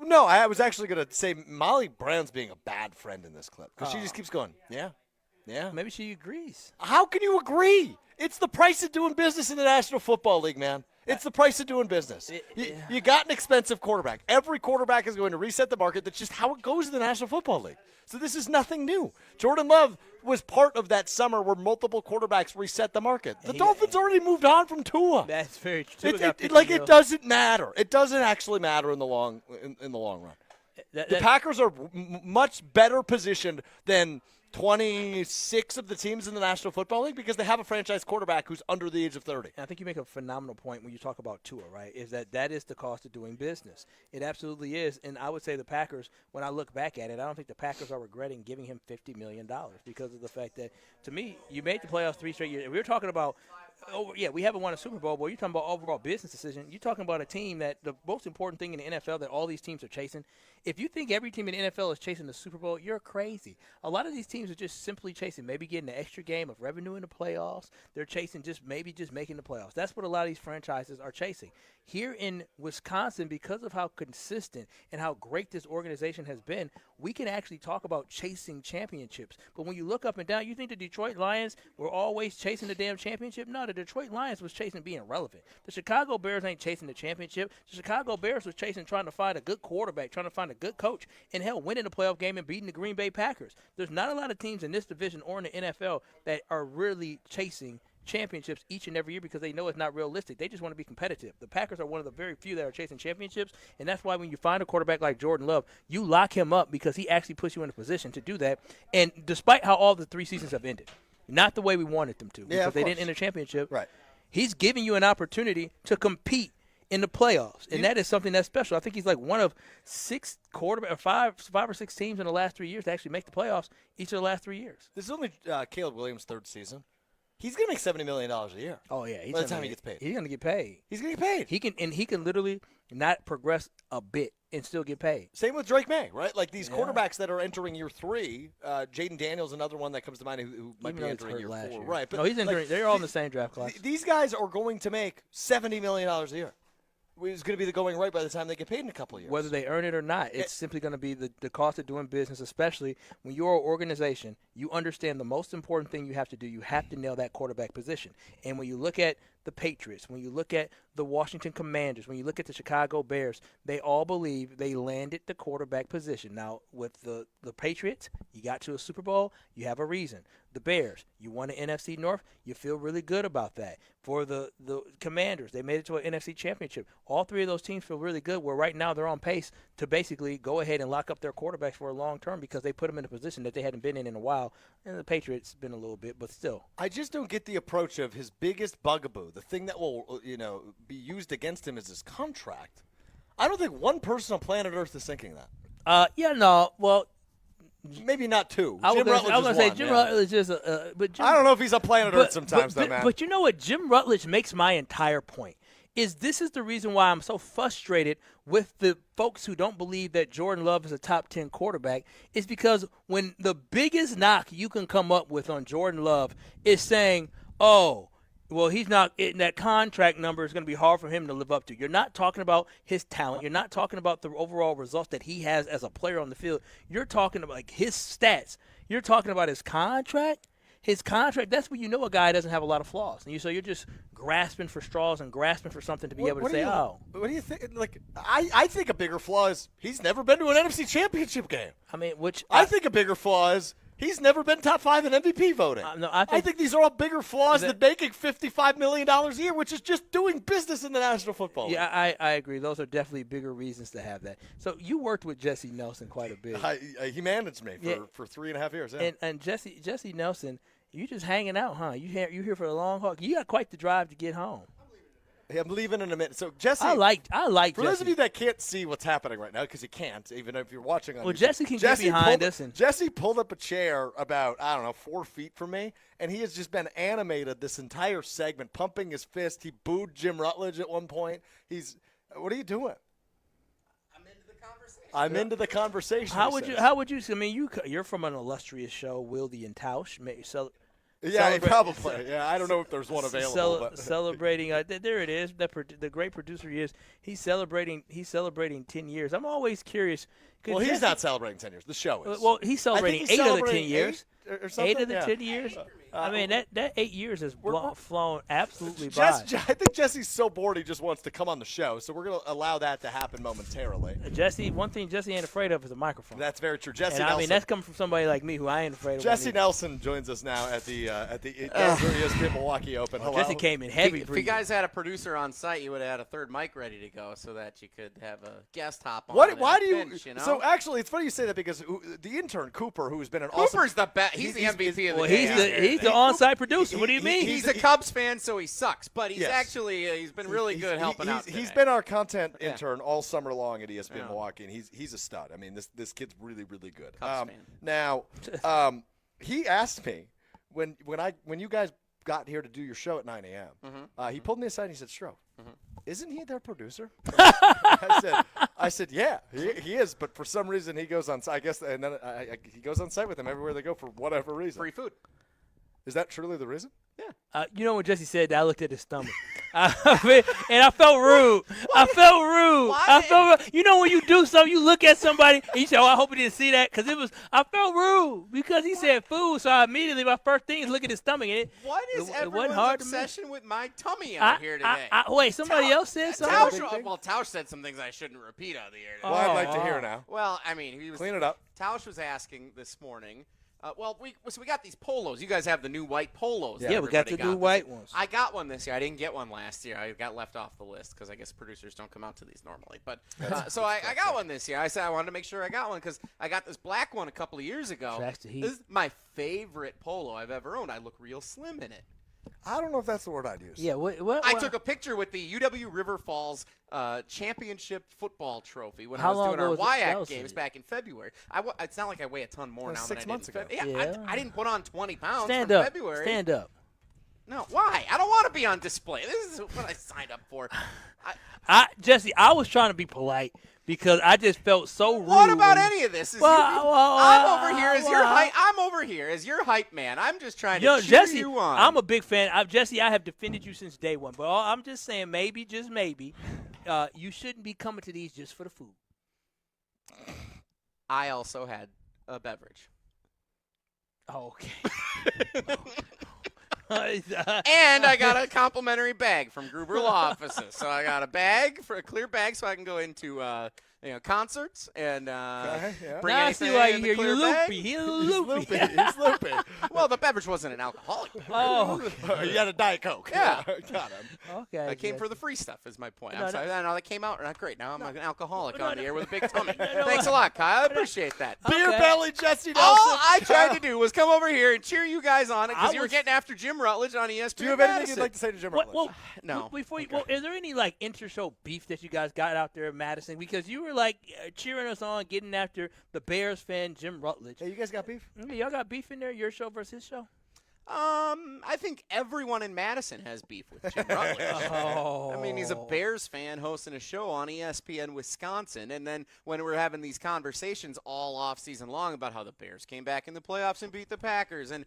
[SPEAKER 3] No, I was actually going to say Molly Brown's being a bad friend in this clip because she just keeps going, yeah.
[SPEAKER 2] Maybe she agrees.
[SPEAKER 3] How can you agree? It's the price of doing business in the National Football League, man. It's the price of doing business. You got an expensive quarterback. Every quarterback is going to reset the market. That's just how it goes in the National Football League. So this is nothing new. Jordan Love was part of that summer where multiple quarterbacks reset the market. The Dolphins already moved on from Tua.
[SPEAKER 2] That's very true.
[SPEAKER 3] It doesn't matter. It doesn't actually matter in the long run. The Packers are much better positioned than 26 of the teams in the National Football League because they have a franchise quarterback who's under the age of 30.
[SPEAKER 2] And I think you make a phenomenal point when you talk about Tua, right, is that is the cost of doing business. It absolutely is. And I would say the Packers, when I look back at it, I don't think the Packers are regretting giving him $50 million because of the fact that, to me, you made the playoffs 3 straight years. We were talking about, we haven't won a Super Bowl, but you're talking about overall business decision. You're talking about a team that the most important thing in the NFL that all these teams are chasing. If you think every team in the NFL is chasing the Super Bowl, you're crazy. A lot of these teams are just simply chasing maybe getting an extra game of revenue in the playoffs. They're chasing just making the playoffs. That's what a lot of these franchises are chasing. Here in Wisconsin, because of how consistent and how great this organization has been, we can actually talk about chasing championships. But when you look up and down, you think the Detroit Lions were always chasing the damn championship? No, the Detroit Lions was chasing being relevant. The Chicago Bears ain't chasing the championship. The Chicago Bears was chasing trying to find a good quarterback, trying to find a good coach, and hell, winning the playoff game and beating the Green Bay Packers. There's not a lot of teams in this division or in the NFL that are really chasing championships each and every year because they know it's not realistic. They just want to be competitive. The Packers are one of the very few that are chasing championships, and that's why when you find a quarterback like Jordan Love, you lock him up because he actually puts you in a position to do that. And despite how all the 3 seasons have ended, not the way we wanted them to, because they didn't end a championship,
[SPEAKER 3] right?
[SPEAKER 2] He's giving you an opportunity to compete in the playoffs, and that is something that's special. I think he's like one of 6 five or six teams in the last 3 years to actually make the playoffs each of the last 3 years.
[SPEAKER 3] This is only Caleb Williams' 3rd season. He's going to make $70 million a year.
[SPEAKER 2] Oh, yeah.
[SPEAKER 3] By the time he gets paid.
[SPEAKER 2] He's going to get paid.
[SPEAKER 3] He's going to get paid.
[SPEAKER 2] He can literally not progress a bit and still get paid.
[SPEAKER 3] Same with Drake May, right? Like these quarterbacks that are entering year 3. Jaden Daniels, another one that comes to mind who might be entering year 4. Right.
[SPEAKER 2] But no, he's entering. They're all in the same draft class.
[SPEAKER 3] These guys are going to make $70 million a year. It's going to be the going rate by the time they get paid in a couple of years.
[SPEAKER 2] Whether they earn it or not, it's simply going to be the cost of doing business, especially when you're an organization. You understand the most important thing you have to do. You have to nail that quarterback position. And when you look at the Patriots, when you look at the Washington Commanders, when you look at the Chicago Bears, they all believe they landed the quarterback position. Now, with the Patriots, you got to a Super Bowl, you have a reason. The Bears, you won the NFC North, you feel really good about that. For the Commanders, they made it to an NFC Championship. All 3 of those teams feel really good, where right now they're on pace to basically go ahead and lock up their quarterbacks for a long term because they put them in a position that they hadn't been in a while. And the Patriots been a little bit, but still.
[SPEAKER 3] I just don't get the approach of his biggest bugaboo, the thing that will, be used against him is his contract. I don't think one person on planet Earth is thinking that.
[SPEAKER 2] Well,
[SPEAKER 3] maybe not 2.
[SPEAKER 2] I was going to say Jim Rutledge is
[SPEAKER 3] I don't know if he's on planet Earth sometimes, though, man.
[SPEAKER 2] But you know what? Jim Rutledge makes my entire point. This is the reason why I'm so frustrated with the folks who don't believe that Jordan Love is a top 10 quarterback, is because when the biggest knock you can come up with on Jordan Love is saying, oh, well, he's not – that contract number is going to be hard for him to live up to. You're not talking about his talent. You're not talking about the overall results that he has as a player on the field. You're talking about, like, his stats. You're talking about his contract. his contract, that's when you know a guy doesn't have a lot of flaws. And so you're just grasping for straws and grasping for something to be able to say,
[SPEAKER 3] What do you think? Like, I think a bigger flaw is he's never been to an NFC Championship game.
[SPEAKER 2] I mean,
[SPEAKER 3] I think a bigger flaw is he's never been top 5 in MVP voting.
[SPEAKER 2] No,
[SPEAKER 3] I think these are all bigger flaws than making $55 million a year, which is just doing business in the National Football League.
[SPEAKER 2] Yeah, I agree. Those are definitely bigger reasons to have that. So you worked with Jesse Nelson quite a bit.
[SPEAKER 3] He managed me for 3.5 years. Yeah.
[SPEAKER 2] And Jesse Nelson, you just hanging out, huh? You here for a long haul. You got quite the drive to get home.
[SPEAKER 3] Hey, I'm leaving in a minute. So Jesse,
[SPEAKER 2] I like
[SPEAKER 3] for
[SPEAKER 2] Jesse.
[SPEAKER 3] those of you that can't see what's happening right now, because you can't, even if you're watching on
[SPEAKER 2] Well,
[SPEAKER 3] YouTube,
[SPEAKER 2] Jesse can get behind us.
[SPEAKER 3] Jesse pulled up a chair about 4 feet from me, and he has just been animated this entire segment, pumping his fist. He booed Jim Rutledge at one point. What are you doing? I'm into the conversation.
[SPEAKER 2] How would you? I mean, you're from an illustrious show, Wilde and Tausch.
[SPEAKER 3] Yeah, probably. Yeah, I don't know if there's one available. But.
[SPEAKER 2] Celebrating, there it is. The great producer he is. He's celebrating 10 years. I'm always curious.
[SPEAKER 3] Well, he's not celebrating 10 years. The show is.
[SPEAKER 2] Well, he's celebrating 8 of the 10 years.
[SPEAKER 3] Or something?
[SPEAKER 2] 8 of the 10 years. I mean, that 8 years has flown absolutely by.
[SPEAKER 3] I think Jesse's so bored he just wants to come on the show, so we're going to allow that to happen momentarily.
[SPEAKER 2] One thing Jesse ain't afraid of is a microphone.
[SPEAKER 3] That's very true. Jesse
[SPEAKER 2] and
[SPEAKER 3] Nelson.
[SPEAKER 2] I mean, that's coming from somebody like me who I ain't afraid of.
[SPEAKER 3] Jesse Nelson joins us now at the ESPN Milwaukee Open. Hello.
[SPEAKER 2] Jesse came in heavy.
[SPEAKER 10] If you guys had a producer on site, you would have had a third mic ready to go so that you could have a guest hop on.
[SPEAKER 3] Why do you?
[SPEAKER 10] Bench, you know?
[SPEAKER 3] So actually, it's funny you say that because the intern Cooper, who's been an
[SPEAKER 10] Cooper's the best. He's the MVP of the
[SPEAKER 2] game. He's the on-site producer. What do you mean?
[SPEAKER 10] He's a Cubs fan, so he sucks. But he's actually he's been really good helping out.
[SPEAKER 3] He's been our content intern all summer long at ESPN Milwaukee, and he's a stud. I mean, this kid's really good.
[SPEAKER 10] Cubs fan.
[SPEAKER 3] Now, he asked me when you guys got here to do your show at 9 a.m. He pulled me aside and he said, "Strouf, isn't he their producer?" I said, yeah, he is. But for some reason, he goes on. I guess, and then he goes on site with them everywhere they go for whatever reason.
[SPEAKER 10] Free food.
[SPEAKER 3] Is that truly the reason?
[SPEAKER 10] Yeah.
[SPEAKER 2] You know when Jesse said that, I looked at his stomach, and I felt rude. You know when you do something, you look at somebody, and you say, "Oh, I hope he didn't see that," because I felt rude because he said food. So my first thing is look at his stomach. And
[SPEAKER 10] what is everyone's obsession with my tummy out here today?
[SPEAKER 2] Wait, somebody else said something.
[SPEAKER 10] Tausch said some things I shouldn't repeat on the air.
[SPEAKER 3] Well, I'd like to hear now.
[SPEAKER 10] Well, I mean,
[SPEAKER 3] clean it up.
[SPEAKER 10] Tausch was asking this morning. We got these polos. You guys have the new white polos.
[SPEAKER 2] Yeah, we got the new white ones.
[SPEAKER 10] I got one this year. I didn't get one last year. I got left off the list because I guess producers don't come out to these normally. But so I got one this year. I said I wanted to make sure I got one because I got this black one a couple of years ago. This is my favorite polo I've ever owned. I look real slim in it.
[SPEAKER 3] I don't know if that's the word I'd use.
[SPEAKER 2] Yeah,
[SPEAKER 10] I took a picture with the UW River Falls championship football trophy when
[SPEAKER 2] How
[SPEAKER 10] I was doing
[SPEAKER 2] long
[SPEAKER 10] our
[SPEAKER 2] ago
[SPEAKER 10] WIAC games back in February. It's not like I weigh a ton more now
[SPEAKER 3] 6
[SPEAKER 10] than I
[SPEAKER 3] months
[SPEAKER 10] did
[SPEAKER 3] ago.
[SPEAKER 10] Yeah. I didn't put on 20 pounds
[SPEAKER 2] Stand
[SPEAKER 10] from
[SPEAKER 2] up.
[SPEAKER 10] February.
[SPEAKER 2] Stand up.
[SPEAKER 10] No, why? I don't want to be on display. This is what I signed up for.
[SPEAKER 2] Jesse, I was trying to be polite because I just felt so rude.
[SPEAKER 10] What about any of this? I'm over here as your hype. I'm over here as your hype man. I'm just trying to cheer
[SPEAKER 2] Jesse,
[SPEAKER 10] you on.
[SPEAKER 2] I'm a big fan. Jesse, I have defended you since day one. But I'm just saying, maybe, just maybe, you shouldn't be coming to these just for the food.
[SPEAKER 10] I also had a beverage.
[SPEAKER 2] Okay.
[SPEAKER 10] And I got a complimentary bag from Gruber Law Offices. So I got a clear bag so I can go into concerts and bring anything in the clear bag.
[SPEAKER 2] He's loopy.
[SPEAKER 3] He's loopy.
[SPEAKER 10] Well, the beverage wasn't an alcoholic beverage.
[SPEAKER 2] Oh.
[SPEAKER 3] You had a Diet Coke.
[SPEAKER 10] Yeah.
[SPEAKER 3] Got him.
[SPEAKER 2] Okay.
[SPEAKER 10] I came for the free stuff is my point. I'm sorry. No, that came out not great. Now I'm an alcoholic on the air with a big tummy. Thanks a lot, Kyle. I appreciate that.
[SPEAKER 3] Beer belly, Jesse Nelson.
[SPEAKER 10] All I tried to do was come over here and cheer you guys on it because you were getting after Jim Rutledge on ESPN.
[SPEAKER 3] Do you have anything you'd like to say to Jim Rutledge?
[SPEAKER 10] No.
[SPEAKER 2] Is there any inter-show beef that you guys got out there in Madison? Because you were cheering us on, getting after the Bears fan Jim Rutledge.
[SPEAKER 3] Hey, you guys got beef?
[SPEAKER 2] Y'all got beef in there? Your show versus his show?
[SPEAKER 10] I think everyone in Madison has beef with Jim Rutledge. I mean, he's a Bears fan hosting a show on ESPN Wisconsin, and then when we're having these conversations all off season long about how the Bears came back in the playoffs and beat the Packers, and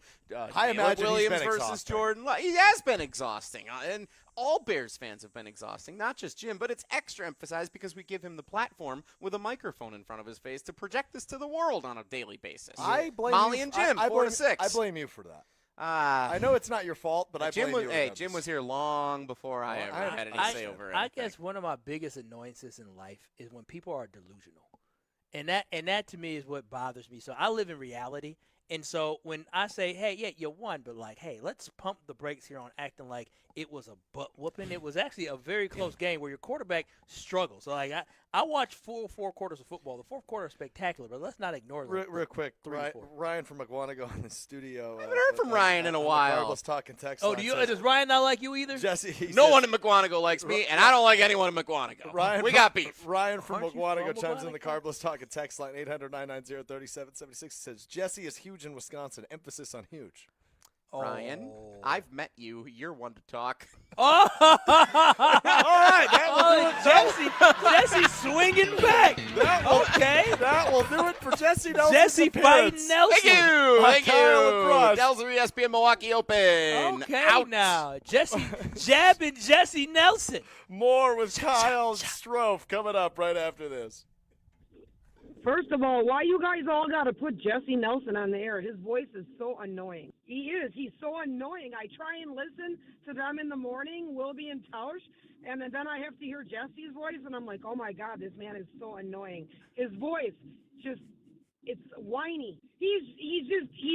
[SPEAKER 3] I imagine
[SPEAKER 10] Williams
[SPEAKER 3] he's been
[SPEAKER 10] versus
[SPEAKER 3] exhausting.
[SPEAKER 10] Jordan Love. He has been exhausting, and all Bears fans have been exhausting, not just Jim, but it's extra emphasized because we give him the platform with a microphone in front of his face to project this to the world on a daily basis.
[SPEAKER 3] I blame
[SPEAKER 10] Molly
[SPEAKER 3] you,
[SPEAKER 10] and Jim,
[SPEAKER 3] I
[SPEAKER 10] 4 to 6.
[SPEAKER 3] I blame you for that. I know it's not your fault, but I
[SPEAKER 10] Jim
[SPEAKER 3] blame
[SPEAKER 10] was,
[SPEAKER 3] you.
[SPEAKER 10] hey, Jim was here long before I ever had any say over it.
[SPEAKER 2] I guess one of my biggest annoyances in life is when people are delusional. And that to me is what bothers me. So I live in reality. And so when I say, hey, yeah, you won, but like, hey, let's pump the brakes here on acting like it was a butt whooping. It was actually a very close game where your quarterback struggles. So like I watched full 4 quarters of football. The fourth quarter is spectacular, but let's not ignore that.
[SPEAKER 3] Real quick, Ryan from McGuanago in the studio.
[SPEAKER 10] I haven't heard from Ryan in a while.
[SPEAKER 3] Let's talk in text.
[SPEAKER 2] Oh, does Ryan not like you either?
[SPEAKER 3] Jesse,
[SPEAKER 10] no one in McGuanago likes me, and I don't like anyone in McGuanago. We got beef.
[SPEAKER 3] Ryan from McGuanago chimes in the Carbless Talk and text line 800-990-3776. Says Jesse is huge in Wisconsin. Emphasis on huge.
[SPEAKER 10] Ryan, I've met you. You're one to talk.
[SPEAKER 2] Oh!
[SPEAKER 3] All right, that will
[SPEAKER 2] Jesse swinging back.
[SPEAKER 3] That will do it for Jesse Nelson.
[SPEAKER 2] Jesse fighting Nelson.
[SPEAKER 10] Thank you. Nelson, ESPN Milwaukee Open.
[SPEAKER 2] Okay,
[SPEAKER 10] Out.
[SPEAKER 2] now Jesse jabbing Jesse Nelson.
[SPEAKER 3] More with Kyle Strouf coming up right after this.
[SPEAKER 15] First of all, why you guys all got to put Jesse Nelson on the air? His voice is so annoying. He is. He's so annoying. I try and listen to them in the morning, Wilby and Tauscher, and then I have to hear Jesse's voice, and I'm like, oh, my God, this man is so annoying. His voice it's whiny. He's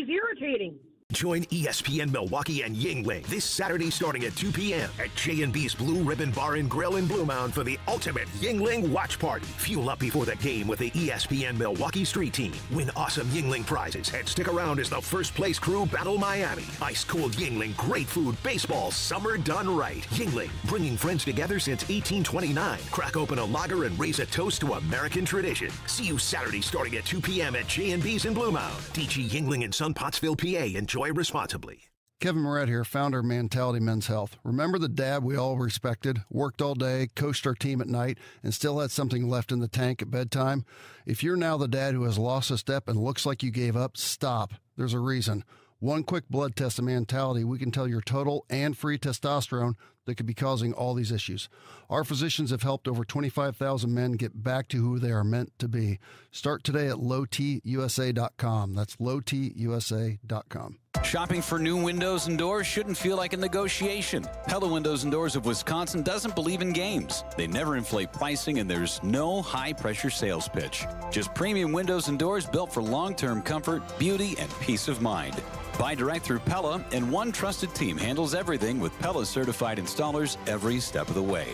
[SPEAKER 15] irritating.
[SPEAKER 1] Join ESPN Milwaukee and Yingling this Saturday starting at 2 p.m. at J&B's Blue Ribbon Bar and Grill in Blue Mound for the ultimate Yingling watch party. Fuel up before the game with the ESPN Milwaukee Street Team. Win awesome Yingling prizes and stick around as the first place crew battle Miami. Ice cold Yingling, great food, baseball, summer done right. Yingling, bringing friends together since 1829. Crack open a lager and raise a toast to American tradition. See you Saturday starting at 2 p.m. at J&B's in Blue Mound. DG Yingling in Sun Pottsville, PA. Enjoy responsibly.
[SPEAKER 18] Kevin Moret here, founder of Mentality Men's Health. Remember the dad we all respected, worked all day, coached our team at night, and still had something left in the tank at bedtime? If you're now the dad who has lost a step and looks like you gave up, stop. There's a reason. One quick blood test of Mentality, we can tell your total and free testosterone that could be causing all these issues. Our physicians have helped over 25,000 men get back to who they are meant to be. Start today at lowtusa.com. That's lowtusa.com.
[SPEAKER 4] Shopping for new windows and doors shouldn't feel like a negotiation. Pella Windows and Doors of Wisconsin doesn't believe in games. They never inflate pricing, and there's no high-pressure sales pitch. Just premium windows and doors built for long-term comfort, beauty, and peace of mind. Buy direct through Pella, and one trusted team handles everything with Pella certified installers every step of the way.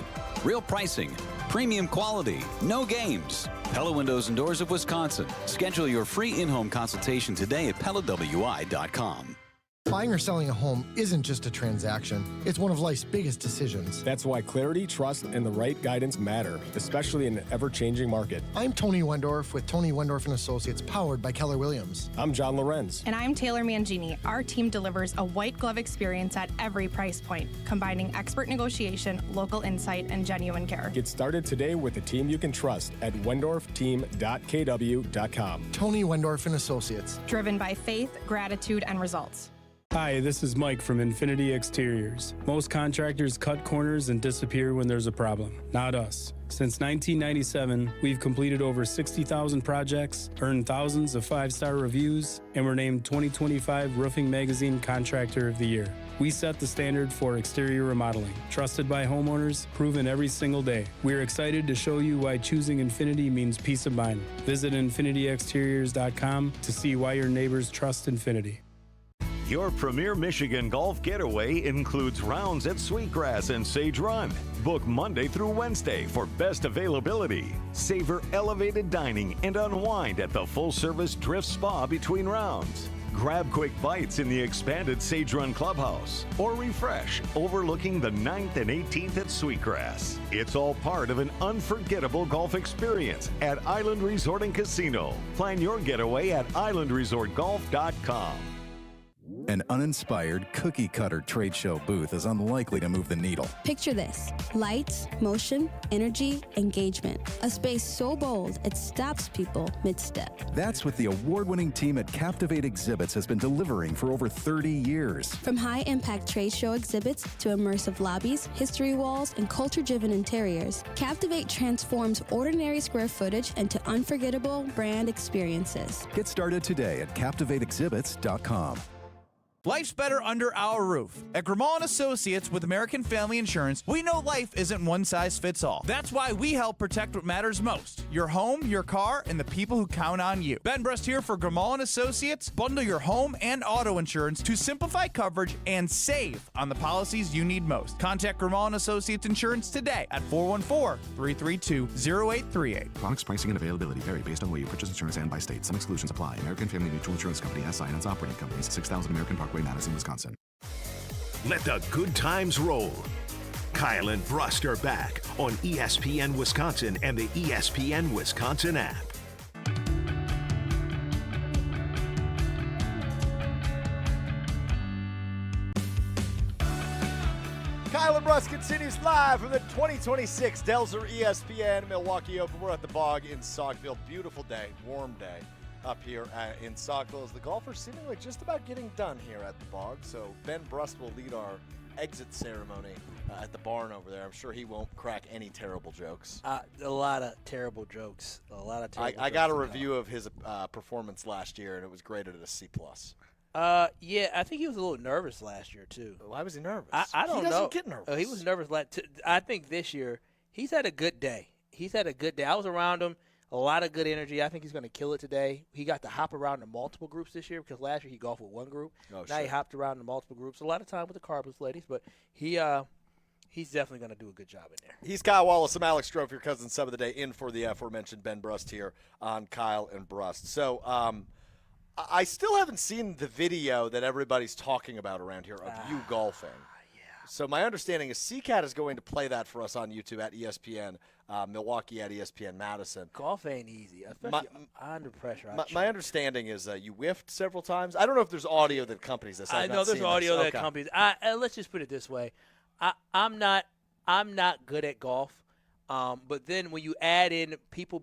[SPEAKER 4] Real pricing, premium quality, no games. Pella Windows and Doors of Wisconsin. Schedule your free in-home consultation today at PellaWI.com.
[SPEAKER 11] Buying or selling a home isn't just a transaction. It's one of life's biggest decisions.
[SPEAKER 12] That's why clarity, trust, and the right guidance matter, especially in an ever-changing market.
[SPEAKER 11] I'm Tony Wendorf with Tony Wendorf & Associates, powered by Keller Williams.
[SPEAKER 12] I'm John Lorenz.
[SPEAKER 22] And I'm Taylor Mangini. Our team delivers a white glove experience at every price point, combining expert negotiation, local insight, and genuine care.
[SPEAKER 12] Get started today with a team you can trust at wendorfteam.kw.com.
[SPEAKER 11] Tony Wendorf & Associates.
[SPEAKER 22] Driven by faith, gratitude, and results.
[SPEAKER 23] Hi, this is Mike from Infinity Exteriors. Most contractors cut corners and disappear when there's a problem. Not us. Since 1997, we've completed over 60,000 projects, earned thousands of 5-star reviews, and were named 2025 Roofing Magazine Contractor of the Year. We set the standard for exterior remodeling. Trusted by homeowners, proven every single day. We're excited to show you why choosing Infinity means peace of mind. Visit infinityexteriors.com to see why your neighbors trust Infinity.
[SPEAKER 25] Your premier Michigan golf getaway includes rounds at Sweetgrass and Sage Run. Book Monday through Wednesday for best availability. Savor elevated dining and unwind at the full-service Drift Spa between rounds. Grab quick bites in the expanded Sage Run Clubhouse or refresh overlooking the 9th and 18th at Sweetgrass. It's all part of an unforgettable golf experience at Island Resort and Casino. Plan your getaway at islandresortgolf.com.
[SPEAKER 26] An uninspired cookie-cutter trade show booth is unlikely to move the needle.
[SPEAKER 27] Picture this: lights, motion, energy, engagement. A space so bold it stops people mid-step.
[SPEAKER 26] That's what the award-winning team at Captivate Exhibits has been delivering for over 30 years.
[SPEAKER 27] From high-impact trade show exhibits to immersive lobbies, history walls, and culture-driven interiors, Captivate transforms ordinary square footage into unforgettable brand experiences.
[SPEAKER 26] Get started today at CaptivateExhibits.com.
[SPEAKER 19] Life's better under our roof. At Grimal & Associates with American Family Insurance, we know life isn't one size fits all. That's why we help protect what matters most: your home, your car, and the people who count on you. Ben Brust here for Grimal & Associates. Bundle your home and auto insurance to simplify coverage and save on the policies you need most. Contact Grimal & Associates Insurance today at 414-332-0838.
[SPEAKER 6] Products, pricing, and availability vary based on where you purchase insurance and by state. Some exclusions apply. American Family Mutual Insurance Company, SI, and its operating companies. 6000 American Parkway, Madison, Wisconsin.
[SPEAKER 1] Let the good times roll. Kyle and Brust are back on ESPN Wisconsin and the ESPN Wisconsin app.
[SPEAKER 3] Kyle and Brust continues live from the 2026 Delzer ESPN Milwaukee Open. We're at the Bog in Saukville. Beautiful day, warm day up here in Saukville as the golfers seemingly just about getting done here at the Bog. So Ben Brust will lead our exit ceremony at the barn over there. I'm sure he won't crack any terrible jokes.
[SPEAKER 2] A lot of terrible jokes.
[SPEAKER 3] I got a review of his performance last year, and it was graded at a C+.
[SPEAKER 2] Yeah, I think he was a little nervous last year, too.
[SPEAKER 3] Why was he nervous?
[SPEAKER 2] I don't know.
[SPEAKER 3] He doesn't get nervous.
[SPEAKER 2] He was nervous. I think this year he's had a good day. I was around him. A lot of good energy. I think he's going to kill it today. He got to hop around in multiple groups this year because last year he golfed with one group. Now he hopped around in multiple groups. A lot of time with the Carbless ladies, but he's definitely going to do a good job in there.
[SPEAKER 3] He's Kyle Wallace. I'm Alex Strouf, your cousin sub of the day, in for the aforementioned Ben Brust here on Kyle and Brust. So I still haven't seen the video that everybody's talking about around here of you golfing. So my understanding is CCAT is going to play that for us on YouTube at ESPN Milwaukee, at ESPN Madison.
[SPEAKER 2] Golf ain't easy, especially under pressure.
[SPEAKER 3] My understanding is you whiffed several times. I don't know if there's audio that accompanies this.
[SPEAKER 2] I know there's audio that accompanies. Let's just put it this way: I'm not good at golf, but then when you add in people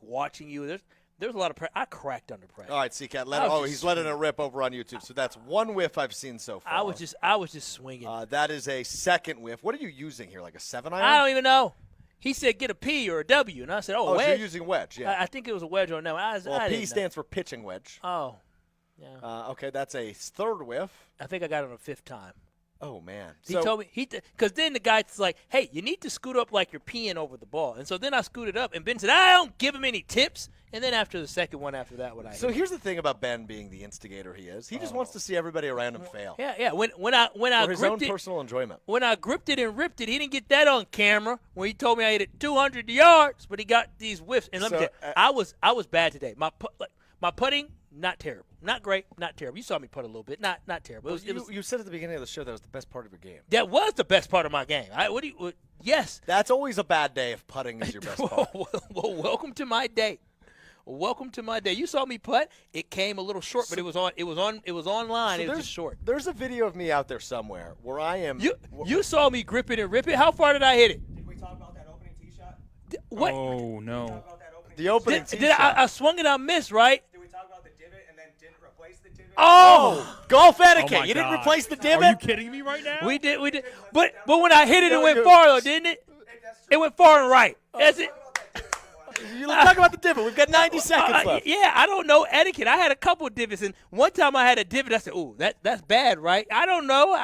[SPEAKER 2] watching you, there's a lot of pressure. I cracked under pressure.
[SPEAKER 3] All right, CCAT. He's letting it rip over on YouTube. So that's one whiff I've seen so far.
[SPEAKER 2] I was just swinging.
[SPEAKER 3] That is a second whiff. What are you using here? Like a 7-iron?
[SPEAKER 2] I don't even know. He said get a P or a W, and I said,
[SPEAKER 3] wedge.
[SPEAKER 2] So
[SPEAKER 3] you're using wedge, yeah.
[SPEAKER 2] I think it was a wedge or no.
[SPEAKER 3] P stands for pitching wedge.
[SPEAKER 2] Oh, yeah.
[SPEAKER 3] Okay, that's a third whiff.
[SPEAKER 2] I think I got it on a fifth time.
[SPEAKER 3] Oh, man.
[SPEAKER 2] He told me, because then the guy's like, hey, you need to scoot up like you're peeing over the ball. And so then I scooted up, and Ben said, I don't give him any tips. And then after the second one after that,
[SPEAKER 3] So here's the thing about Ben being the instigator he is. He just wants to see everybody around him fail.
[SPEAKER 2] Yeah. When I
[SPEAKER 3] for his own
[SPEAKER 2] gripped
[SPEAKER 3] personal enjoyment.
[SPEAKER 2] When I gripped it and ripped it, he didn't get that on camera when he told me I hit it 200 yards, but he got these whiffs. And let me tell you, I was bad today. My putting, not terrible. Not great, not terrible. You saw me putt a little bit. Not terrible.
[SPEAKER 3] You said at the beginning of the show that was the best part of your game.
[SPEAKER 2] That was the best part of my game. Yes.
[SPEAKER 3] That's always a bad day if putting is your best part.
[SPEAKER 2] Well, welcome to my day. Welcome to my day. You saw me putt. It came a little short, but it was online. It was just short.
[SPEAKER 3] There's a video of me out there somewhere where I am.
[SPEAKER 2] You saw me grip it and rip it. How far did I hit it?
[SPEAKER 7] Did we talk about that opening tee shot?
[SPEAKER 2] What?
[SPEAKER 23] Oh no.
[SPEAKER 3] The opening tee shot.
[SPEAKER 2] I swung it. I missed, right?
[SPEAKER 7] Did we talk about the divot and then didn't replace the divot?
[SPEAKER 2] Oh,
[SPEAKER 3] golf etiquette.
[SPEAKER 23] Oh
[SPEAKER 3] you didn't replace the divot?
[SPEAKER 23] Are you kidding me right now?
[SPEAKER 2] We did. But when I hit it, it went far though, didn't it? It went far and right. That's it.
[SPEAKER 3] You talk about the divot. We've got 90 seconds left.
[SPEAKER 2] Yeah, I don't know etiquette. I had a couple of divots, and one time I had a divot. I said, "Ooh, that's bad, right?" I don't know.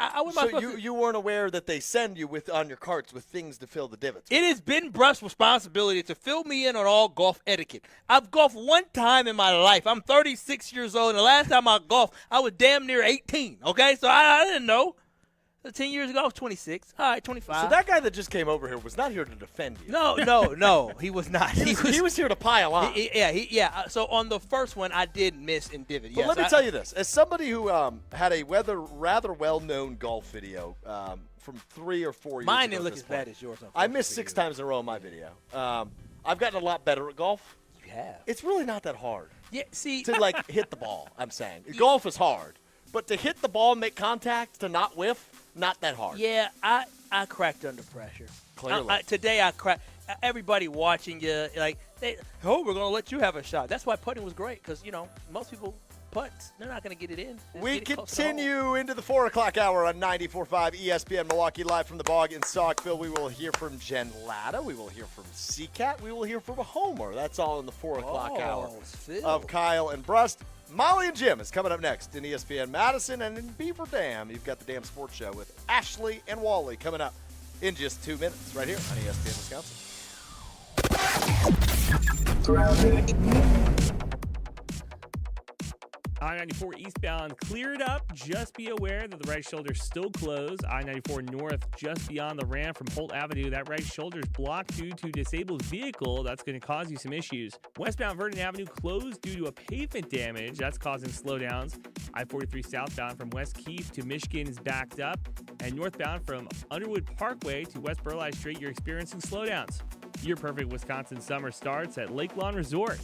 [SPEAKER 3] You weren't aware that they send you on your carts with things to fill the divots.
[SPEAKER 2] It has been Brust's responsibility to fill me in on all golf etiquette. I've golfed one time in my life. I'm 36 years old, and the last time I golfed, I was damn near 18. Okay, so I didn't know. 10 years ago, I was 26. All right, 25.
[SPEAKER 3] So that guy that just came over here was not here to defend you.
[SPEAKER 2] No, he was not.
[SPEAKER 3] He was here to pile on.
[SPEAKER 2] Yeah. So on the first one, I did miss and divot.
[SPEAKER 3] But let me tell you this. As somebody who had a rather well-known golf video from 3 or 4 years ago.
[SPEAKER 2] Mine didn't look as bad as yours.
[SPEAKER 3] I missed 6 times in a row in my video. I've gotten a lot better at golf.
[SPEAKER 2] You have.
[SPEAKER 3] It's really not that hard.
[SPEAKER 2] Yeah, see.
[SPEAKER 3] To, hit the ball, I'm saying. Golf is hard. But to hit the ball and make contact, to not whiff, not that hard.
[SPEAKER 2] Yeah, I cracked under pressure.
[SPEAKER 3] Clearly.
[SPEAKER 2] Today I cracked. Everybody watching you, we're going to let you have a shot. That's why putting was great because, most people putt. They're not going to get it in.
[SPEAKER 3] We continue into the 4 o'clock hour on 94.5 ESPN Milwaukee, live from the Bog in Saukville. We will hear from Jen Latta. We will hear from CCAT. We will hear from a Homer. That's all in the 4 o'clock hour of Kyle and Brust. Molly and Jim is coming up next in ESPN Madison, and in Beaver Dam, you've got the Damn Sports Show with Ashley and Wally coming up in just 2 minutes right here on ESPN Wisconsin.
[SPEAKER 5] I-94 eastbound cleared up. Just be aware that the right shoulder is still closed. I-94 north just beyond the ramp from Holt Avenue. That right shoulder is blocked due to disabled vehicle. That's going to cause you some issues. Westbound Vernon Avenue closed due to a pavement damage. That's causing slowdowns. I-43 southbound from West Keith to Michigan is backed up. And northbound from Underwood Parkway to West Burleigh Street, you're experiencing slowdowns. Your perfect Wisconsin summer starts at Lake Lawn Resort.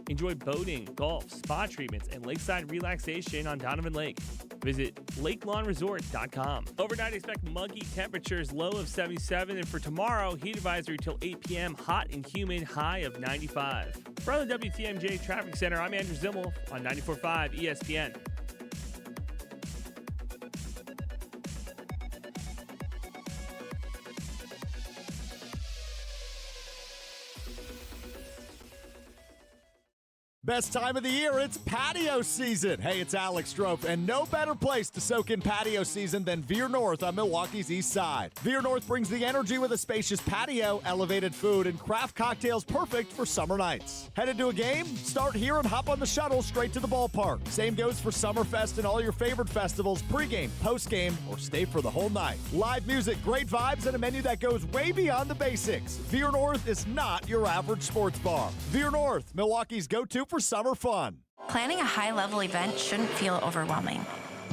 [SPEAKER 5] Enjoy boating, golf, spa treatments, and lakeside relaxation on Donovan Lake. Visit lakelawnresort.com. Overnight, expect muggy temperatures, low of 77. And for tomorrow, heat advisory till 8 p.m., hot and humid, high of 95. From the WTMJ Traffic Center, I'm Andrew Zimmel on 94.5 ESPN.
[SPEAKER 13] Best time of the year, it's patio season. Hey, it's Alex Strouf, and no better place to soak in patio season than Veer North on Milwaukee's east side. Veer North brings the energy with a spacious patio, elevated food, and craft cocktails perfect for summer nights. Headed to a game? Start here and hop on the shuttle straight to the ballpark. Same goes for Summerfest and all your favorite festivals, pregame, postgame, or stay for the whole night. Live music, great vibes, and a menu that goes way beyond the basics. Veer North is not your average sports bar. Veer North, Milwaukee's go-to for summer fun.
[SPEAKER 14] Planning a high-level event shouldn't feel overwhelming.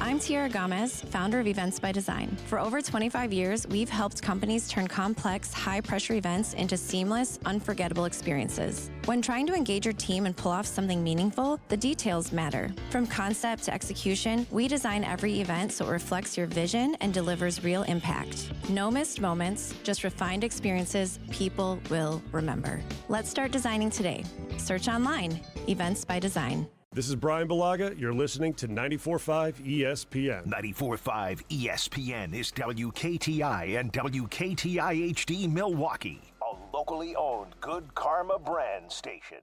[SPEAKER 14] I'm Tiara Gomez, founder of Events by Design. For over 25 years, we've helped companies turn complex, high-pressure events into seamless, unforgettable experiences. When trying to engage your team and pull off something meaningful, the details matter. From concept to execution, we design every event so it reflects your vision and delivers real impact. No missed moments, just refined experiences people will remember. Let's start designing today. Search online, Events by Design.
[SPEAKER 20] This is Brian Balaga. You're listening to 94.5 ESPN.
[SPEAKER 1] 94.5 ESPN is WKTI and WKTI HD Milwaukee, a locally owned Good Karma brand station.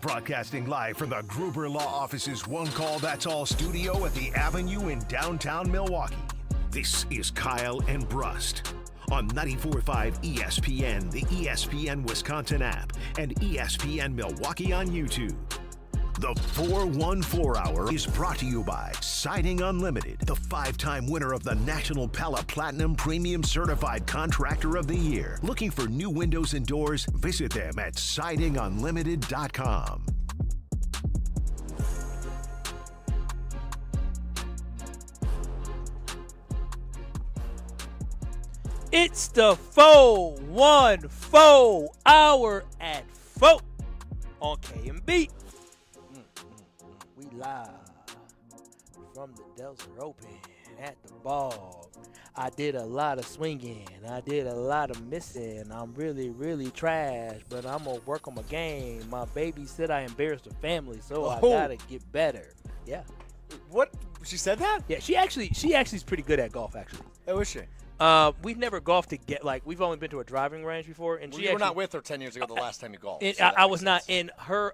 [SPEAKER 1] Broadcasting live from the Gruber Law Office's One Call That's All studio at the Avenue in downtown Milwaukee. This is Kyle and Brust on 94.5 ESPN, the ESPN Wisconsin app, and ESPN Milwaukee on YouTube. The 414 Hour is brought to you by Siding Unlimited, the 5-time winner of the National Pella Platinum Premium Certified Contractor of the Year. Looking for new windows and doors? Visit them at sidingunlimited.com.
[SPEAKER 2] It's the 414 Hour at 4 on K&B. We live from the Delta Open at the ball. I did a lot of swinging. I did a lot of missing. I'm really, really trash, but I'm going to work on my game. My baby said I embarrassed the family, so I got to get better. Yeah.
[SPEAKER 3] What? She said that?
[SPEAKER 2] Yeah, she actually is pretty good at golf, actually.
[SPEAKER 3] Oh, is she?
[SPEAKER 2] We've never golfed we've only been to a driving range before. And
[SPEAKER 3] you were not with her 10 years ago the last time you golfed.
[SPEAKER 2] I was not. And her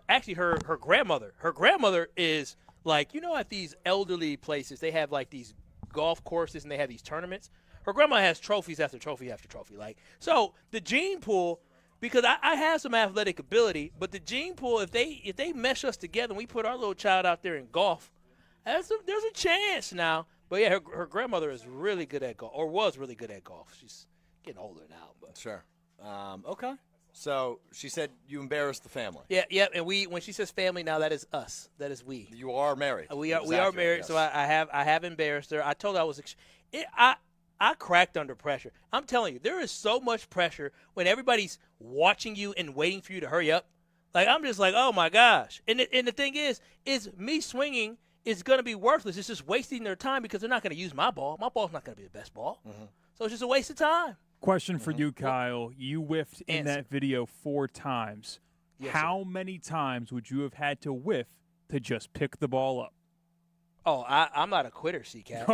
[SPEAKER 2] grandmother is like, at these elderly places, they have like these golf courses and they have these tournaments. Her grandma has trophies after trophy after trophy. So the gene pool, because I have some athletic ability, but the gene pool, if they mesh us together and we put our little child out there in golf, there's a chance now. But, yeah, her grandmother is really good at golf, or was really good at golf. She's getting older now. But.
[SPEAKER 3] Sure. Okay. So she said you embarrassed the family.
[SPEAKER 2] Yeah, and when she says family now, that is us. That is we.
[SPEAKER 3] You are married.
[SPEAKER 2] We are married, yes. So I have embarrassed her. I told her I was I cracked under pressure. I'm telling you, there is so much pressure when everybody's watching you and waiting for you to hurry up. I'm just like, oh, my gosh. And the thing is me swinging – it's going to be worthless. It's just wasting their time because they're not going to use my ball. My ball's not going to be the best ball. Mm-hmm. So it's just a waste of time.
[SPEAKER 19] Question for you, Kyle. You whiffed in that video 4 times.
[SPEAKER 2] Yes,
[SPEAKER 19] How many times would you have had to whiff to just pick the ball up?
[SPEAKER 2] Oh, I'm not a quitter, C-Cat.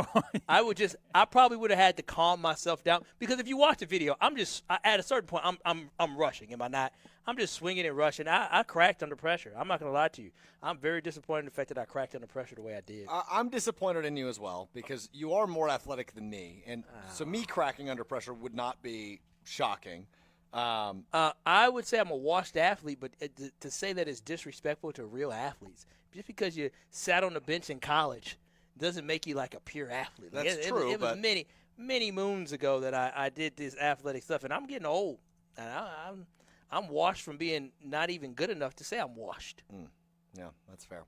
[SPEAKER 2] I probably would have had to calm myself down because if you watch the video, at a certain point, I'm rushing. Am I not? I'm just swinging and rushing. I cracked under pressure. I'm not going to lie to you. I'm very disappointed in the fact that I cracked under pressure the way I did.
[SPEAKER 3] I'm disappointed in you as well because you are more athletic than me, and so me cracking under pressure would not be shocking.
[SPEAKER 2] I would say I'm a washed athlete, but to say that is disrespectful to real athletes. Just because you sat on the bench in college doesn't make you like a pure athlete.
[SPEAKER 3] That's true.
[SPEAKER 2] It was many moons ago that I did this athletic stuff, and I'm getting old. And I'm washed from being not even good enough to say I'm washed.
[SPEAKER 3] Yeah, that's fair.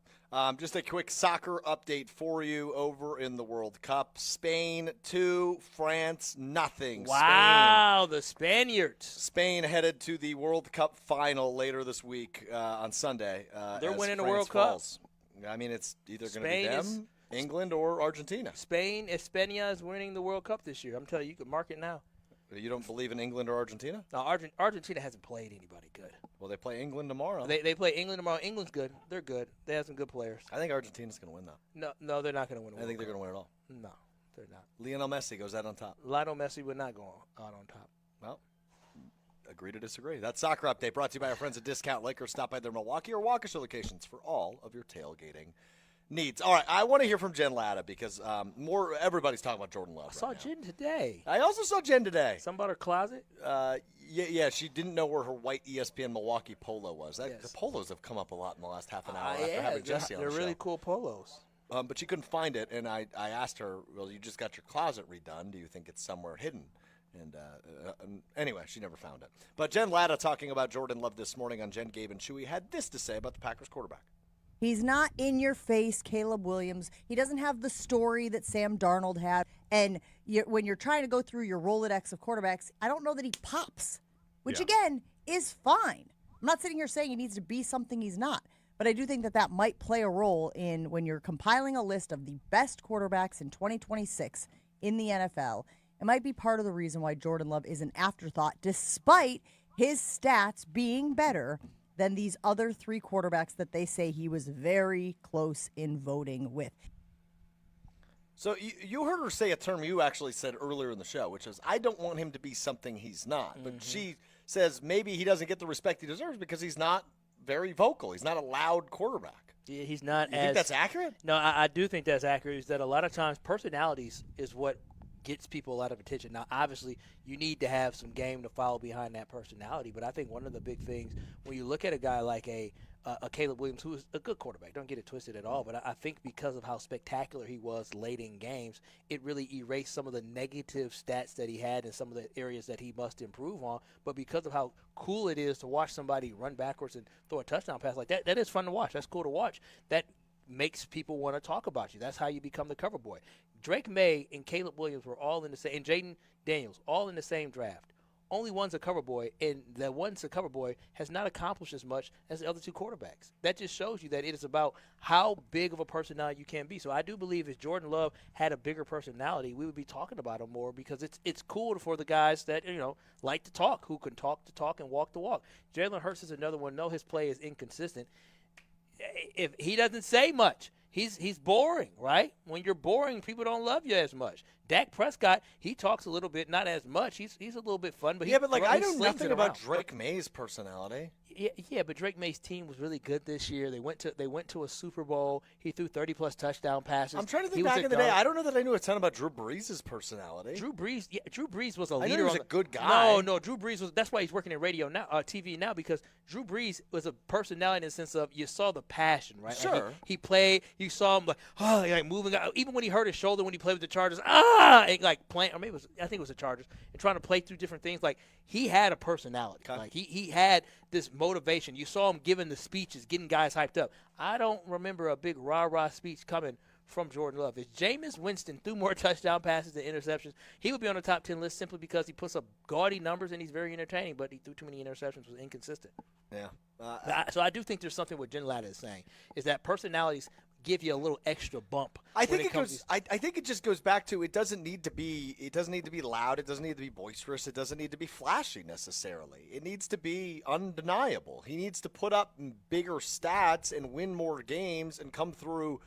[SPEAKER 3] Just a quick soccer update for you over in the World Cup. Spain 2, France nothing.
[SPEAKER 2] Wow, the Spaniards.
[SPEAKER 3] Spain headed to the World Cup final later this week on Sunday.
[SPEAKER 2] They're winning the World
[SPEAKER 3] Cup. I mean, it's either going to be them, England, or Argentina.
[SPEAKER 2] España is winning the World Cup this year. I'm telling you, you can mark it now.
[SPEAKER 3] You don't believe in England or Argentina?
[SPEAKER 2] No, Argentina hasn't played anybody good.
[SPEAKER 3] Well, they play England tomorrow.
[SPEAKER 2] They play England tomorrow. England's good. They're good. They have some good players.
[SPEAKER 3] I think Argentina's going to win, though.
[SPEAKER 2] No, they're not going to win.
[SPEAKER 3] I think they're going to win it all.
[SPEAKER 2] No, they're not.
[SPEAKER 3] Lionel Messi goes out on top.
[SPEAKER 2] Lionel Messi would not go out on top.
[SPEAKER 3] Well, agree to disagree. That soccer update brought to you by our friends at Discount Liquor. Stop by their Milwaukee or Waukesha locations for all of your tailgating needs. All right, I want to hear from Jen Latta because everybody's talking about Jordan Love.
[SPEAKER 2] I saw Jen today.
[SPEAKER 3] I also saw Jen today.
[SPEAKER 2] Something about her closet?
[SPEAKER 3] Yeah, she didn't know where her white ESPN Milwaukee polo was. The polos have come up a lot in the last half an hour after having Jesse on the show.
[SPEAKER 2] They're really cool polos.
[SPEAKER 3] But she couldn't find it, and I asked her, well, you just got your closet redone. Do you think it's somewhere hidden? And anyway, she never found it. But Jen Latta talking about Jordan Love this morning on Jen, Gabe, and Chewy had this to say about the Packers quarterback.
[SPEAKER 8] He's not in your face, Caleb Williams. He doesn't have the story that Sam Darnold had. And when you're trying to go through your Rolodex of quarterbacks, I don't know that he pops, which, again, is fine. I'm not sitting here saying he needs to be something he's not. But I do think that might play a role in when you're compiling a list of the best quarterbacks in 2026 in the NFL. It might be part of the reason why Jordan Love is an afterthought, despite his stats being better than these other three quarterbacks that they say he was very close in voting with.
[SPEAKER 3] So you heard her say a term you actually said earlier in the show, which is, I don't want him to be something he's not. But she says maybe he doesn't get the respect he deserves because he's not very vocal. He's not a loud quarterback.
[SPEAKER 2] Yeah, he's not.
[SPEAKER 3] You think that's accurate?
[SPEAKER 2] No, I do think that's accurate. Is that a lot of times personalities is what gets people a lot of attention. Now, obviously, you need to have some game to follow behind that personality, but I think one of the big things when you look at a guy like a Caleb Williams, who is a good quarterback, don't get it twisted at all, but I think because of how spectacular he was late in games, it really erased some of the negative stats that he had in some of the areas that he must improve on. But because of how cool it is to watch somebody run backwards and throw a touchdown pass like that, that is fun to watch. That's cool to watch. That makes people want to talk about you. That's how you become the cover boy. Drake May and Caleb Williams were all in the same, and Jaden Daniels, all in the same draft. Only one's a cover boy, and the one's a cover boy has not accomplished as much as the other two quarterbacks. That just shows you that it is about how big of a personality you can be. So I do believe if Jordan Love had a bigger personality, we would be talking about him more because it's cool for the guys that, like to talk, who can talk the talk and walk the walk. Jalen Hurts is another one. No, his play is inconsistent. If he doesn't say much, he's boring, right? When you're boring, people don't love you as much. Dak Prescott, he talks a little bit, not as much. He's a little bit fun, but
[SPEAKER 3] I know nothing about Drake May's personality.
[SPEAKER 2] Yeah, but Drake May's team was really good this year. They went to a Super Bowl. He threw 30-plus touchdown passes.
[SPEAKER 3] I'm trying to think back in the day. I don't know that I knew a ton about Drew Brees' personality.
[SPEAKER 2] Drew Brees was a
[SPEAKER 3] leader.
[SPEAKER 2] I
[SPEAKER 3] knew he was a good guy.
[SPEAKER 2] No, Drew Brees was. That's why he's working in radio now, TV now, because Drew Brees was a personality in the sense of you saw the passion, right?
[SPEAKER 3] Sure.
[SPEAKER 2] Like he played. You saw him like moving out. Even when he hurt his shoulder when he played with the Chargers, and like playing, or maybe I think it was the Chargers, and trying to play through different things. Like he had a personality. Okay. Like he had this motivation. You saw him giving the speeches, getting guys hyped up. I don't remember a big rah-rah speech coming from Jordan Love. If Jameis Winston threw more touchdown passes than interceptions, he would be on the top 10 list simply because he puts up gaudy numbers and he's very entertaining, but he threw too many interceptions, was inconsistent.
[SPEAKER 3] Yeah.
[SPEAKER 2] So I do think there's something what Jen Latta is saying, is that personalities give you a little extra bump.
[SPEAKER 3] I think it just goes back to it doesn't need to be loud, it doesn't need to be boisterous, it doesn't need to be flashy necessarily. It needs to be undeniable. He needs to put up bigger stats and win more games and come through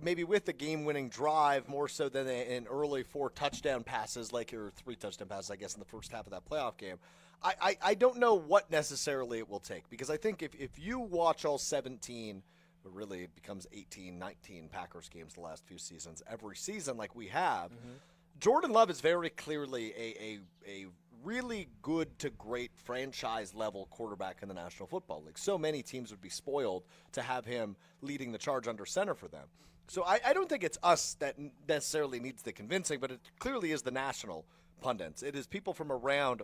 [SPEAKER 3] maybe with the game-winning drive more so than an early 4 touchdown passes, or 3 touchdown passes, I guess, in the first half of that playoff game. I don't know what necessarily it will take, because I think if you watch all 17, but really it becomes 18, 19 Packers games the last few seasons, every season like we have, Jordan Love is very clearly a really good to great franchise-level quarterback in the National Football League. So many teams would be spoiled to have him leading the charge under center for them. So I don't think it's us that necessarily needs the convincing, but it clearly is the national pundits. It is people from around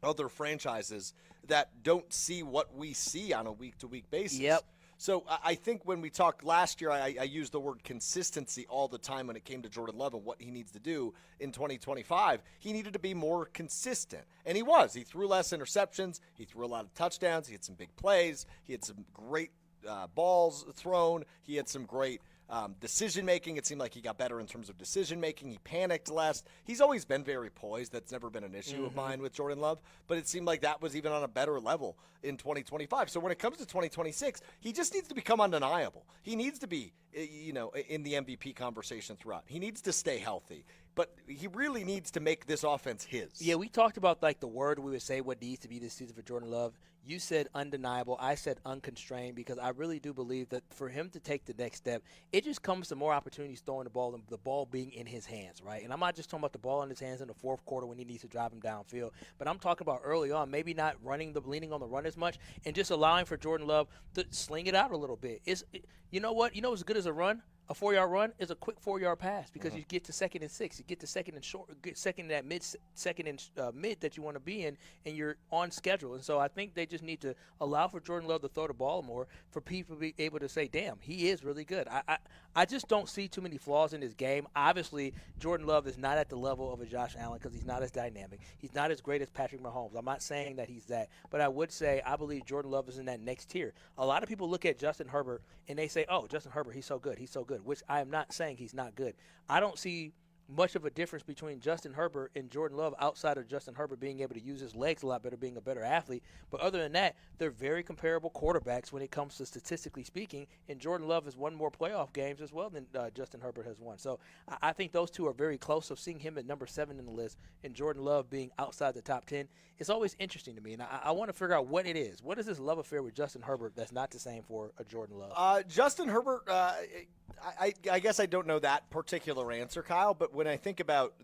[SPEAKER 3] other franchises that don't see what we see on a week-to-week basis.
[SPEAKER 2] Yep.
[SPEAKER 3] So I think when we talked last year, I used the word consistency all the time when it came to Jordan Love and what he needs to do in 2025. He needed to be more consistent, and he was. He threw less interceptions. He threw a lot of touchdowns. He had some big plays. He had some great balls thrown. He had some great decision-making. It seemed like he got better in terms of decision-making. He panicked less. He's always been very poised. That's never been an issue of mine with Jordan Love, but it seemed like that was even on a better level in 2025. So when it comes to 2026, he just needs to become undeniable. He needs to be, in the MVP conversation throughout. He needs to stay healthy, but he really needs to make this offense his.
[SPEAKER 2] Yeah, we talked about the word we would say what needs to be this season for Jordan Love. You said undeniable. I said unconstrained, because I really do believe that for him to take the next step, it just comes to more opportunities throwing the ball and the ball being in his hands, right? And I'm not just talking about the ball in his hands in the fourth quarter when he needs to drive him downfield, but I'm talking about early on, maybe not leaning on the run as much and just allowing for Jordan Love to sling it out a little bit. You know what? You know what's good as a run? A 4-yard run is a quick 4-yard pass, because you get to 2nd and 6, you get to 2nd and short, get second that mid that you want to be in, and you're on schedule. And so I think they just need to allow for Jordan Love to throw the ball more, for people to be able to say, damn, he is really good. I just don't see too many flaws in his game. Obviously, Jordan Love is not at the level of a Josh Allen, because he's not as dynamic. He's not as great as Patrick Mahomes. I'm not saying that he's that, but I would say I believe Jordan Love is in that next tier. A lot of people look at Justin Herbert and they say, oh, Justin Herbert, he's so good, which I am not saying he's not good. I don't see much of a difference between Justin Herbert and Jordan Love outside of Justin Herbert being able to use his legs a lot better, being a better athlete. But other than that, they're very comparable quarterbacks when it comes to statistically speaking, and Jordan Love has won more playoff games as well than Justin Herbert has won. So I think those two are very close. So seeing him at number 7 in the list and Jordan Love being outside the top 10 is always interesting to me. And I want to figure out what it is. What is this love affair with Justin Herbert that's not the same for a Jordan Love?
[SPEAKER 3] Justin Herbert, I guess I don't know that particular answer, Kyle, but when I think about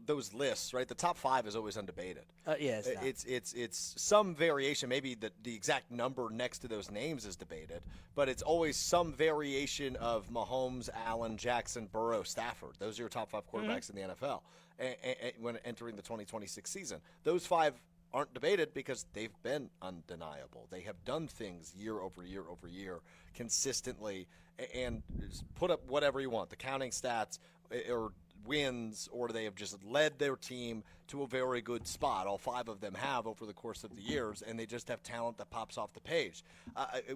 [SPEAKER 3] those lists, right, the top 5 is always undebated.
[SPEAKER 2] Yes,
[SPEAKER 3] it's some variation. Maybe the exact number next to those names is debated, but it's always some variation of Mahomes, Allen, Jackson, Burrow, Stafford. Those are your top 5 quarterbacks in the NFL when entering the 2026 season. Those 5 aren't debated because they've been undeniable. They have done things year over year over year consistently and put up whatever you want, the counting stats or wins, or they have just led their team to a very good spot. All 5 of them have over the course of the years, and they just have talent that pops off the page.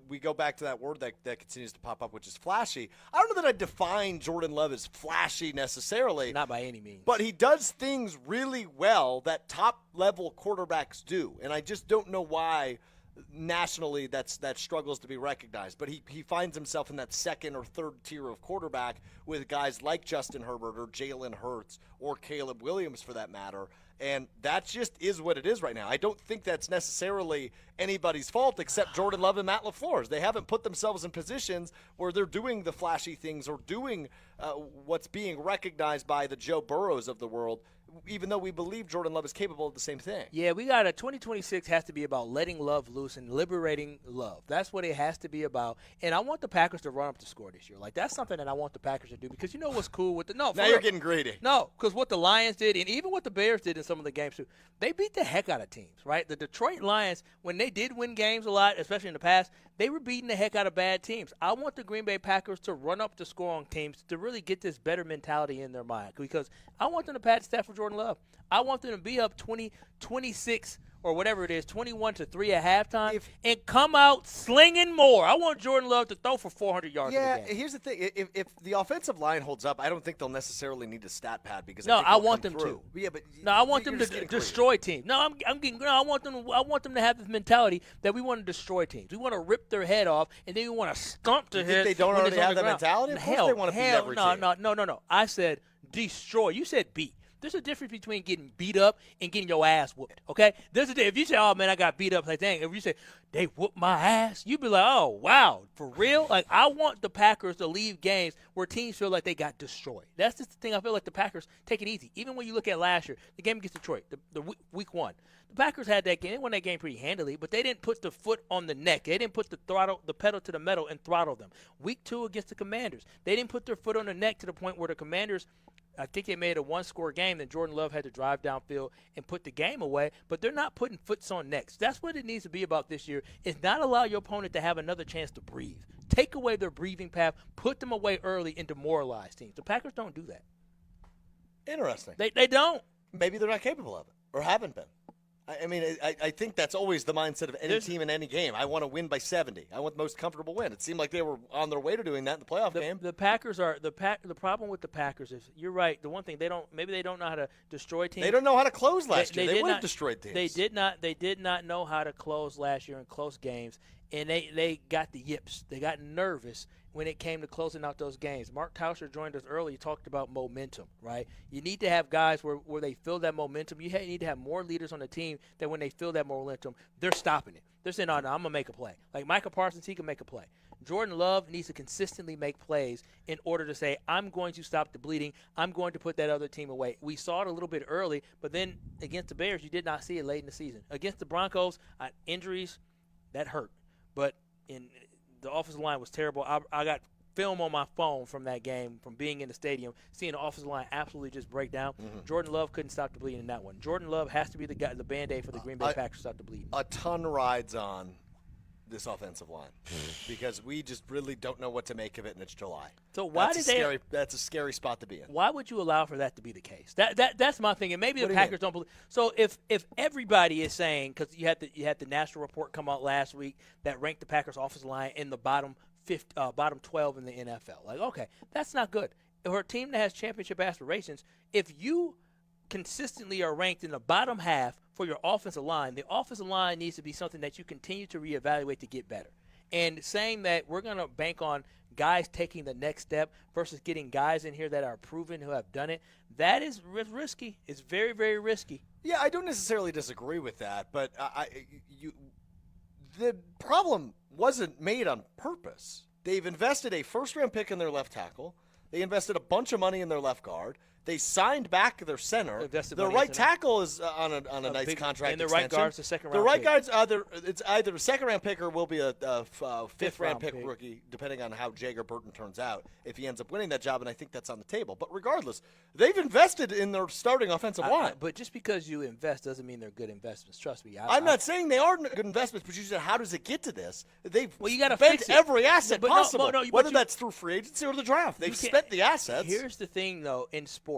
[SPEAKER 3] We go back to that word that continues to pop up, which is flashy. I don't know that I define Jordan Love as flashy necessarily.
[SPEAKER 2] Not by any means.
[SPEAKER 3] But he does things really well that top-level quarterbacks do, and I just don't know why nationally that struggles to be recognized. But he finds himself in that 2nd or 3rd tier of quarterback with guys like Justin Herbert or Jalen Hurts or Caleb Williams for that matter. And that just is what it is right now. I don't think that's necessarily anybody's fault except Jordan Love and Matt LaFleur's. They haven't put themselves in positions where they're doing the flashy things or doing what's being recognized by the Joe Burrows of the world, even though we believe Jordan Love is capable of the same thing.
[SPEAKER 2] Yeah, we got 2026 has to be about letting Love loose and liberating Love. That's what it has to be about. And I want the Packers to run up the score this year. Like, that's something that I want the Packers to do, because you know what's cool with now
[SPEAKER 3] you're getting greedy.
[SPEAKER 2] No, because what the Lions did, and even what the Bears did in some of the games too, they beat the heck out of teams, right? The Detroit Lions, when they did win games a lot, especially in the past, they were beating the heck out of bad teams. I want the Green Bay Packers to run up the score on teams to really get this better mentality in their mind, because I want them to pat Stafford Jordan Love. I want them to be up 26 or whatever it is, 21-3 at halftime, and come out slinging more. I want Jordan Love to throw for 400 yards in the game.
[SPEAKER 3] Yeah, here's the thing. If the offensive line holds up, I don't think they'll necessarily need a stat pad because
[SPEAKER 2] I want
[SPEAKER 3] them
[SPEAKER 2] to.
[SPEAKER 3] Yeah, but
[SPEAKER 2] I want them to destroy teams. No, I want them to have this mentality that we want to destroy teams. We want to rip their head off, and then we want to stomp their head.
[SPEAKER 3] They don't
[SPEAKER 2] when
[SPEAKER 3] already
[SPEAKER 2] it's on
[SPEAKER 3] have
[SPEAKER 2] the
[SPEAKER 3] that
[SPEAKER 2] ground.
[SPEAKER 3] mentality. Of course they want to beat every team.
[SPEAKER 2] No. I said destroy. You said beat. There's a difference between getting beat up and getting your ass whooped, okay? There's a difference. If you say, oh, man, I got beat up, like, dang, if you say, they whooped my ass, you'd be like, oh, wow, for real? Like, I want the Packers to leave games where teams feel like they got destroyed. That's just the thing. I feel like the Packers take it easy. Even when you look at last year, the game against Detroit, the week one, the Packers had that game. They won that game pretty handily, but they didn't put the foot on the neck. They didn't put the pedal to the metal and throttle them. Week two against the Commanders, they didn't put their foot on the neck to the point where the Commanders – I think they made a one-score game. Then Jordan Love had to drive downfield and put the game away. But they're not putting foots on necks. That's what it needs to be about this year, is not allow your opponent to have another chance to breathe. Take away their breathing path, put them away early, and demoralize teams. The Packers don't do that.
[SPEAKER 3] Interesting.
[SPEAKER 2] They don't.
[SPEAKER 3] Maybe they're not capable of it or haven't been. I mean, I think that's always the mindset of any team in any game. I want to win by 70. I want the most comfortable win. It seemed like they were on their way to doing that in the playoff game.
[SPEAKER 2] The Packers are the problem with the Packers is, you're right. The one thing they don't know how to destroy teams.
[SPEAKER 3] They don't know how to close last year. They would have destroyed teams.
[SPEAKER 2] They did not know how to close last year in close games, and they got the yips. They got nervous when it came to closing out those games. Mark Tauscher joined us early. He talked about momentum, right? You need to have guys where they feel that momentum. You need to have more leaders on the team that when they feel that momentum, they're stopping it. They're saying, no, I'm going to make a play. Like Micah Parsons, he can make a play. Jordan Love needs to consistently make plays in order to say, I'm going to stop the bleeding. I'm going to put that other team away. We saw it a little bit early, but then against the Bears, you did not see it late in the season. Against the Broncos, injuries, that hurt. But the offensive line was terrible. I got film on my phone from that game, from being in the stadium, seeing the offensive line absolutely just break down. Mm-hmm. Jordan Love couldn't stop the bleeding in that one. Jordan Love has to be the Band-Aid for the Green Bay Packers to stop the bleeding.
[SPEAKER 3] A ton rides on this offensive line because we just really don't know what to make of it, and it's July.
[SPEAKER 2] So
[SPEAKER 3] that's a scary spot to be in.
[SPEAKER 2] Why would you allow for that to be the case? That's my thing, and maybe the Packers don't believe. So if everybody is saying, because you had the national report come out last week that ranked the Packers offensive line in the bottom 12 in the NFL, like, okay, that's not good. For a team that has championship aspirations, if you consistently are ranked in the bottom half for your offensive line, the offensive line needs to be something that you continue to reevaluate to get better. And saying that we're going to bank on guys taking the next step versus getting guys in here that are proven who have done it, that is risky. It's very, very risky.
[SPEAKER 3] Yeah, I don't necessarily disagree with that, but the problem wasn't made on purpose. They've invested a first-round pick in their left tackle. They invested a bunch of money in their left guard. They signed back their center. Their right tackle is on a nice contract
[SPEAKER 2] and the
[SPEAKER 3] extension.
[SPEAKER 2] right guard's a second-round pick.
[SPEAKER 3] The right guard's either a second-round pick or will be a fifth-round pick rookie, depending on how Jager Burton turns out, if he ends up winning that job, and I think that's on the table. But regardless, they've invested in their starting offensive line.
[SPEAKER 2] But just because you invest doesn't mean they're good investments. Trust me.
[SPEAKER 3] I'm not saying they are good investments, but you said, how does it get to this? They've
[SPEAKER 2] you gotta
[SPEAKER 3] spent
[SPEAKER 2] fix it.
[SPEAKER 3] every asset possible, whether that's through free agency or the draft. They've spent the assets.
[SPEAKER 2] Here's the thing, though, in sports,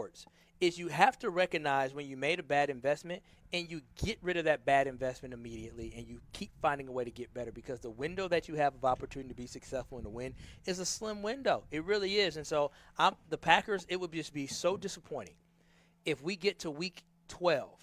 [SPEAKER 2] is you have to recognize when you made a bad investment and you get rid of that bad investment immediately and you keep finding a way to get better, because the window that you have of opportunity to be successful and to win is a slim window. It really is. And so the Packers, it would just be so disappointing if we get to week 12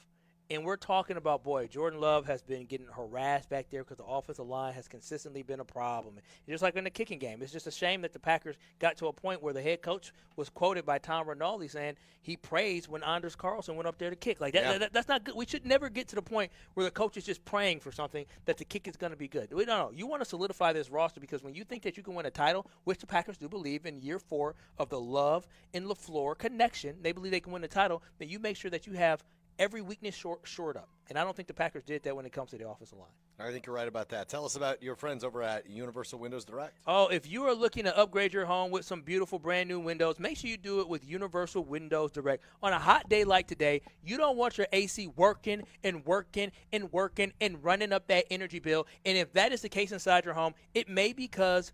[SPEAKER 2] and we're talking about, boy, Jordan Love has been getting harassed back there because the offensive line has consistently been a problem. And just like in the kicking game, it's just a shame that the Packers got to a point where the head coach was quoted by Tom Rinaldi saying he praised when Anders Carlson went up there to kick. Like that's not good. We should never get to the point where the coach is just praying for something that the kick is going to be good. No. You want to solidify this roster, because when you think that you can win a title, which the Packers do believe in year 4 of the Love and LaFleur connection, they believe they can win the title, then you make sure that you have every weakness shored up. And I don't think the Packers did that when it comes to the offensive line.
[SPEAKER 3] I think you're right about that. Tell us about your friends over at Universal Windows Direct.
[SPEAKER 2] Oh, if you are looking to upgrade your home with some beautiful brand new windows, make sure you do it with Universal Windows Direct. On a hot day like today, you don't want your AC working and working and working and running up that energy bill. And if that is the case inside your home, it may because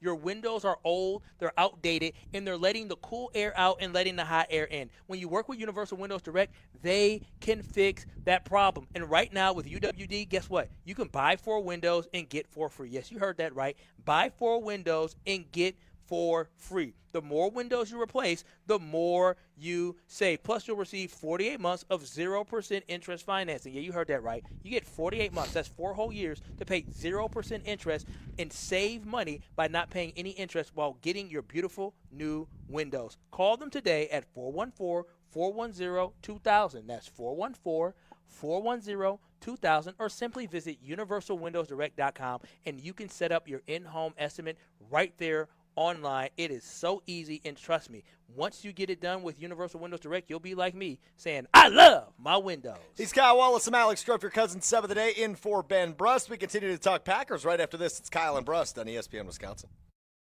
[SPEAKER 2] your windows are old, they're outdated, and they're letting the cool air out and letting the hot air in. When you work with Universal Windows Direct, they can fix that problem. And right now with UWD, guess what? You can buy 4 windows and get 4 free. Yes, you heard that right. Buy 4 windows and get 4 free. The more windows you replace, the more you save. Plus, you'll receive 48 months of 0% interest financing. Yeah, you heard that right. You get 48 months. That's 4 whole years to pay 0% interest and save money by not paying any interest while getting your beautiful new windows. Call them today at 414-410-2000. That's 414-410-2000, or simply visit universalwindowsdirect.com and you can set up your in-home estimate right there online. It is so easy, and trust me, once you get it done with Universal Windows Direct, you'll be like me saying, I love my windows.
[SPEAKER 3] He's Kyle Wallace. I'm Alex Strouf, your cousin Seb of the day, in for Ben Brust. We continue to talk Packers right after this. It's Kyle and Brust on ESPN Wisconsin.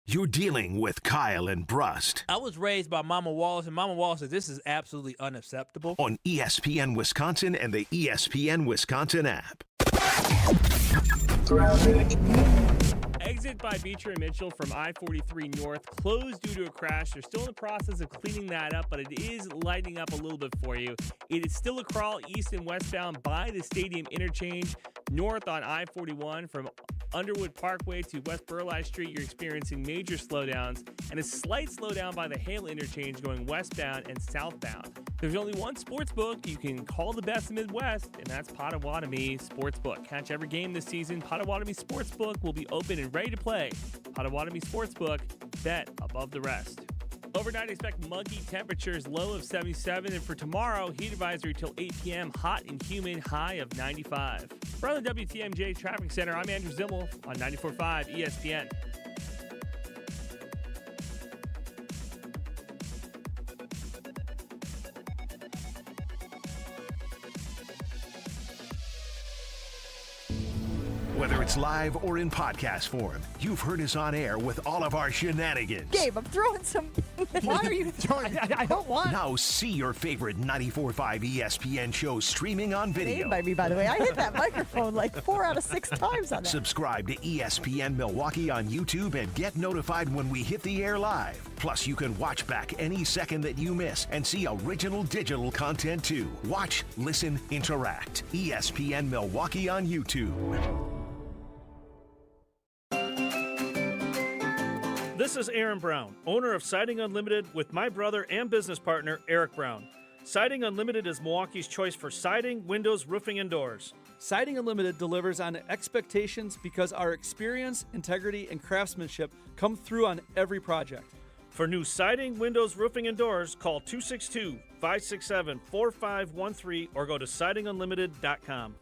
[SPEAKER 1] You're dealing with Kyle and Brust
[SPEAKER 2] I was raised by Mama Wallace, and Mama Wallace says this is absolutely unacceptable.
[SPEAKER 1] on ESPN Wisconsin and the ESPN Wisconsin app.
[SPEAKER 5] Exit by Beecher and Mitchell from I-43 North closed due to a crash. They're still in the process of cleaning that up, but it is lightening up a little bit for you. It is still a crawl east and westbound by the stadium interchange. North on I-41 from Underwood Parkway to West Burleigh Street, you're experiencing major slowdowns and a slight slowdown by the Hale interchange going westbound and southbound. There's only one sports book you can call the best in the Midwest, and that's Potawatomi Sportsbook. Catch every game this season. Potawatomi Sportsbook will be open and ready to play. Potawatomi Sportsbook, bet above the rest. Overnight, expect muggy temperatures, low of 77. And for tomorrow, heat advisory till 8 p.m., hot and humid, high of 95. From the WTMJ Traffic Center, I'm Andrew Zimmel on 94.5 ESPN.
[SPEAKER 1] Whether it's live or in podcast form, you've heard us on air with all of our shenanigans.
[SPEAKER 8] Gabe, I'm throwing some. Why are you throwing? I don't want.
[SPEAKER 1] Now see your favorite 94.5 ESPN shows streaming on video.
[SPEAKER 8] Named by me, by the way. I hit that microphone like 4 out of 6 times on that.
[SPEAKER 1] Subscribe to ESPN Milwaukee on YouTube and get notified when we hit the air live. Plus, you can watch back any second that you miss and see original digital content too. Watch, listen, interact. ESPN Milwaukee on YouTube.
[SPEAKER 9] This is Aaron Brown, owner of Siding Unlimited with my brother and business partner, Eric Brown. Siding Unlimited is Milwaukee's choice for siding, windows, roofing, and doors.
[SPEAKER 19] Siding Unlimited delivers on expectations because our experience, integrity, and craftsmanship come through on every project.
[SPEAKER 9] For new siding, windows, roofing, and doors, call 262-567-4513 or go to sidingunlimited.com.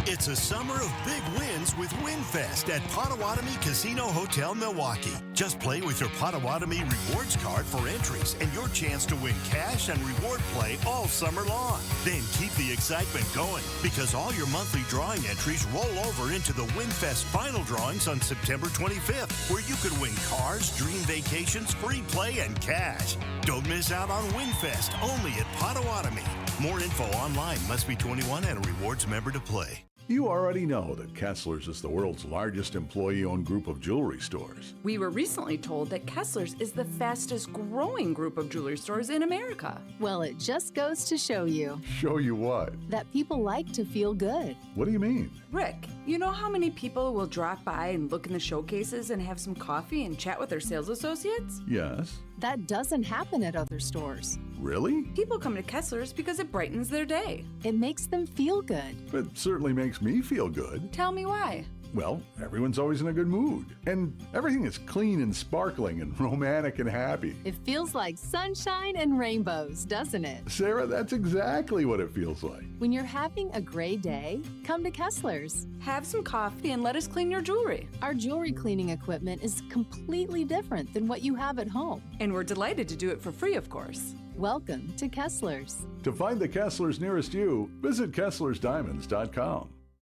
[SPEAKER 10] It's a summer of big wins with WinFest at Potawatomi Casino Hotel Milwaukee. Just play with your Potawatomi Rewards card for entries and your chance to win cash and reward play all summer long. Then keep the excitement going because all your monthly drawing entries roll over into the WinFest final drawings on September 25th, where you could win cars, dream vacations, free play, and cash. Don't miss out on WinFest only at Potawatomi. More info online. Must be 21 and a rewards member to play.
[SPEAKER 15] You already know that Kessler's is the world's largest employee-owned group of jewelry stores.
[SPEAKER 16] We were recently told that Kessler's is the fastest growing group of jewelry stores in America.
[SPEAKER 17] Well, it just goes to show you.
[SPEAKER 15] Show you what?
[SPEAKER 17] That people like to feel good.
[SPEAKER 15] What do you mean?
[SPEAKER 16] Rick, you know how many people will drop by and look in the showcases and have some coffee and chat with their sales associates?
[SPEAKER 15] Yes.
[SPEAKER 17] That doesn't happen at other stores.
[SPEAKER 15] Really?
[SPEAKER 16] People come to Kessler's because it brightens their day.
[SPEAKER 17] It makes them feel good.
[SPEAKER 15] It certainly makes me feel good.
[SPEAKER 16] Tell me why.
[SPEAKER 15] Well, everyone's always in a good mood. And everything is clean and sparkling and romantic and happy.
[SPEAKER 17] It feels like sunshine and rainbows, doesn't it?
[SPEAKER 15] Sarah, that's exactly what it feels like.
[SPEAKER 17] When you're having a great day, come to Kessler's.
[SPEAKER 16] Have some coffee and let us clean your jewelry.
[SPEAKER 17] Our jewelry cleaning equipment is completely different than what you have at home.
[SPEAKER 16] And we're delighted to do it for free, of course.
[SPEAKER 17] Welcome to Kessler's.
[SPEAKER 15] To find the Kesslers nearest you, visit KesslersDiamonds.com.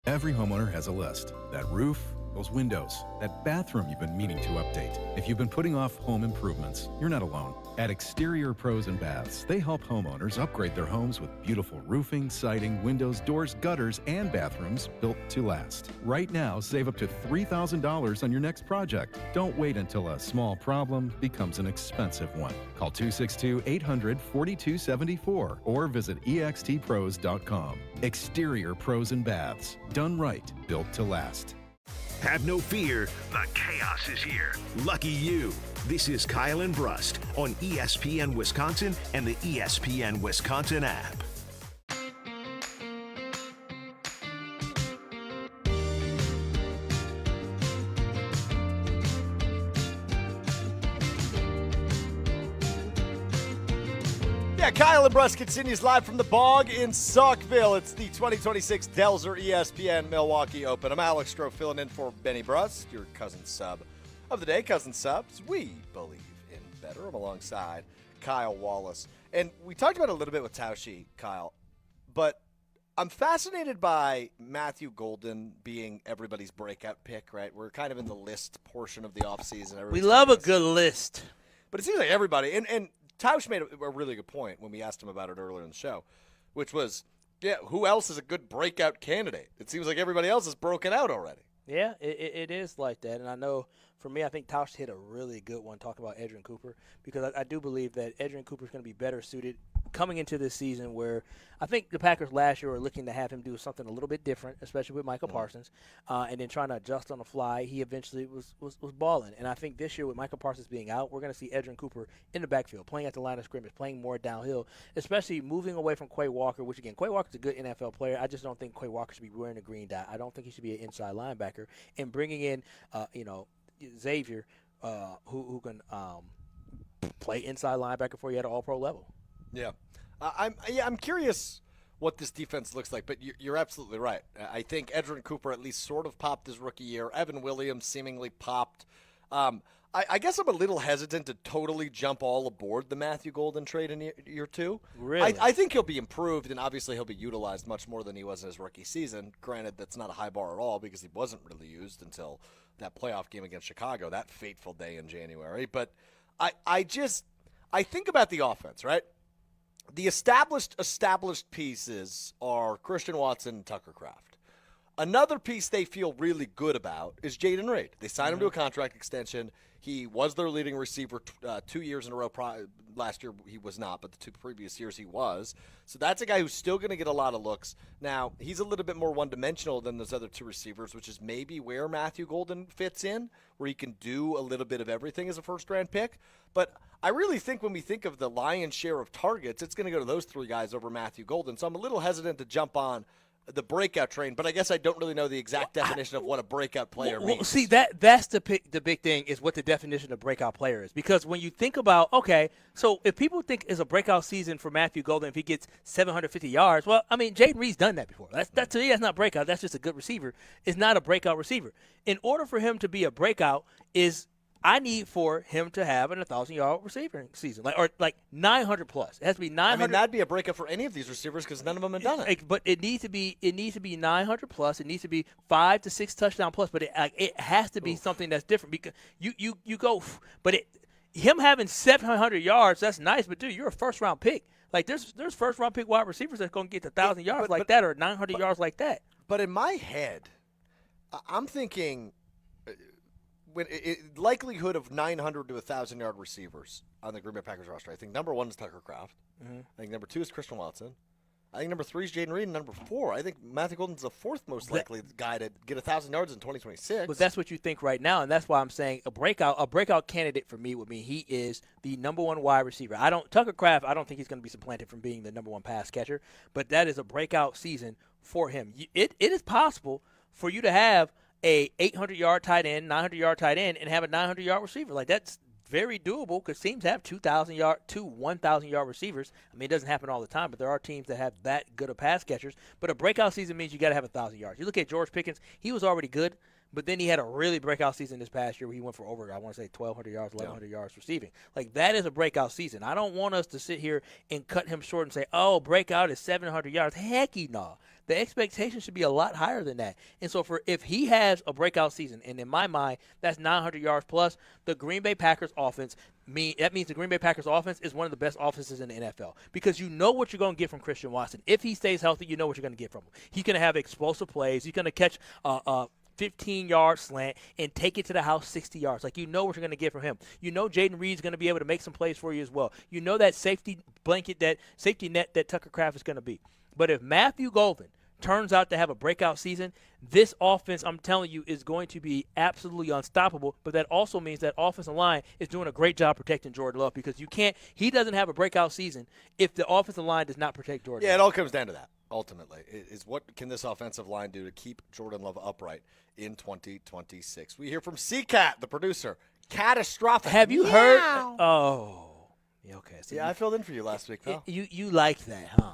[SPEAKER 26] Every homeowner has a list. That roof, those windows, that bathroom you've been meaning to update. If you've been putting off home improvements, you're not alone. At Exterior Pros and Baths, they help homeowners upgrade their homes with beautiful roofing, siding, windows, doors, gutters, and bathrooms built to last. Right now, save up to $3,000 on your next project. Don't wait until a small problem becomes an expensive one. Call 262-800-4274 or visit extpros.com. Exterior Pros and Baths. Done right, built to last.
[SPEAKER 1] Have no fear, the chaos is here. Lucky you. This is Kyle and Brust on ESPN Wisconsin and the ESPN Wisconsin app.
[SPEAKER 3] Yeah, Kyle and Brust continues live from the Bog in Saukville. It's the 2026 Delzer ESPN Milwaukee Open. I'm Alex Strouf filling in for Benny Brust, your cousin sub of the day. Cousin subs, we believe in better. I'm alongside Kyle Wallace. And we talked about it a little bit with Tauscher, Kyle, but I'm fascinated by Matthew Golden being everybody's breakout pick, right? We're kind of in the list portion of the offseason.
[SPEAKER 2] We love a good list.
[SPEAKER 3] But it seems like everybody, and Tausch made a really good point when we asked him about it earlier in the show, which was, yeah, who else is a good breakout candidate? It seems like everybody else is broken out already.
[SPEAKER 2] Yeah, it is like that. And I know, for me, I think Tausch hit a really good one talking about Edrin Cooper, because I do believe that Edrin Cooper is going to be better suited coming into this season, where I think the Packers last year were looking to have him do something a little bit different, especially with Micah Parsons, and then trying to adjust on the fly. He eventually was balling. And I think this year with Micah Parsons being out, we're going to see Edrin Cooper in the backfield, playing at the line of scrimmage, playing more downhill, especially moving away from Quay Walker, which, again, Quay Walker's a good NFL player. I just don't think Quay Walker should be wearing a green dot. I don't think he should be an inside linebacker. And bringing in, Xavier, who can play inside linebacker for you at an all-pro level.
[SPEAKER 3] Yeah. I'm curious what this defense looks like, but you're absolutely right. I think Edrin Cooper at least sort of popped his rookie year. Evan Williams seemingly popped. I guess I'm a little hesitant to totally jump all aboard the Matthew Golden trade in year two.
[SPEAKER 2] Really?
[SPEAKER 3] I think he'll be improved, and obviously he'll be utilized much more than he was in his rookie season. Granted, that's not a high bar at all, because he wasn't really used until that playoff game against Chicago, that fateful day in January. But I think about the offense, right? The established pieces are Christian Watson and Tucker Kraft. Another piece they feel really good about is Jaden Reed. They signed him to a contract extension. He was their leading receiver 2 years in a row. Last year he was not, but the 2 previous years he was. So that's a guy who's still going to get a lot of looks. Now, he's a little bit more one-dimensional than those other 2 receivers, which is maybe where Matthew Golden fits in, where he can do a little bit of everything as a first-round pick. But I really think when we think of the lion's share of targets, it's going to go to those 3 guys over Matthew Golden. So I'm a little hesitant to jump on the breakout train, but I guess I don't really know the exact definition of what a breakout player means.
[SPEAKER 2] Well, see, that's the big thing, is what the definition of breakout player is. Because when you think about, okay, so if people think it's a breakout season for Matthew Golden if he gets 750 yards, well, I mean, Jaden Reed's done that before. That to me, that's not breakout. That's just a good receiver. It's not a breakout receiver. In order for him to be a breakout I need for him to have an 1,000-yard receiving season, like 900 plus. It has to be 900.
[SPEAKER 3] I mean, that'd be a breakout for any of these receivers because none of them have done it.
[SPEAKER 2] But it needs to be 900 plus. It needs to be 5 to 6 touchdown plus. But it has to be something that's different, because you go. But him having 700 yards, that's nice. But dude, you're a first-round pick. Like there's first-round pick wide receivers that's going to get to 1,000 yards like that or 900 yards like that.
[SPEAKER 3] But in my head, I'm thinking. Likelihood of 900 to 1,000-yard receivers on the Green Bay Packers roster. I think number 1 is Tucker Kraft. I think number 2 is Christian Watson. I think number 3 is Jaden Reed. And number 4, I think Matthew Golden's the 4th most likely guy to get 1,000 yards in 2026.
[SPEAKER 2] But that's what you think right now, and that's why I'm saying a breakout candidate for me would mean he is the number 1 wide receiver. Tucker Kraft, I don't think he's going to be supplanted from being the number 1 pass catcher, but that is a breakout season for him. It is possible for you to have a 800-yard tight end, 900-yard tight end, and have a 900-yard receiver. Like, that's very doable, because teams have 1,000-yard receivers. I mean, it doesn't happen all the time, but there are teams that have that good of pass catchers. But a breakout season means you got to have 1,000 yards. You look at George Pickens; he was already good, But then he had a really breakout season this past year where he went for over, I want to say, 1,200 yards, 1,100 yards receiving. Like, that is a breakout season. I don't want us to sit here and cut him short and say, oh, breakout is 700 yards. Hecky no. The expectation should be a lot higher than that. And so if he has a breakout season, and in my mind, that's 900 yards plus, the Green Bay Packers offense, that means the Green Bay Packers offense is one of the best offenses in the NFL because you know what you're going to get from Christian Watson. If he stays healthy, you know what you're going to get from him. He's going to have explosive plays. He's going to catch 15-yard slant and take it to the house 60 yards. Like, you know what you're going to get from him. You know Jaden Reed's going to be able to make some plays for you as well. You know that safety net that Tucker Kraft is going to be. But if Matthew Golden turns out to have a breakout season, this offense, I'm telling you, is going to be absolutely unstoppable. But that also means that offensive line is doing a great job protecting Jordan Love because he doesn't have a breakout season if the offensive line does not protect Jordan Love.
[SPEAKER 3] Yeah, it all comes down to that, ultimately, is what can this offensive line do to keep Jordan Love upright in 2026. We hear from C-Cat, the producer. Catastrophic.
[SPEAKER 2] Have you heard? Oh. Yeah, okay. So
[SPEAKER 3] I filled in for you last week, pal.
[SPEAKER 2] You liked that, huh?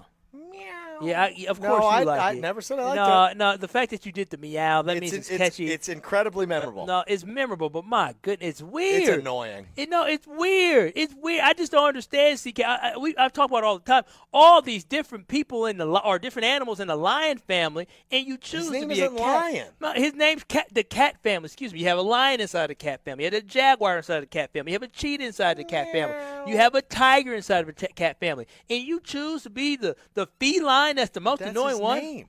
[SPEAKER 2] Yeah, of course you like it.
[SPEAKER 3] I never said I liked it.
[SPEAKER 2] No, the fact that you did the meow, that means it's catchy.
[SPEAKER 3] It's incredibly memorable.
[SPEAKER 2] No, it's memorable, but my goodness, it's weird.
[SPEAKER 3] It's annoying.
[SPEAKER 2] It's weird. It's weird. I just don't understand, CK. I've talked about it all the time. All these different people or different animals in the lion family, and you choose to be a cat.
[SPEAKER 3] His name isn't Lion.
[SPEAKER 2] No, his name's the cat family. Excuse me. You have a lion inside the cat family. You have a jaguar inside the cat family. You have a cheetah inside the cat family. You have a tiger inside of the cat family. And you choose to be the feline that's the most annoying one.
[SPEAKER 3] Name.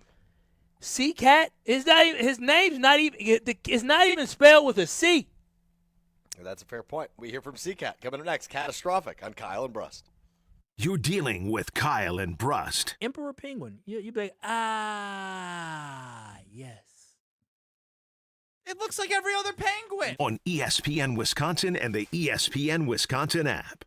[SPEAKER 2] C-Cat, his name's not even, it's not even spelled with a C.
[SPEAKER 3] That's a fair point. We hear from C-Cat. Coming up next, Catastrophic on Kyle and Brust.
[SPEAKER 1] You're dealing with Kyle and Brust.
[SPEAKER 2] Emperor Penguin. You'd be like, yes.
[SPEAKER 19] It looks like every other penguin.
[SPEAKER 1] On ESPN Wisconsin and the ESPN Wisconsin app.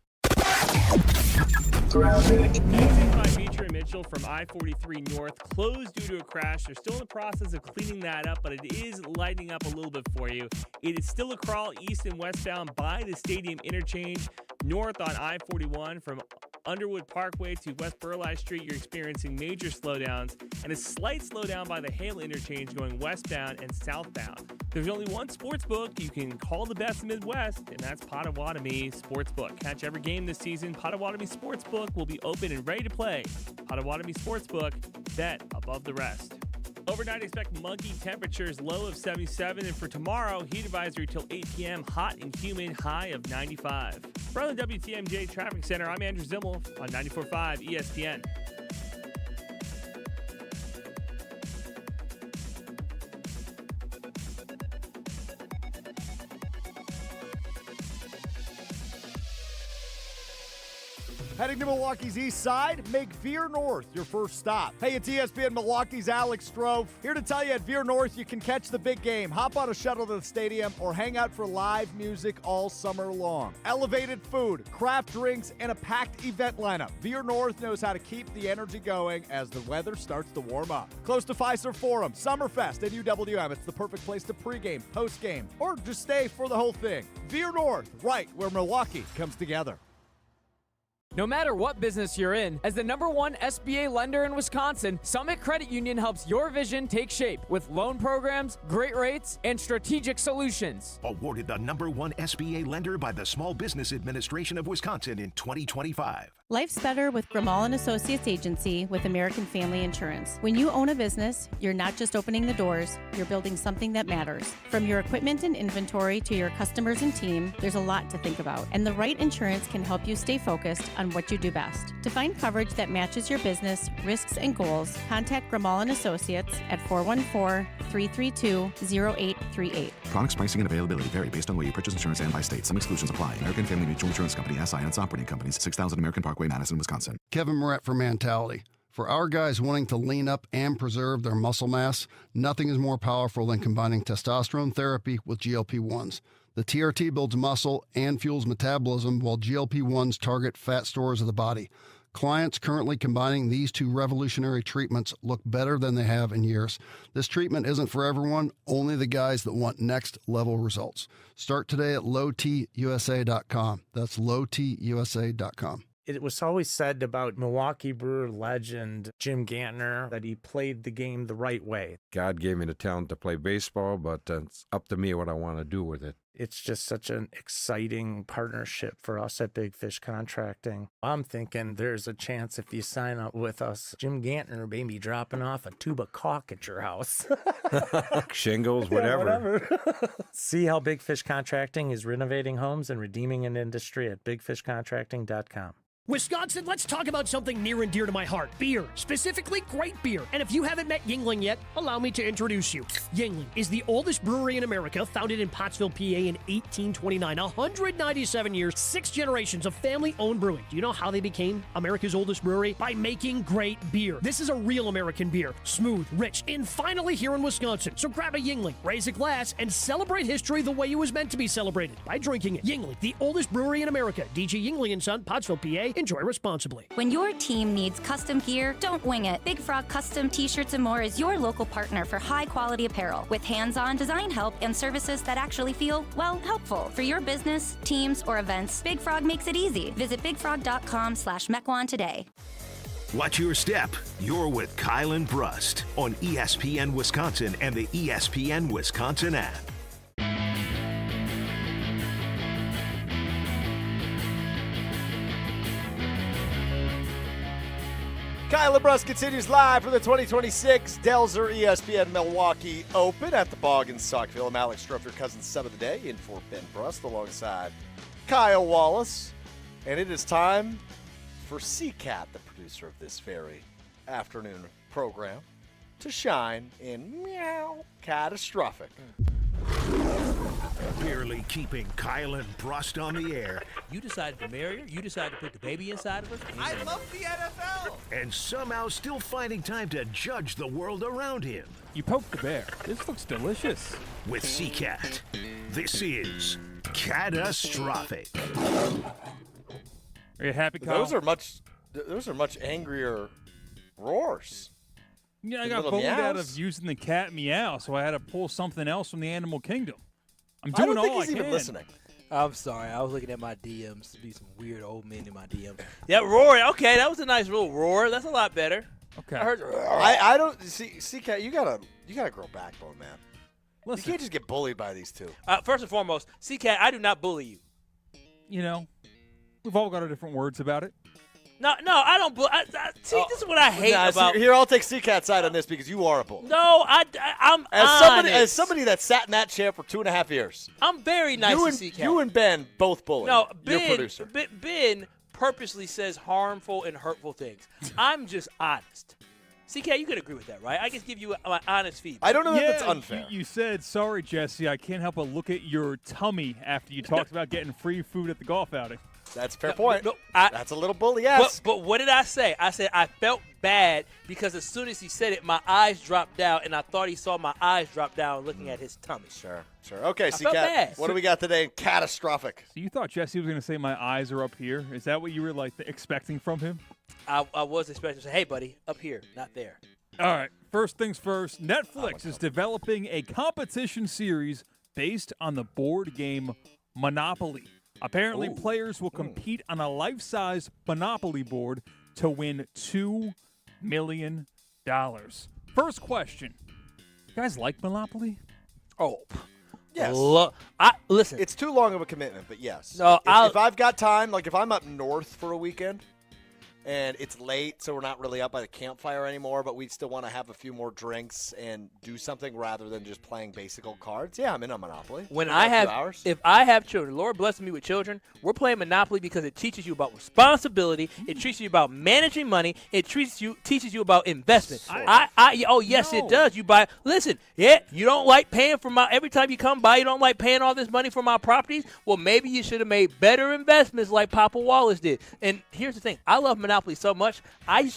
[SPEAKER 5] Beecher and Mitchell from I-43 North closed due to a crash. They're still in the process of cleaning that up, but it is lightening up a little bit for you. It is still a crawl east and westbound by the stadium interchange. North on I-41 from Underwood Parkway to West Burleigh Street, you're experiencing major slowdowns and a slight slowdown by the Hale interchange going westbound and southbound. There's only one sports book you can call the best in the Midwest, and that's Potawatomi Sportsbook. Catch every game this season. Potawatomi Sportsbook will be open and ready to play. Potawatomi Sportsbook, bet above the rest. Overnight, expect muggy temperatures, low of 77. And for tomorrow, heat advisory till 8 p.m., hot and humid, high of 95. From the WTMJ Traffic Center, I'm Andrew Zimmel on 94.5 ESPN.
[SPEAKER 13] Heading to Milwaukee's east side? Make Veer North your first stop. Hey, it's ESPN Milwaukee's Alex Strouf. Here to tell you at Veer North you can catch the big game, hop on a shuttle to the stadium, or hang out for live music all summer long. Elevated food, craft drinks, and a packed event lineup. Veer North knows how to keep the energy going as the weather starts to warm up. Close to Fiserv Forum, Summerfest, and UWM. It's the perfect place to pregame, postgame, or just stay for the whole thing. Veer North, right where Milwaukee comes together.
[SPEAKER 4] No matter what business you're in, as the #1 SBA lender in Wisconsin, Summit Credit Union helps your vision take shape with loan programs, great rates, and strategic solutions.
[SPEAKER 1] Awarded the #1 SBA lender by the Small Business Administration of Wisconsin in 2025.
[SPEAKER 14] Life's better with Grimal & Associates Agency with American Family Insurance. When you own a business, you're not just opening the doors, you're building something that matters. From your equipment and inventory to your customers and team, there's a lot to think about. And the right insurance can help you stay focused on what you do best. To find coverage that matches your business, risks, and goals, contact Grimal & Associates at 414-332-0838.
[SPEAKER 6] Products, pricing, and availability vary based on where you purchase insurance and by state. Some exclusions apply. American Family Mutual Insurance Company, SI, and its operating companies, 6000 American Parkway, Madison, Wisconsin.
[SPEAKER 11] Kevin Moret for Mentality. For our guys wanting to lean up and preserve their muscle mass, nothing is more powerful than combining testosterone therapy with GLP-1s. The TRT builds muscle and fuels metabolism, while GLP-1s target fat stores of the body. Clients currently combining these two revolutionary treatments look better than they have in years. This treatment isn't for everyone, only the guys that want next-level results. Start today at lowtusa.com. That's lowtusa.com.
[SPEAKER 12] It was always said about Milwaukee Brewer legend Jim Gantner that he played the game the right way.
[SPEAKER 18] God gave me the talent to play baseball, but it's up to me what I want to do with it.
[SPEAKER 12] It's just such an exciting partnership for us at Big Fish Contracting. I'm thinking there's a chance if you sign up with us, Jim Gantner may be dropping off a tube of caulk at your house.
[SPEAKER 18] Shingles, whatever.
[SPEAKER 12] See how Big Fish Contracting is renovating homes and redeeming an industry at bigfishcontracting.com.
[SPEAKER 21] Wisconsin, let's talk about something near and dear to my heart. Beer, specifically great beer. And if you haven't met Yuengling yet, allow me to introduce you. Yuengling is the oldest brewery in America, founded in Pottsville, PA in 1829. 197 years, 6 generations of family-owned brewing. Do you know how they became America's oldest brewery? By making great beer. This is a real American beer. Smooth, rich, and finally here in Wisconsin. So grab a Yuengling, raise a glass, and celebrate history the way it was meant to be celebrated, by drinking it. Yuengling, the oldest brewery in America. DG Yuengling & Son, Pottsville, PA. Enjoy responsibly.
[SPEAKER 22] When your team needs custom gear, don't wing it. Big Frog Custom T-Shirts and More is your local partner for high-quality apparel with hands-on design help and services that actually feel, well, helpful. For your business, teams, or events, Big Frog makes it easy. Visit bigfrog.com/Mequon today.
[SPEAKER 1] Watch your step. You're with Kyle and Brust on ESPN Wisconsin and the ESPN Wisconsin app.
[SPEAKER 3] Kyle Brust continues live for the 2026 Delzer ESPN Milwaukee Open at the Bog in Saukville. I'm Alex Strouf, your cousin sub of the day, in for Ben Brust alongside Kyle Wallace. And it is time for Seacat, the producer of this very afternoon program, to shine in meow catastrophic.
[SPEAKER 1] Barely keeping Kyle and Brust on the air.
[SPEAKER 2] You decided to marry her. You decided to put the baby inside of her.
[SPEAKER 7] I love the NFL.
[SPEAKER 1] And somehow still finding time to judge the world around him.
[SPEAKER 24] You poked the bear. This looks delicious.
[SPEAKER 1] With Seacat, this is catastrophic.
[SPEAKER 24] Are you happy, Kyle?
[SPEAKER 3] Those are much angrier roars.
[SPEAKER 24] Yeah, I got bullied out of using the cat meow, so I had to pull something else from the animal kingdom. I'm doing all I can.
[SPEAKER 3] I don't think he's even listening.
[SPEAKER 2] I'm sorry. I was looking at my DMs to be some weird old men in my DMs. Yeah, roar. Okay, that was a nice little roar. That's a lot better.
[SPEAKER 24] Okay.
[SPEAKER 2] I heard.
[SPEAKER 3] I don't see, Cat. You gotta grow backbone, man.
[SPEAKER 24] Listen.
[SPEAKER 3] You can't just get bullied by these two.
[SPEAKER 2] First and foremost, C-Cat, I do not bully you.
[SPEAKER 24] You know, we've all got our different words about it.
[SPEAKER 2] No, I don't. See, this is what I hate about.
[SPEAKER 3] Here, I'll take C-Cat's side on this because you are a bully.
[SPEAKER 2] No, I'm honest.
[SPEAKER 3] As somebody that sat in that chair for 2.5 years.
[SPEAKER 2] I'm very nice to C-Cat.
[SPEAKER 3] You and Ben both bully.
[SPEAKER 2] No,
[SPEAKER 3] your producer.
[SPEAKER 2] Ben purposely says harmful and hurtful things. I'm just honest. C-Cat, you could agree with that, right? I just give you my honest feedback.
[SPEAKER 3] I don't know if it's unfair.
[SPEAKER 24] You said, sorry, Jesse, I can't help but look at your tummy after you talked about getting free food at the golf outing.
[SPEAKER 3] That's a fair point. That's a little bully-esque.
[SPEAKER 2] But what did I say? I said I felt bad because as soon as he said it, my eyes dropped down, and I thought he saw my eyes drop down looking at his tummy.
[SPEAKER 3] Sure. Okay,
[SPEAKER 2] I felt
[SPEAKER 3] C-Cat,
[SPEAKER 2] bad.
[SPEAKER 3] what do we got today in catastrophic?
[SPEAKER 24] So you thought Jesse was going to say my eyes are up here? Is that what you were expecting from him?
[SPEAKER 2] I was expecting to say, hey, buddy, up here, not there.
[SPEAKER 24] All right, first things first, Netflix is developing a competition series based on the board game Monopoly. Apparently, players will compete on a life-size Monopoly board to win $2 million. First question. You guys like Monopoly?
[SPEAKER 2] Oh,
[SPEAKER 3] yes.
[SPEAKER 2] Listen.
[SPEAKER 3] It's too long of a commitment, but yes.
[SPEAKER 2] No,
[SPEAKER 3] if I've got time, like if I'm up north for a weekend, and it's late, so we're not really up by the campfire anymore, but we still want to have a few more drinks and do something rather than just playing basic old cards. Yeah, I'm in on Monopoly.
[SPEAKER 2] If I have children, Lord bless me with children, we're playing Monopoly because it teaches you about responsibility. It teaches you about managing money. It teaches you about investment. It does. You buy. Listen, you don't like paying for every time you come by. You don't like paying all this money for my properties. Well, maybe you should have made better investments like Papa Wallace did. And here's the thing: I love Monopoly so much. I used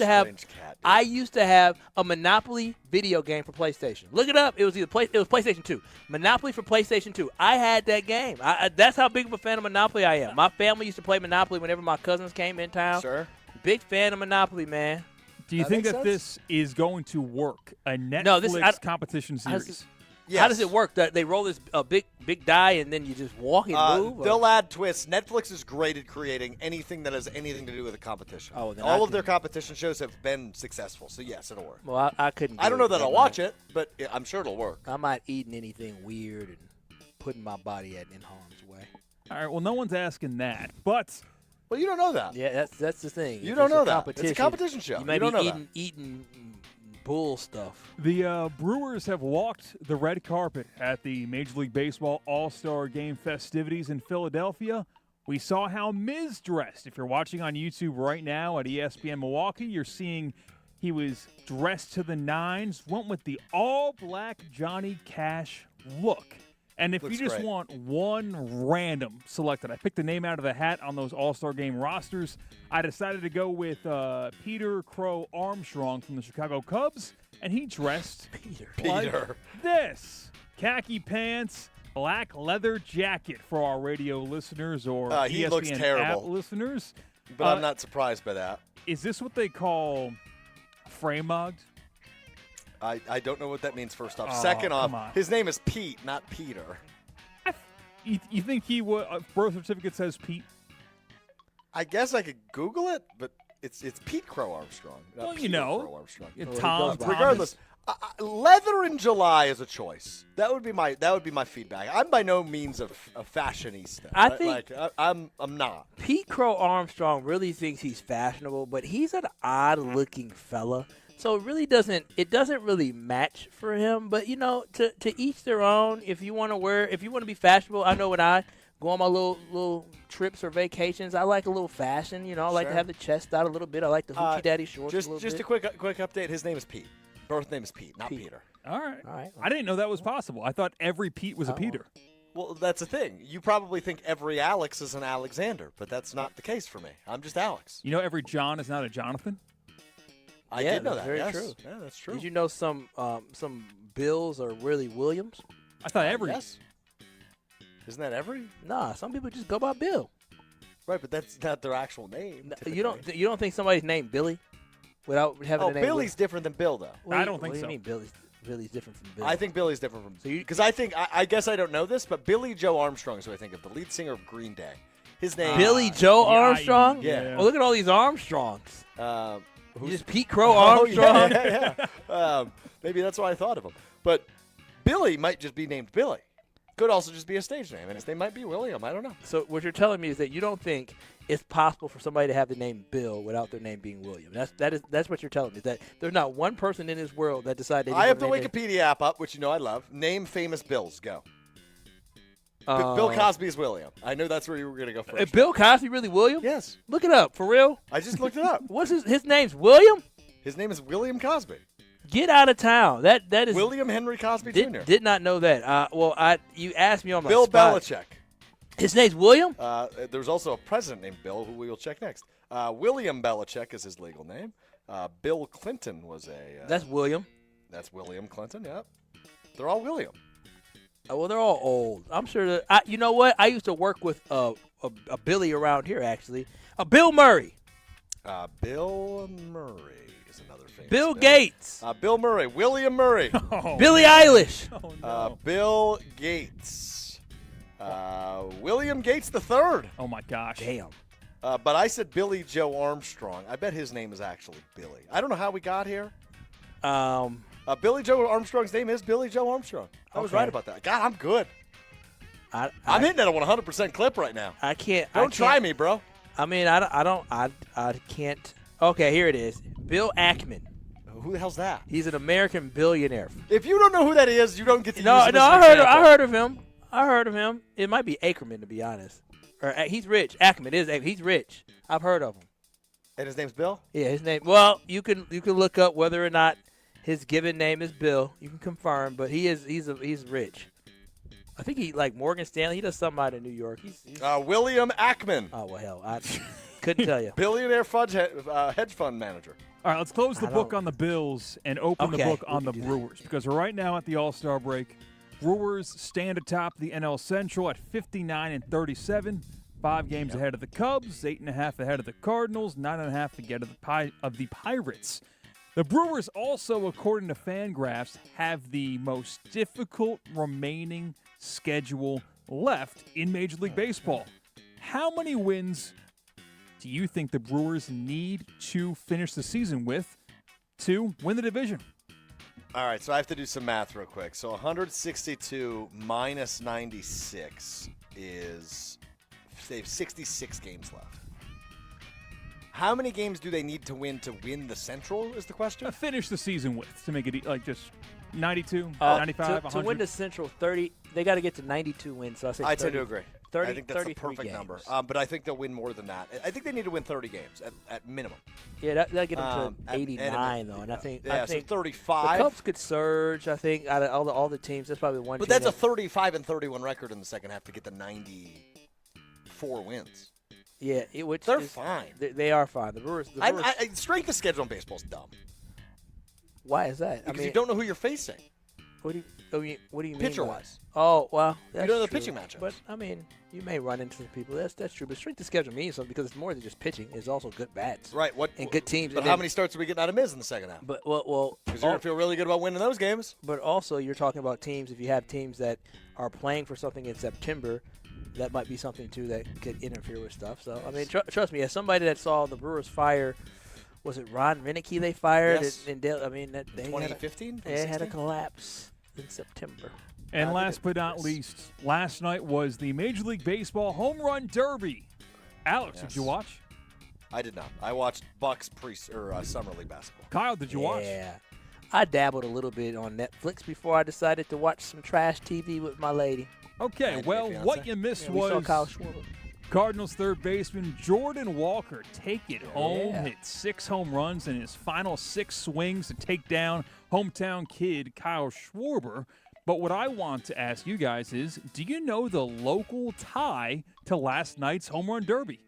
[SPEAKER 2] to have a Monopoly video game for PlayStation. Look it up. It was PlayStation 2. Monopoly for PlayStation 2. I had that game. That's how big of a fan of Monopoly I am. My family used to play Monopoly whenever my cousins came in town.
[SPEAKER 3] Sure.
[SPEAKER 2] Big fan of Monopoly, man.
[SPEAKER 24] Do you think that this is going to work? A Netflix competition series?
[SPEAKER 3] Yes.
[SPEAKER 2] How does it work? That they roll this big die and then you just walk and move?
[SPEAKER 3] They'll add twists. Netflix is great at creating anything that has anything to do with a competition.
[SPEAKER 2] Oh, then
[SPEAKER 3] all of their competition shows have been successful. So yes, it'll work.
[SPEAKER 2] Well, I couldn't.
[SPEAKER 3] I don't know that I'll watch it, but I'm sure it'll work.
[SPEAKER 2] I'm not eating anything weird and putting my body in harm's way.
[SPEAKER 24] All right. Well, no one's asking that, but.
[SPEAKER 3] Well, you don't know that.
[SPEAKER 2] Yeah, that's the thing.
[SPEAKER 3] You
[SPEAKER 2] If
[SPEAKER 3] don't
[SPEAKER 2] it's
[SPEAKER 3] know
[SPEAKER 2] a
[SPEAKER 3] that. It's a competition show.
[SPEAKER 2] You might
[SPEAKER 3] don't
[SPEAKER 2] be
[SPEAKER 3] know
[SPEAKER 2] eating bull stuff.
[SPEAKER 24] The Brewers have walked the red carpet at the Major League Baseball All-Star Game festivities in Philadelphia. We saw how Miz dressed. If you're watching on YouTube right now at ESPN Milwaukee, you're seeing he was dressed to the nines, went with the all-black Johnny Cash look. And if
[SPEAKER 3] Looks
[SPEAKER 24] you just
[SPEAKER 3] great.
[SPEAKER 24] want one random selected, I picked the name out of the hat on those All-Star Game rosters. I decided to go with Peter Crow Armstrong from the Chicago Cubs, and he dressed like this. Khaki pants, black leather jacket for our radio listeners or
[SPEAKER 3] he
[SPEAKER 24] ESPN
[SPEAKER 3] looks terrible.
[SPEAKER 24] app listeners.
[SPEAKER 3] But I'm not surprised by that.
[SPEAKER 24] Is this what they call frame-mugged?
[SPEAKER 3] I don't know what that means, first off.
[SPEAKER 24] Oh,
[SPEAKER 3] Second
[SPEAKER 24] come
[SPEAKER 3] off,
[SPEAKER 24] on.
[SPEAKER 3] his name is Pete, not Peter.
[SPEAKER 24] You think he would? Birth certificate says Pete.
[SPEAKER 3] I guess I could Google it, but it's Pete Crow Armstrong. not
[SPEAKER 24] Well, you
[SPEAKER 3] Peter
[SPEAKER 24] know.
[SPEAKER 3] Crow Armstrong.
[SPEAKER 24] Tom
[SPEAKER 3] Regardless, leather in July is a choice. That would be my feedback. I'm by no means a fashionista.
[SPEAKER 2] I
[SPEAKER 3] right?
[SPEAKER 2] think-
[SPEAKER 3] like, I'm not.
[SPEAKER 2] Pete Crow Armstrong really thinks he's fashionable, but he's an odd-looking fella. So it doesn't really match for him. But to each their own. If you want to be fashionable, I know when I go on my little trips or vacations, I like a little fashion. I like to
[SPEAKER 3] Sure.
[SPEAKER 2] have the chest out a little bit. I like the hoochie daddy shorts.
[SPEAKER 3] Just
[SPEAKER 2] a little
[SPEAKER 3] just
[SPEAKER 2] bit.
[SPEAKER 3] a quick update. His name is Pete. Birth name is Pete, not Peter.
[SPEAKER 24] All right.
[SPEAKER 2] All right.
[SPEAKER 24] I didn't know that was possible. I thought every Pete was a Peter.
[SPEAKER 3] Well, that's the thing. You probably think every Alex is an Alexander, but that's not the case for me. I'm just Alex.
[SPEAKER 24] You know every John is not a Jonathan?
[SPEAKER 3] I
[SPEAKER 2] Yeah,
[SPEAKER 3] did know
[SPEAKER 2] that's
[SPEAKER 3] that.
[SPEAKER 2] very
[SPEAKER 3] yes.
[SPEAKER 2] true.
[SPEAKER 3] Yeah, that's true.
[SPEAKER 2] Did you know some Bills are really Williams?
[SPEAKER 24] I thought every.
[SPEAKER 3] Yes. Isn't that every?
[SPEAKER 2] Nah, some people just go by Bill.
[SPEAKER 3] Right, but that's not their actual name.
[SPEAKER 2] You don't think somebody's named Billy without having
[SPEAKER 3] Oh,
[SPEAKER 2] a name?
[SPEAKER 3] Billy's different than Bill, though.
[SPEAKER 2] What do you mean Billy's different from Bill?
[SPEAKER 3] I think Billy's different from because I guess I don't know this, but Billy Joe Armstrong is who I think of, the lead singer of Green Day. His name
[SPEAKER 2] Billy Joe Armstrong.
[SPEAKER 3] Yeah.
[SPEAKER 2] Well, look at all these Armstrongs.
[SPEAKER 3] Who's
[SPEAKER 2] Just Pete Crow
[SPEAKER 3] Oh,
[SPEAKER 2] Armstrong.
[SPEAKER 3] yeah. Maybe that's why I thought of him. But Billy might just be named Billy. Could also just be a stage name, and his name might be William. I don't know.
[SPEAKER 2] So what you're telling me is that you don't think it's possible for somebody to have the name Bill without their name being William. That's what you're telling me. Is that there's not one person in this world that decided.
[SPEAKER 3] I have the Wikipedia app up, which I love. Name famous Bills. Go. Bill Cosby is William. I know that's where you were going to go first.
[SPEAKER 2] Bill Cosby really William?
[SPEAKER 3] Yes.
[SPEAKER 2] Look it up for real.
[SPEAKER 3] I just looked it up.
[SPEAKER 2] What's his name's William?
[SPEAKER 3] His name is William Cosby.
[SPEAKER 2] Get out of town. That is
[SPEAKER 3] William Henry Cosby Jr.
[SPEAKER 2] Did not know that. You asked me on my
[SPEAKER 3] Bill
[SPEAKER 2] spot.
[SPEAKER 3] Belichick.
[SPEAKER 2] His name's William?
[SPEAKER 3] There's also a president named Bill, who we will check next. William Belichick is his legal name. Bill Clinton was a...
[SPEAKER 2] That's William.
[SPEAKER 3] That's William Clinton, yep. They're all William.
[SPEAKER 2] Well, they're all old. I'm sure that... you know what? I used to work with a Billy around here, actually. Bill Murray.
[SPEAKER 3] Bill Murray is another famous
[SPEAKER 2] Bill Gates.
[SPEAKER 3] Bill Murray. William Murray.
[SPEAKER 2] Billie Eilish.
[SPEAKER 3] Bill Gates. William Gates III.
[SPEAKER 24] Oh, my gosh.
[SPEAKER 2] Damn.
[SPEAKER 3] But I said Billy Joe Armstrong. I bet his name is actually Billy. I don't know how we got here. Billy Joe Armstrong's name is Billy Joe Armstrong. I was
[SPEAKER 2] Okay.
[SPEAKER 3] right about that. God, I'm good.
[SPEAKER 2] I'm
[SPEAKER 3] hitting that at 100% clip right now.
[SPEAKER 2] I can't.
[SPEAKER 3] Don't try me, bro.
[SPEAKER 2] I mean, I can't. Okay, here it is. Bill Ackman.
[SPEAKER 3] Who the hell's that?
[SPEAKER 2] He's an American billionaire.
[SPEAKER 3] If you don't know who that is, you don't get to use
[SPEAKER 2] No,
[SPEAKER 3] him
[SPEAKER 2] no,
[SPEAKER 3] as an
[SPEAKER 2] I
[SPEAKER 3] example.
[SPEAKER 2] heard of him. It might be Ackerman, to be honest. Or he's rich. Ackman is. He's rich. I've heard of him.
[SPEAKER 3] And his name's Bill?
[SPEAKER 2] Yeah, his name. Well, you can look up whether or not his given name is Bill. You can confirm, but he's rich. I think he like Morgan Stanley. He does something out in New York. He's
[SPEAKER 3] William Ackman.
[SPEAKER 2] Oh well, hell, I couldn't tell you.
[SPEAKER 3] Billionaire hedge fund manager.
[SPEAKER 24] All right, let's close the book on the Bills and open the book on the Brewers, because we're right now at the All-Star break. Brewers stand atop the NL Central at 59-37, 5 games ahead of the Cubs, 8.5 ahead of the Cardinals, 9.5 ahead of the Pirates. The Brewers also, according to Fangraphs, have the most difficult remaining schedule left in Major League Baseball. How many wins do you think the Brewers need to finish the season with to win the division?
[SPEAKER 3] All right, so I have to do some math real quick. So 162 minus 96 is they have 66 games left. How many games do they need to win the Central is the question?
[SPEAKER 24] Finish the season with, to make it like just 92, 95, 100.
[SPEAKER 8] To win the Central, 30, they got to get to 92 wins. So I
[SPEAKER 3] tend to agree.
[SPEAKER 8] 30,
[SPEAKER 3] I think that's the perfect
[SPEAKER 8] games.
[SPEAKER 3] number. But I think they'll win more than that. I think they need to win 30 games at minimum.
[SPEAKER 8] Yeah, that'll get them to 89, though. And I think,
[SPEAKER 3] so 35.
[SPEAKER 8] The Cubs could surge, I think, out of all the teams. That's probably one
[SPEAKER 3] But
[SPEAKER 8] team.
[SPEAKER 3] that's a 35-31 record in the second half to get the 94 wins.
[SPEAKER 8] Yeah,
[SPEAKER 3] they're fine.
[SPEAKER 8] They are fine. The Brewers.
[SPEAKER 3] Strength of schedule in baseball is dumb.
[SPEAKER 8] Why is that?
[SPEAKER 3] Because you don't know who you're facing.
[SPEAKER 8] What do you mean?
[SPEAKER 3] Pitcher-wise.
[SPEAKER 8] Oh, well, that's
[SPEAKER 3] you don't know the
[SPEAKER 8] true.
[SPEAKER 3] pitching matchups.
[SPEAKER 8] But, I mean, you may run into some people. That's true. But strength of schedule means something because it's more than just pitching. It's also good bats.
[SPEAKER 3] Right.
[SPEAKER 8] And good teams.
[SPEAKER 3] But how many starts are we getting out of Miz in the second half?
[SPEAKER 8] But well,
[SPEAKER 3] because you're going to feel really good about winning those games.
[SPEAKER 8] But also, you're talking about teams. If you have teams that are playing for something in September, that might be something, too, that could interfere with stuff. So, I mean, trust me, as somebody that saw the Brewers fire, was it Ron Renicky they fired?
[SPEAKER 3] Yes.
[SPEAKER 8] In
[SPEAKER 3] 2015?
[SPEAKER 8] They had a collapse in September.
[SPEAKER 24] And last but not least, last night was the Major League Baseball Home Run Derby. Alex, did you watch?
[SPEAKER 3] I did not. I watched Bucks Summer League basketball.
[SPEAKER 24] Kyle, did you watch?
[SPEAKER 8] Yeah. I dabbled a little bit on Netflix before I decided to watch some trash TV with my lady.
[SPEAKER 24] Okay, well, what you missed was
[SPEAKER 8] saw Kyle Schwarber.
[SPEAKER 24] Cardinals third baseman Jordan Walker take it home, hit 6 home runs in his final 6 swings to take down hometown kid Kyle Schwarber. But what I want to ask you guys is, do you know the local tie to last night's home run derby?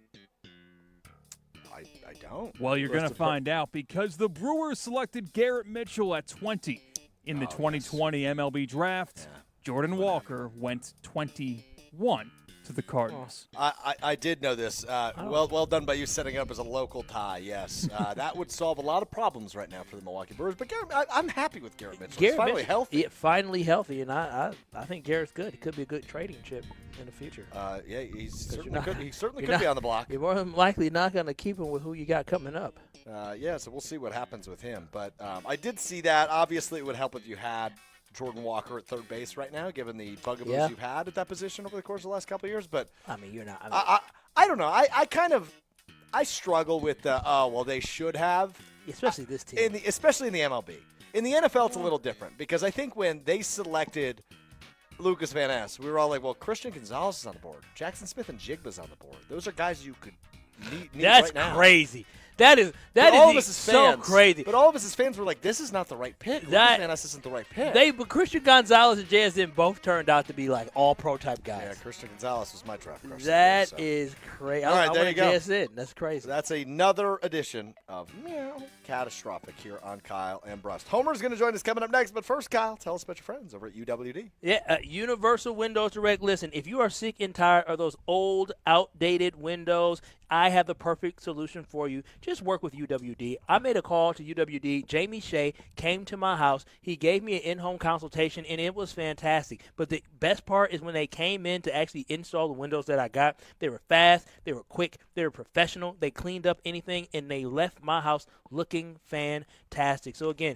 [SPEAKER 3] I don't.
[SPEAKER 24] Well, you're going to find out because the Brewers selected Garrett Mitchell at 20 in the 2020 MLB draft.
[SPEAKER 3] Yeah.
[SPEAKER 24] Jordan Walker went 21 to the Cardinals.
[SPEAKER 3] I did know this. Well done by you setting it up as a local tie. Yes, that would solve a lot of problems right now for the Milwaukee Brewers. But I'm happy with Garrett Mitchell. He's finally healthy.
[SPEAKER 8] Yeah, finally healthy, and I think Garrett's good. It could be a good trading chip in the future.
[SPEAKER 3] Yeah, he certainly could be on the block.
[SPEAKER 8] You're more than likely not going to keep him with who you got coming up.
[SPEAKER 3] Yeah, so we'll see what happens with him. But I did see that. Obviously, it would help if you had Jordan Walker at third base right now, given the bugaboos you've had at that position over the course of the last couple of years. But
[SPEAKER 8] I mean, you're not.
[SPEAKER 3] I don't know. I struggle with the they should have,
[SPEAKER 8] especially this team,
[SPEAKER 3] especially in the MLB. In the NFL, it's a little different because I think when they selected Lucas Van Ness, we were all like, well, Christian Gonzalez is on the board, Jackson Smith and Jigba's on the board. Those are guys you could need right now.
[SPEAKER 8] That's crazy. That is so crazy.
[SPEAKER 3] But all of us as fans were like, this is not the right pick. Lucas Van Ness isn't the right pick.
[SPEAKER 8] But Christian Gonzalez and JSN both turned out to be like all-pro type guys.
[SPEAKER 3] Yeah, Christian Gonzalez was my draft crush.
[SPEAKER 8] That is crazy.
[SPEAKER 3] All right, there you go.
[SPEAKER 8] JSN. That's crazy.
[SPEAKER 3] So that's another edition of Catastrophic here on Kyle and Brust. Homer's going to join us coming up next. But first, Kyle, tell us about your friends over at UWD.
[SPEAKER 8] Yeah, Universal Windows Direct. Listen, if you are sick and tired of those old, outdated windows, I have the perfect solution for you. Just work with UWD. I made a call to UWD. Jamie Shea came to my house. He gave me an in-home consultation, and it was fantastic. But the best part is when they came in to actually install the windows that I got, they were fast, they were quick, they were professional, they cleaned up anything, and they left my house looking fantastic. So, again,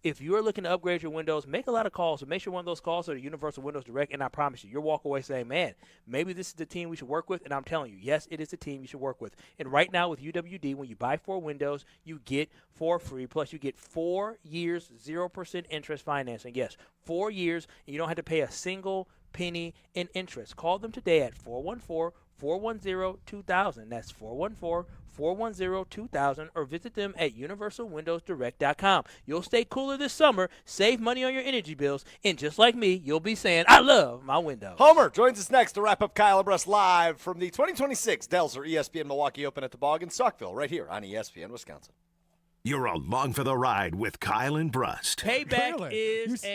[SPEAKER 8] if you're looking to upgrade your windows, make a lot of calls. So make sure one of those calls are to Universal Windows Direct, and I promise you, you'll walk away saying, man, maybe this is the team we should work with. And I'm telling you, yes, it is the team you should work with. And right now with UWD, when you buy 4 windows, you get 4 free. Plus, you get 4 years, 0% interest financing. Yes, 4 years, and you don't have to pay a single penny in interest. Call them today at 414-410-2000. That's 414-410-2000, or visit them at universalwindowsdirect.com. You'll stay cooler this summer, save money on your energy bills, and just like me, you'll be saying, I love my windows.
[SPEAKER 3] Homer joins us next to wrap up Kyle and Brust live from the 2026 Delzer ESPN Milwaukee Open at the Bog in Saukville, right here on ESPN Wisconsin.
[SPEAKER 1] You're along for the ride with Kyle and Brust.
[SPEAKER 8] Payback is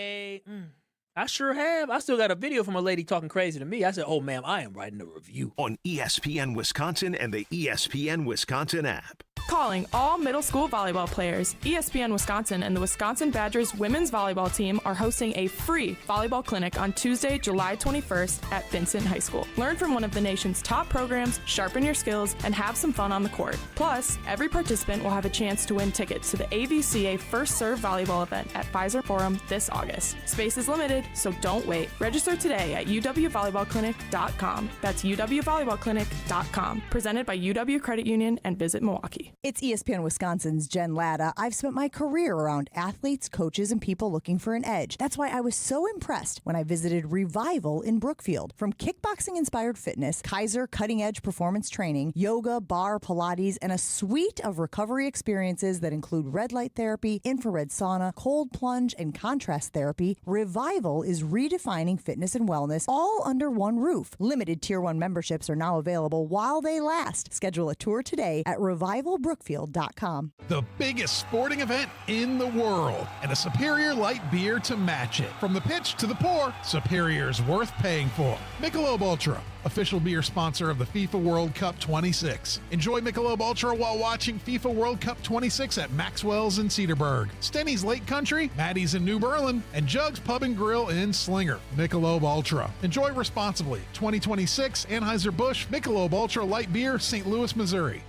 [SPEAKER 8] I sure have. I still got a video from a lady talking crazy to me. I said, oh, ma'am, I am writing a review.
[SPEAKER 1] On ESPN Wisconsin and the ESPN Wisconsin app.
[SPEAKER 9] Calling all middle school volleyball players, ESPN Wisconsin and the Wisconsin Badgers women's volleyball team are hosting a free volleyball clinic on Tuesday, July 21st at Vincent High School. Learn from one of the nation's top programs, sharpen your skills, and have some fun on the court. Plus, every participant will have a chance to win tickets to the AVCA First Serve volleyball event at Pfizer Forum this August. Space is limited, so don't wait. Register today at uwvolleyballclinic.com. That's uwvolleyballclinic.com. Presented by UW Credit Union and Visit Milwaukee.
[SPEAKER 10] It's ESPN Wisconsin's Jen Latta. I've spent my career around athletes, coaches, and people looking for an edge. That's why I was so impressed when I visited Revival in Brookfield. From kickboxing-inspired fitness, Kaiser cutting-edge performance training, yoga, bar, Pilates, and a suite of recovery experiences that include red light therapy, infrared sauna, cold plunge, and contrast therapy, Revival is redefining fitness and wellness all under one roof. Limited Tier 1 memberships are now available while they last. Schedule a tour today at revivalbrookfield.com.
[SPEAKER 16] The biggest sporting event in the world, and a Superior light beer to match it. From the pitch to the pour, Superior's worth paying for. Michelob Ultra, official beer sponsor of the FIFA World Cup 26. Enjoy Michelob Ultra while watching FIFA World Cup 26 at Maxwell's in Cedarburg, Stenny's Lake Country, Maddie's in New Berlin, and Jugs Pub and Grill in Slinger. Michelob Ultra. Enjoy responsibly. 2026 Anheuser-Busch Michelob Ultra Light Beer, St. Louis, Missouri.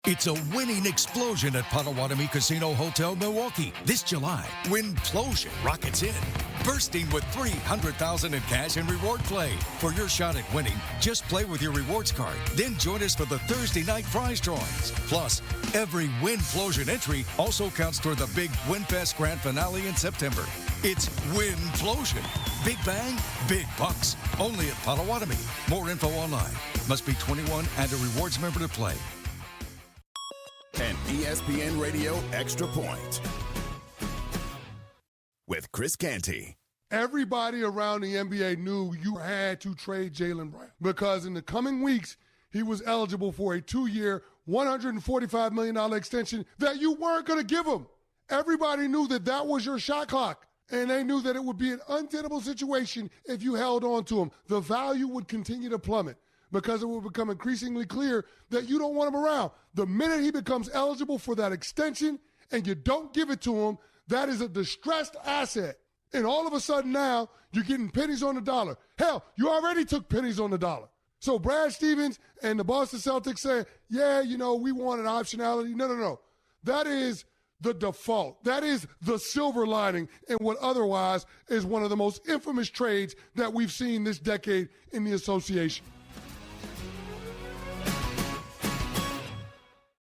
[SPEAKER 20] It's a winning explosion at Potawatomi Casino Hotel Milwaukee. This July, Winplosion rockets in, bursting with $300,000 in cash and reward play. For your shot at winning, just play with your rewards card. Then join us for the Thursday night prize drawings. Plus, every Winplosion entry also counts toward the big WinFest Grand Finale in September. It's Winplosion. Big bang, big bucks. Only at Potawatomi. More info online. Must be 21 and a rewards member to play.
[SPEAKER 23] An ESPN Radio Extra Point with Chris Canty.
[SPEAKER 25] Everybody around the NBA knew you had to trade Jaylen Brown because in the coming weeks, he was eligible for a 2-year, $145 million extension that you weren't going to give him. Everybody knew that that was your shot clock, and they knew that it would be an untenable situation if you held on to him. The value would continue to plummet, because it will become increasingly clear that you don't want him around. The minute he becomes eligible for that extension and you don't give it to him, that is a distressed asset. And all of a sudden now, you're getting pennies on the dollar. Hell, you already took pennies on the dollar. So Brad Stevens and the Boston Celtics saying, yeah, we wanted optionality. No. That is the default. That is the silver lining in what otherwise is one of the most infamous trades that we've seen this decade in the association.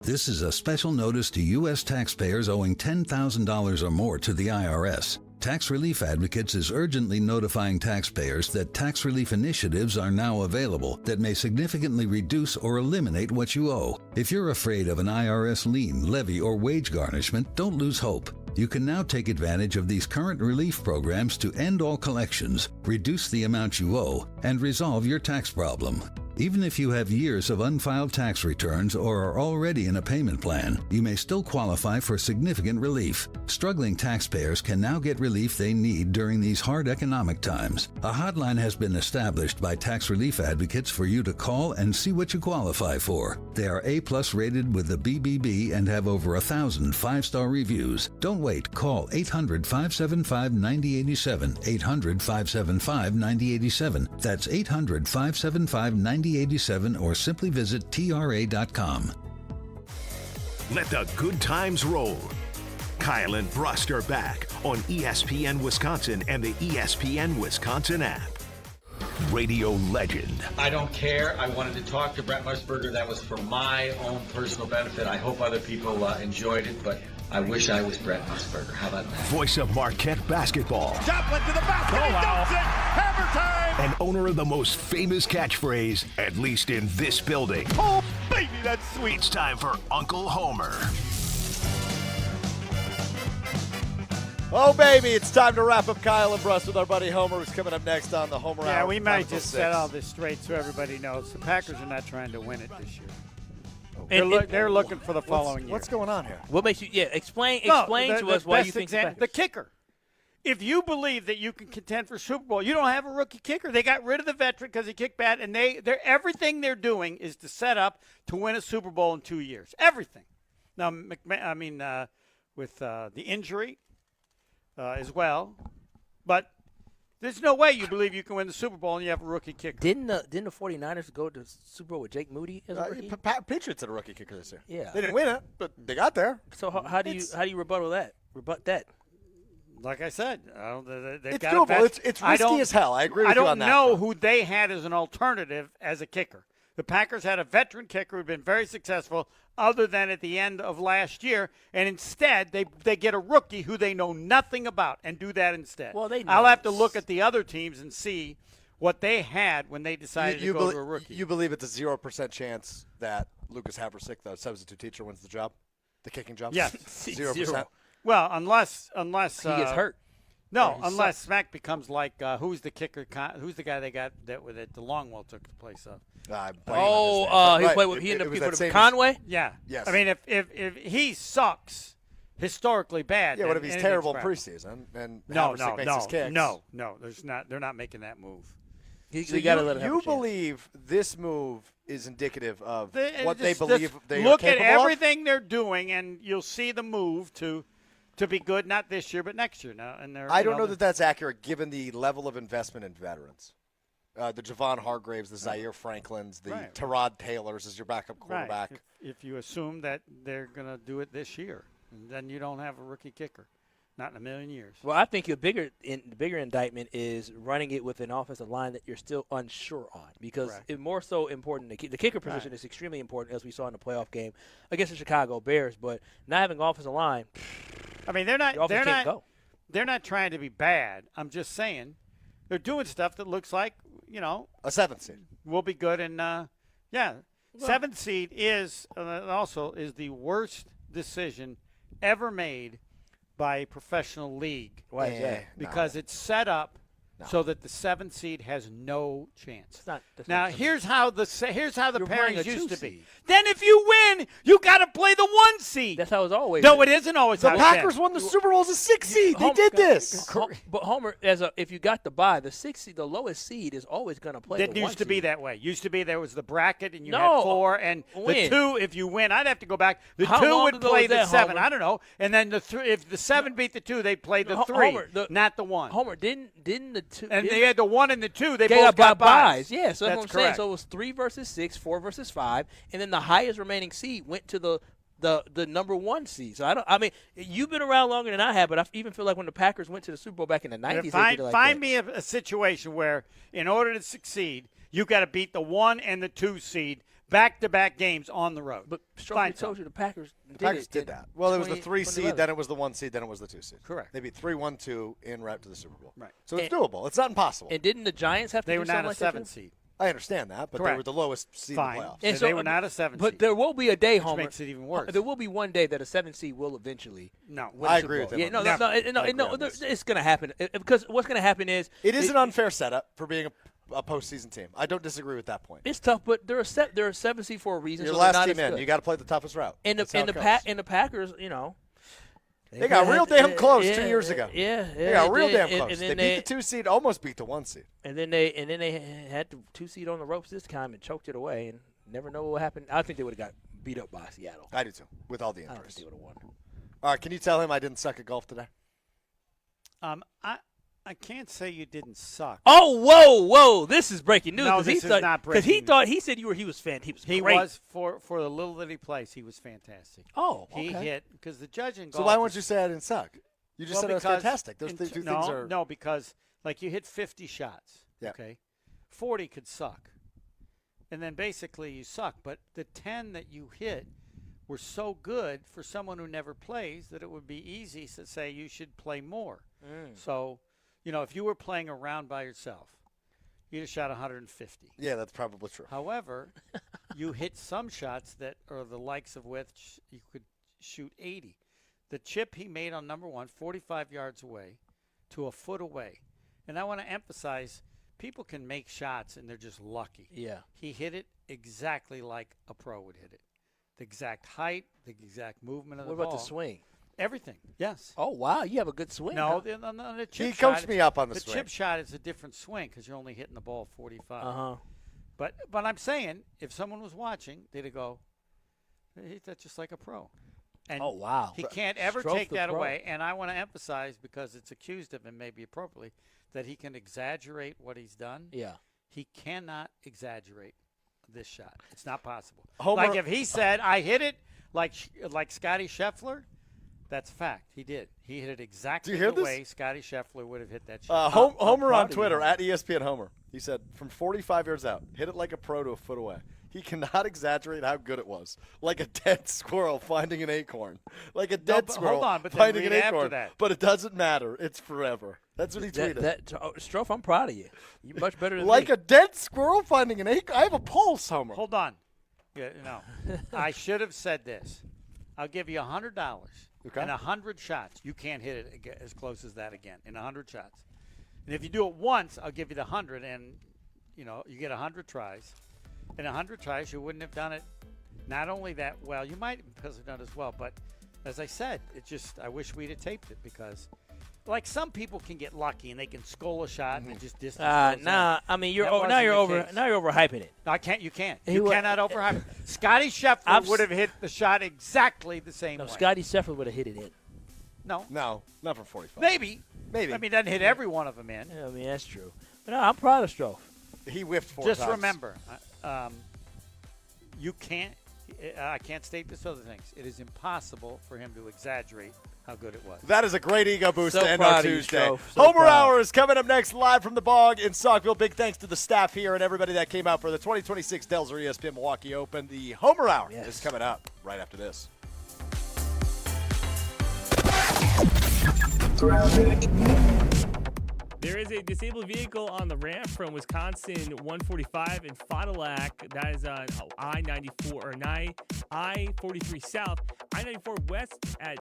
[SPEAKER 27] This is a special notice to U.S. taxpayers owing $10,000 or more to the IRS. Tax Relief Advocates is urgently notifying taxpayers that tax relief initiatives are now available that may significantly reduce or eliminate what you owe. If you're afraid of an IRS lien, levy, or wage garnishment, don't lose hope. You can now take advantage of these current relief programs to end all collections, reduce the amount you owe, and resolve your tax problem. Even if you have years of unfiled tax returns or are already in a payment plan, you may still qualify for significant relief. Struggling taxpayers can now get relief they need during these hard economic times. A hotline has been established by Tax Relief Advocates for you to call and see what you qualify for. They are A+ rated with the BBB and have over 1,000 5-star reviews. Don't wait. Call 800-575-9087. 800-575-9087. That's 800-575-9087 or simply visit TRA.com.
[SPEAKER 1] Let the good times roll. Kyle and Brust are back on ESPN Wisconsin and the ESPN Wisconsin app. Radio legend.
[SPEAKER 28] I don't care. I wanted to talk to Brett Musburger. That was for my own personal benefit. I hope other people enjoyed it, but I wish I was Brett Musburger. How about that?
[SPEAKER 1] Voice of Marquette basketball.
[SPEAKER 28] Joplin to the basket.
[SPEAKER 1] Oh, wow.
[SPEAKER 28] He dunks it. Hammer time.
[SPEAKER 1] And owner of the most famous catchphrase, at least in this building.
[SPEAKER 28] Oh, baby, that's sweet.
[SPEAKER 1] It's time for Uncle Homer.
[SPEAKER 3] Oh, baby, it's time to wrap up Kyle and Brust with our buddy Homer, who's coming up next on the Homer Hour.
[SPEAKER 29] Yeah, we might just set all this straight so everybody knows. The Packers are not trying to win it this year. They're looking for the following year.
[SPEAKER 3] What's going on here?
[SPEAKER 8] What makes you? Yeah, explain to us why you think
[SPEAKER 29] the kicker. if you believe that you can contend for Super Bowl, you don't have a rookie kicker. They got rid of the veteran because he kicked bad, and everything they're doing is to set up to win a Super Bowl in 2 years. Everything. Now, with the injury as well, but there's no way you believe you can win the Super Bowl and you have a rookie kicker.
[SPEAKER 8] Didn't the 49ers go to the Super Bowl with Jake Moody as a rookie?
[SPEAKER 3] Patriots had a rookie kicker this year.
[SPEAKER 8] Yeah.
[SPEAKER 3] They didn't win it, but they got there.
[SPEAKER 8] So how do you rebut that?
[SPEAKER 29] Like I said, they've
[SPEAKER 3] it's
[SPEAKER 29] got
[SPEAKER 3] doable. It's risky as hell. I agree with you on that.
[SPEAKER 29] I don't know who they had as an alternative as a kicker. The Packers had a veteran kicker who'd been very successful other than at the end of last year, and instead they get a rookie who they know nothing about and do that instead.
[SPEAKER 8] Well,
[SPEAKER 29] I'll have to look at the other teams and see what they had when they decided to go to a rookie.
[SPEAKER 3] You believe it's a 0% chance that Lucas Haversick, the substitute teacher, wins the job? The kicking job?
[SPEAKER 29] Yes.
[SPEAKER 3] 0%?
[SPEAKER 29] Well, unless
[SPEAKER 8] he gets hurt.
[SPEAKER 29] No, unless Smack becomes like who's the kicker? Who's the guy they got that the Longwell took the place of?
[SPEAKER 8] He played with Conway.
[SPEAKER 29] Yeah.
[SPEAKER 3] Yes.
[SPEAKER 29] I mean, if he sucks historically bad.
[SPEAKER 3] Yeah. What if he's terrible in preseason and Haversick makes his kicks?
[SPEAKER 29] No. There's not. They're not making that move.
[SPEAKER 3] So you believe this move is indicative of what they believe they are
[SPEAKER 29] look at
[SPEAKER 3] capable
[SPEAKER 29] everything they're doing, and you'll see the move to be good, not this year, but next year. Now, and
[SPEAKER 3] I don't know that that's accurate given the level of investment in veterans. The Javon Hargraves, the Zaire Franklins, the Tyrod Taylors as your backup quarterback.
[SPEAKER 29] Right. If you assume that they're going to do it this year, then you don't have a rookie kicker. Not in a million years.
[SPEAKER 8] Well, I think the bigger indictment is running it with an offensive line that you're still unsure on, because it's more so important. The kicker position is extremely important, as we saw in the playoff game against the Chicago Bears. But not having offensive line,
[SPEAKER 29] I mean, they're not trying to be bad. I'm just saying they're doing stuff that looks like
[SPEAKER 3] a 7th seed
[SPEAKER 29] will be good. And 7th seed is also the worst decision ever made by a professional league.
[SPEAKER 8] Why is that?
[SPEAKER 29] Because it's set up so that the 7th seed has no chance. Here's how the pairings used to be. Then if you win, you got to play the 1 seed.
[SPEAKER 8] That's how it's always.
[SPEAKER 29] No, it isn't always.
[SPEAKER 3] The Packers won the Super Bowl as a 6th seed. They did this.
[SPEAKER 8] But Homer, if you got the bye, the 6th seed, the lowest seed is always going to play.
[SPEAKER 29] It used to be that way. Used to be there was the bracket, and you had 4, and the 2. If you win, I'd have to go back. The 2 would play the 7. Homer? I don't know. And then the 3. If the 7 beat the 2, they played the 3, Homer, not the 1.
[SPEAKER 8] Homer didn't the 2.
[SPEAKER 29] And they had the 1 and the 2. They both got buys.
[SPEAKER 8] Yeah, so that's what I'm saying.
[SPEAKER 29] Correct.
[SPEAKER 8] So it was 3 versus 6, 4 versus 5, and then the highest remaining seed went to the number 1 seed. So I mean, you've been around longer than I have, but I even feel like when the Packers went to the Super Bowl back in the 90s,
[SPEAKER 29] find me a situation where, in order to succeed, you got to beat the 1 and the 2 seed back-to-back games on the road.
[SPEAKER 8] But Strouf told you the Packers
[SPEAKER 3] did that. Well, it was the 3 seed, then it was the 1 seed, then it was the 2 seed.
[SPEAKER 29] Correct.
[SPEAKER 3] They beat 3-1-2 en route to the Super Bowl.
[SPEAKER 29] Right.
[SPEAKER 3] So it's doable. It's not impossible.
[SPEAKER 8] And didn't the Giants have to
[SPEAKER 29] They
[SPEAKER 8] do
[SPEAKER 29] were
[SPEAKER 8] something
[SPEAKER 29] not a
[SPEAKER 8] like
[SPEAKER 29] 7
[SPEAKER 8] that
[SPEAKER 29] seed.
[SPEAKER 3] I understand that, but they were the lowest seed in the playoffs.
[SPEAKER 29] And so, they were not a 7 seed.
[SPEAKER 8] But there will be a day, Homer.
[SPEAKER 29] Which makes it even worse.
[SPEAKER 8] There will be one day that a 7 seed will eventually win
[SPEAKER 3] I
[SPEAKER 8] the Super
[SPEAKER 3] agree
[SPEAKER 8] Bowl.
[SPEAKER 3] with him.
[SPEAKER 8] Yeah, it's going to happen. Because what's going to happen is
[SPEAKER 3] it is an unfair setup for being a postseason team. I don't disagree with that point.
[SPEAKER 8] It's tough, but they're a 7 seed for a reason.
[SPEAKER 3] Your
[SPEAKER 8] so
[SPEAKER 3] last team in, you got to play the toughest route.
[SPEAKER 8] And the Packers,
[SPEAKER 3] they got real damn close 2 years ago.
[SPEAKER 8] Yeah,
[SPEAKER 3] they got real damn close. They beat the 2 seed, almost beat the 1 seed.
[SPEAKER 8] And then they had the 2 seed on the ropes this time and choked it away, and never know what happened. I think they would have got beat up by Seattle.
[SPEAKER 3] I do too, with all the injuries.
[SPEAKER 8] I don't think they would have won.
[SPEAKER 3] All right, can you tell him I didn't suck at golf today?
[SPEAKER 29] I can't say you didn't suck.
[SPEAKER 8] Oh, whoa! This is breaking news.
[SPEAKER 29] No, this is not breaking news.
[SPEAKER 8] Because he said he was fan. He was great.
[SPEAKER 29] He was for the little that he plays. He was fantastic.
[SPEAKER 8] Oh,
[SPEAKER 29] he hit because the judging.
[SPEAKER 3] So why won't you say I didn't suck? You just said it was fantastic. Those two things are
[SPEAKER 29] no, because like you hit 50 shots.
[SPEAKER 3] Yeah.
[SPEAKER 29] Okay, 40 could suck, and then basically you suck. But the 10 that you hit were so good for someone who never plays that it would be easy to say you should play more. So. If you were playing a round by yourself, you'd have shot 150.
[SPEAKER 3] Yeah, that's probably true.
[SPEAKER 29] However, you hit some shots that are the likes of which you could shoot 80. The chip he made on number 1, 45 yards away to a foot away. And I want to emphasize, people can make shots and they're just lucky.
[SPEAKER 8] Yeah.
[SPEAKER 29] He hit it exactly like a pro would hit it. The exact height, the exact movement of the ball.
[SPEAKER 8] What about the swing?
[SPEAKER 29] Everything, yes.
[SPEAKER 8] Oh, wow. You have a good swing.
[SPEAKER 29] No,
[SPEAKER 8] huh?
[SPEAKER 29] on the chip
[SPEAKER 3] He
[SPEAKER 29] shot,
[SPEAKER 3] coached me up on the swing.
[SPEAKER 29] chip shot is a different swing because you're only hitting the ball 45.
[SPEAKER 8] Uh-huh.
[SPEAKER 29] But I'm saying, if someone was watching, they'd go, hey, that's just like a pro. And
[SPEAKER 8] Oh, wow.
[SPEAKER 29] he can't ever
[SPEAKER 8] Strouf
[SPEAKER 29] take
[SPEAKER 8] the
[SPEAKER 29] that
[SPEAKER 8] pro.
[SPEAKER 29] away. And I want to emphasize, because it's accused of him, maybe appropriately, that he can exaggerate what he's done.
[SPEAKER 8] Yeah.
[SPEAKER 29] He cannot exaggerate this shot. It's not possible.
[SPEAKER 3] Homer-
[SPEAKER 29] Like if he said, I hit it like Scotty Scheffler, that's a fact. He did. He hit it exactly
[SPEAKER 3] Do you hear
[SPEAKER 29] the
[SPEAKER 3] this?
[SPEAKER 29] way Scotty Scheffler would have hit that shot.
[SPEAKER 3] Homer
[SPEAKER 8] proud
[SPEAKER 3] on
[SPEAKER 8] of you.
[SPEAKER 3] Twitter, at ESPN Homer, he said, from 45 yards out, hit it like a pro to a foot away. He cannot exaggerate how good it was. Like a dead squirrel finding an acorn. Like a dead
[SPEAKER 29] but
[SPEAKER 3] squirrel
[SPEAKER 29] hold on, but then
[SPEAKER 3] finding an
[SPEAKER 29] read after
[SPEAKER 3] acorn.
[SPEAKER 29] that.
[SPEAKER 3] But it doesn't matter. It's forever. That's what he tweeted.
[SPEAKER 8] Strouf, I'm proud of you. You're much better than
[SPEAKER 3] Like
[SPEAKER 8] me.
[SPEAKER 3] a dead squirrel finding an acorn. I have a pulse, Homer.
[SPEAKER 29] Hold on. Yeah, no. I should have said this. I'll give you $100
[SPEAKER 3] Okay.
[SPEAKER 29] and 100 shots. You can't hit it as close as that again in 100 shots. And if you do it once, I'll give you the 100, and you get 100 tries. In 100 tries, you wouldn't have done it. Not only that well, you might have done it as well. But as I said, I wish we'd have taped it because, like, some people can get lucky and they can skull a shot and it just distance. goes
[SPEAKER 8] Nah.
[SPEAKER 29] out.
[SPEAKER 8] I mean,
[SPEAKER 29] That
[SPEAKER 8] now you're
[SPEAKER 29] wasn't the case.
[SPEAKER 8] overhyping it.
[SPEAKER 29] No, I can't. You can't.
[SPEAKER 8] He
[SPEAKER 29] You
[SPEAKER 8] wa-
[SPEAKER 29] cannot overhype it. Scotty Scheffler would have hit the shot exactly the same
[SPEAKER 8] No,
[SPEAKER 29] way.
[SPEAKER 8] Scotty Scheffler would have hit it in.
[SPEAKER 29] No,
[SPEAKER 3] not from 45.
[SPEAKER 29] maybe.
[SPEAKER 3] Maybe.
[SPEAKER 29] I mean, doesn't hit every one of them in.
[SPEAKER 8] Yeah, I mean, that's true. But no, I'm proud of Strouf.
[SPEAKER 3] He whiffed 4
[SPEAKER 29] Just
[SPEAKER 3] times.
[SPEAKER 29] remember, you can't. I can't state this other things. It is impossible for him to exaggerate how good it was.
[SPEAKER 3] That is a great ego boost
[SPEAKER 8] So
[SPEAKER 3] to end
[SPEAKER 8] proud
[SPEAKER 3] our
[SPEAKER 8] of you,
[SPEAKER 3] Tuesday.
[SPEAKER 8] Strouf. So
[SPEAKER 3] Homer
[SPEAKER 8] proud.
[SPEAKER 3] Hour is coming up next live from the Bog in Saukville. Big thanks to the staff here and everybody that came out for the 2026 Delzer ESPN Milwaukee Open. The Homer Hour is coming up right after this.
[SPEAKER 4] There is a disabled vehicle on the ramp from Wisconsin 145 in Fond du Lac. That is on I-94 or I-43 South, I-94 West at